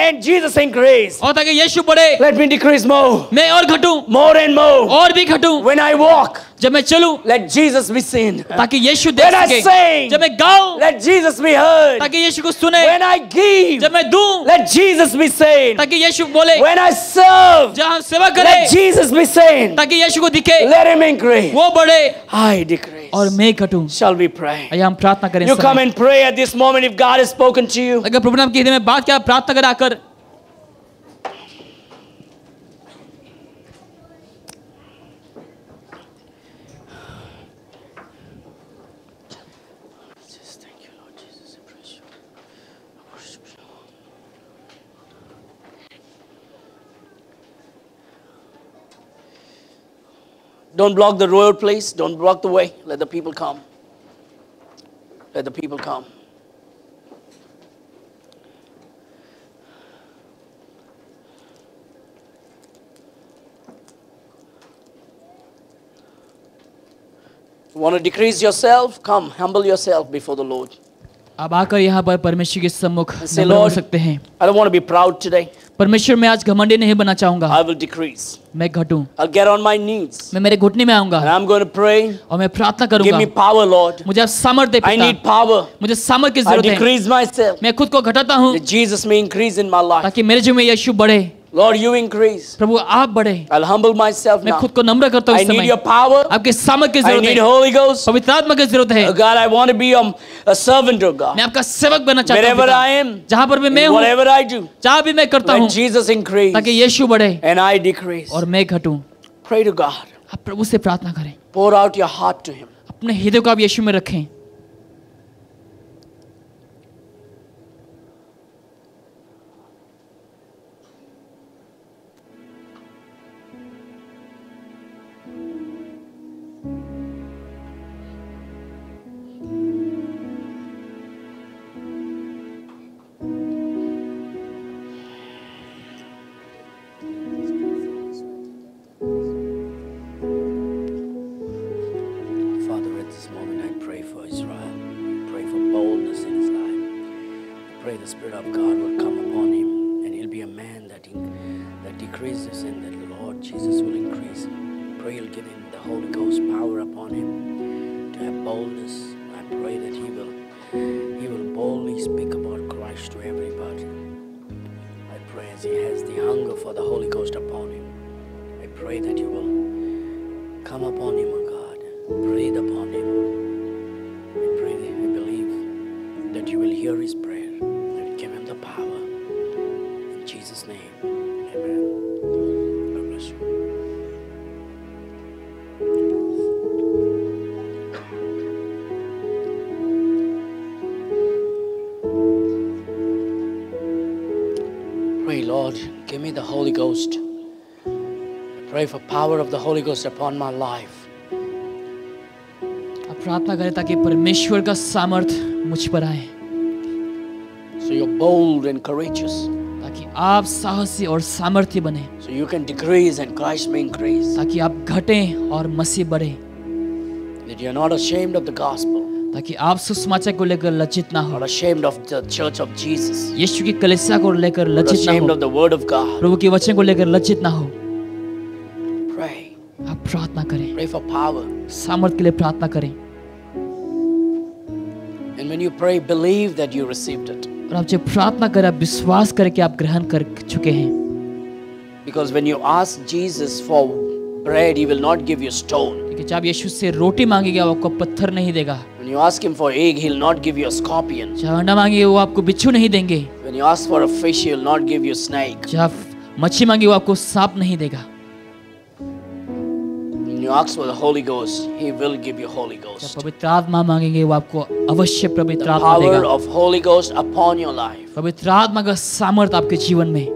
and Jesus increase. और ताकि यीशु बढ़े, Let me decrease more, मैं और घटूं more and more. और भी घटूं। When I walk, जब मैं चलूं let Jesus be seen. ताकि यीशु देख When I सके, sing, जब मैं गाऊं let Jesus be heard. ताकि यीशु को सुने, When I give, जब मैं दूं let Jesus be seen. ताकि यीशु बोले, When I serve, जब हम सेवा let करें Jesus be seen. ताकि यीशु को दिखे, Let him increase. वो बढ़े I decrease. और मैं घटूं। Shall we pray? आइए हम प्रार्थना करें। You इस come समय। and pray at this moment if God has spoken to you. अगर प्रभु ने आपके हृदय में बात किया, प्रार्थना करें आकर। Thank you, Lord Jesus. I praise you. I worship you. Don't block the road, please. Don't block the way. Let the people come. Let the people come. Want to decrease yourself? Come, humble yourself before the Lord. आप आकर यहाँ पर परमेश्वर के सम्मुख Say, नम्र हो Lord, सकते हैं। I don't want to be proud today. परमेश्वर मैं आज घमंडी नहीं बनना चाहूंगा, I will decrease. मैं घटूं, I'll get on my knees. मैं मेरे घुटने में आऊंगा And I'm going to pray. और मैं प्रार्थना Give करूंगा। me power, Lord. मुझे आप सामर्थ्य I पिता, need power. मुझे सामर्थ्य की I जरूरत है। decrease myself. मैं खुद को घटाता हूँ That Jesus may increase in my life. ताकि मेरे जीवन में यीशु बढ़े। Lord, you increase. प्रभु आप बढ़े। I'll humble myself मैं now. खुद को नम्र करता हूँ I इस need समय। your power. आपके सामर्थ्य की I जरूरत need है, Holy Ghost. पवित्र आत्मा की जरूरत है। God, I want to be a servant of God. मैं आपका सेवक बनना चाहता हूँ Wherever पिता। I am, जहाँ पर भी मैं हूँ, whatever I do, जहाँ भी मैं करता हूँ, let Jesus increase ताकि यीशु बढ़े and I decrease. और मैं घटूं। Pray to God. आप प्रभु से प्रार्थना करें, Pour out your heart to Him. अपने हृदय को आप यीशु में रखें। Father, at this moment I pray for Israel. I pray for boldness in his life. I pray the Spirit of God will come upon him and he'll be a man that decreases and that the Lord Jesus will increase. Pray you'll give him the Holy Ghost power upon him to have boldness. I pray that he will boldly speak about Christ to everybody. I pray as he has the hunger for the Holy Ghost upon him. I pray that you will come upon him, O God. Breathe upon him. I pray that I believe that you will hear his prayer and give him the power. In Jesus' name, amen. God bless you. Pray, Lord, give me the Holy Ghost. I pray for power of the Holy Ghost upon my life. आप प्रार्थना करें ताकि परमेश्वर का सामर्थ मुझ पर आए, So you're bold and courageous. ताकि आप साहसी और सामर्थ्य बने, So you can decrease and Christ may increase. ताकि आप घटें और मसीह बढ़े, That you're not ashamed of the gospel, ताकि आप सुसमाचार को लेकर लज्जित ना हो, not ashamed of the church of Jesus, यीशु की कलीसिया को लेकर not लज्जित ना ashamed हो, of the word of God. प्रभु के वचन को लेकर लज्जित ना हो। Pray. आप प्रार्थना करें, Pray for power. सामर्थ के लिए प्रार्थना करें, And when you pray, believe that you received it. और आप जब प्रार्थना करें आप विश्वास करें कि आप ग्रहण कर चुके हैं, Because when you ask Jesus for bread, He will not give you stone. क्योंकि जब यीशु से रोटी मांगेगा वो आपको पत्थर नहीं देगा, When you ask Him for egg, He'll not give you a scorpion. जब अंडा मांगेगा वो आपको बिच्छू नहीं देंगे, When you ask for a fish, He'll not give you snake. जब मच्छी मांगे वो आपको सांप नहीं देगा, When you ask for the Holy Ghost, He will give you Holy जब Ghost. पवित्र आत्मा मांगेंगे वो आपको अवश्य पवित्र The आत्मा power देगा। of Holy Ghost upon your life. पवित्र आत्मा का सामर्थ आपके जीवन में।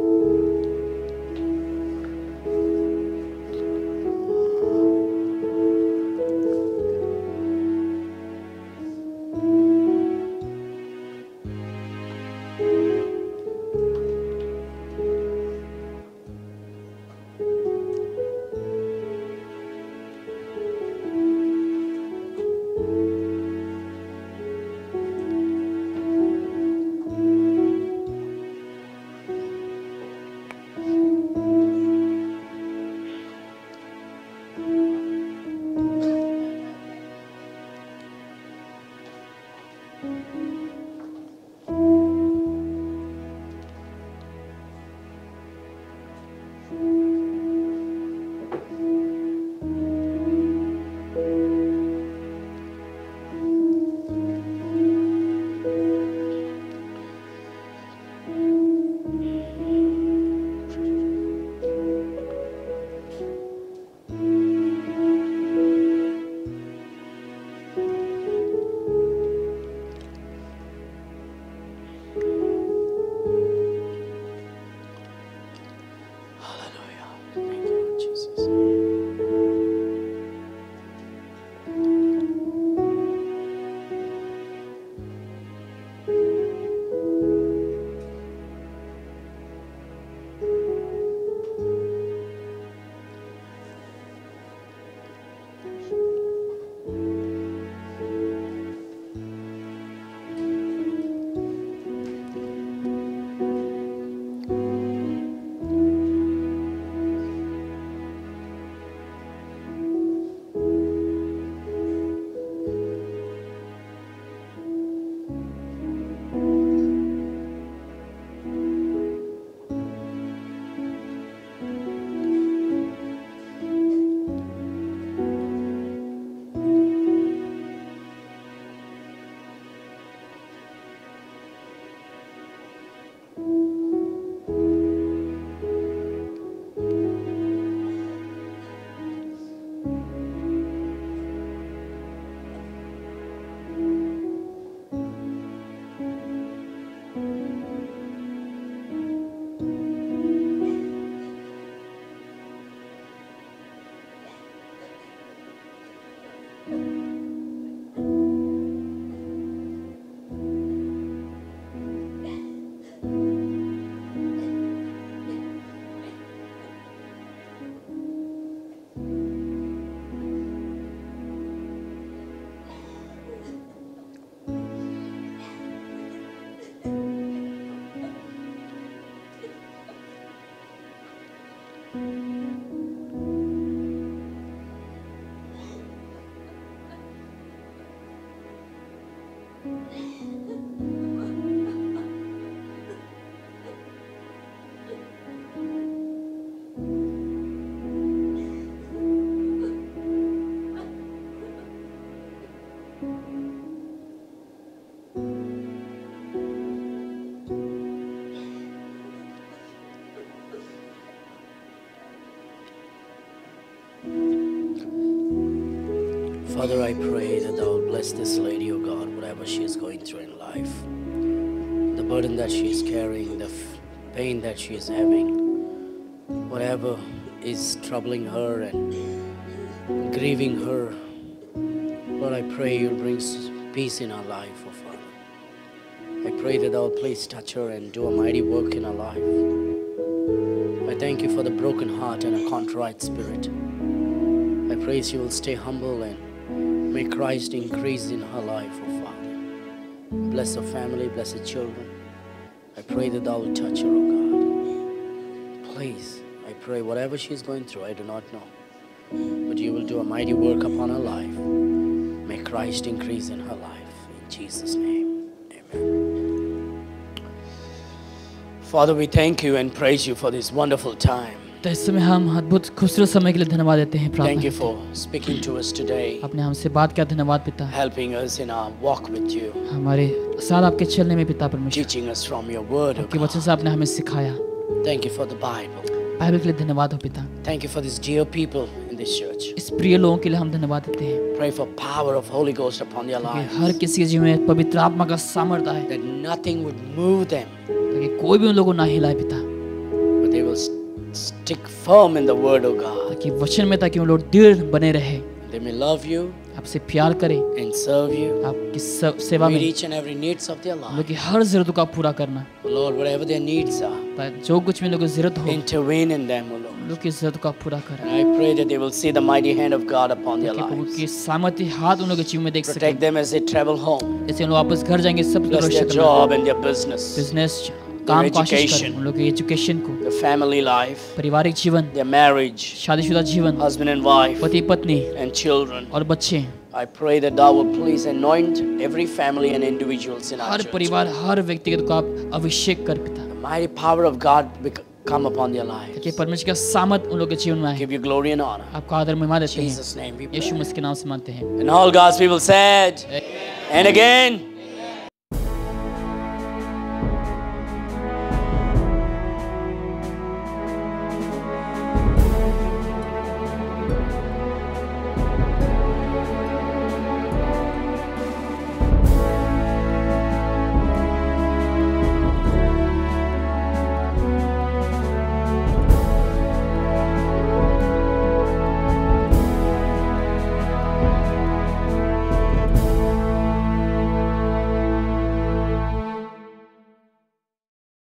Father, I pray that thou will bless this lady, oh God, whatever she is going through in life, the burden that she is carrying, the pain that she is having, whatever is troubling her and grieving her, Lord, I pray you'll bring peace in her life, oh Father. I pray that thou will please touch her and do a mighty work in her life. I thank you for the broken heart and a contrite spirit. I pray she will stay humble and may Christ increase in her life, oh Father. Bless her family, bless her children. I pray that thou will touch her, oh God. Please, I pray whatever she is going through, I do not know, but you will do a mighty work upon her life. May Christ increase in her life. In Jesus' name, amen. Father, we thank you and praise you for this wonderful time. तो इस समय हम अद्भुत खूबसूरत समय के लिए धन्यवाद देते हैं Thank you प्रार्थना for speaking to us today, आपने हमसे बात किया धन्यवाद पिता helping us in our walk with you, हमारे साथ आपके चलने में पिता परमेश्वर teaching us from your word, oh आपके वचन God. से आपने हमें सिखाया Thank you for the Bible. Bible के लिए धन्यवाद हो पिता Thank you for these dear people in this church. इस प्रिय लोगों के लिए हम धन्यवाद देते हैं Pray for power of Holy Ghost upon their कि lives, हर किसी के जीवन में पवित्र आत्मा का सामर्थ्य आए that nothing would move them, ताकि कोई भी उन लोगों को ना हिलाए पिता but they will stick firm in the word, oh God. ताकि वचन में ताकि उन लोग दृढ़ बने रहे They may love you आपसे प्यार करें and serve you, आपकी सेवा meet में each and every needs of their उन लोग life. की हर जरूरतों का पूरा करना Lord, whatever their needs are, ताकि जो कुछ भी उन लोगों को जरूरत हो intervene in them, oh उन Lord. लोग की जरूरतों का पूरा करें And I pray that they will see the mighty hand of God upon their ताकि प्रभु lives. के सामर्थ्य हाथ उन लोग के जीवन में देख Protect सकें them as they travel home. जैसे उन लोग वापस घर जाएंगे सब Bless their सुरक्षित job and their business, business काम को आशीष education. करें उन लोग के एजुकेशन को their family life, पारिवारिक जीवन their marriage, शादीशुदा जीवन husband and wife, पति पत्नी and children. और बच्चे I pray that thou will please anoint every family and individuals in our her church. परिवार हर व्यक्तिगत को आप अभिषेक कर पिता The mighty power of God come upon their lives. ताकि परमेश्वर का सामर्थ उन लोग के जीवन में आए Give you glory and honor. आपका आदर महिमा In देते हैं Jesus' name we Yeshu pray. मसीह के नाम से मानते हैं And all God's people said, and again.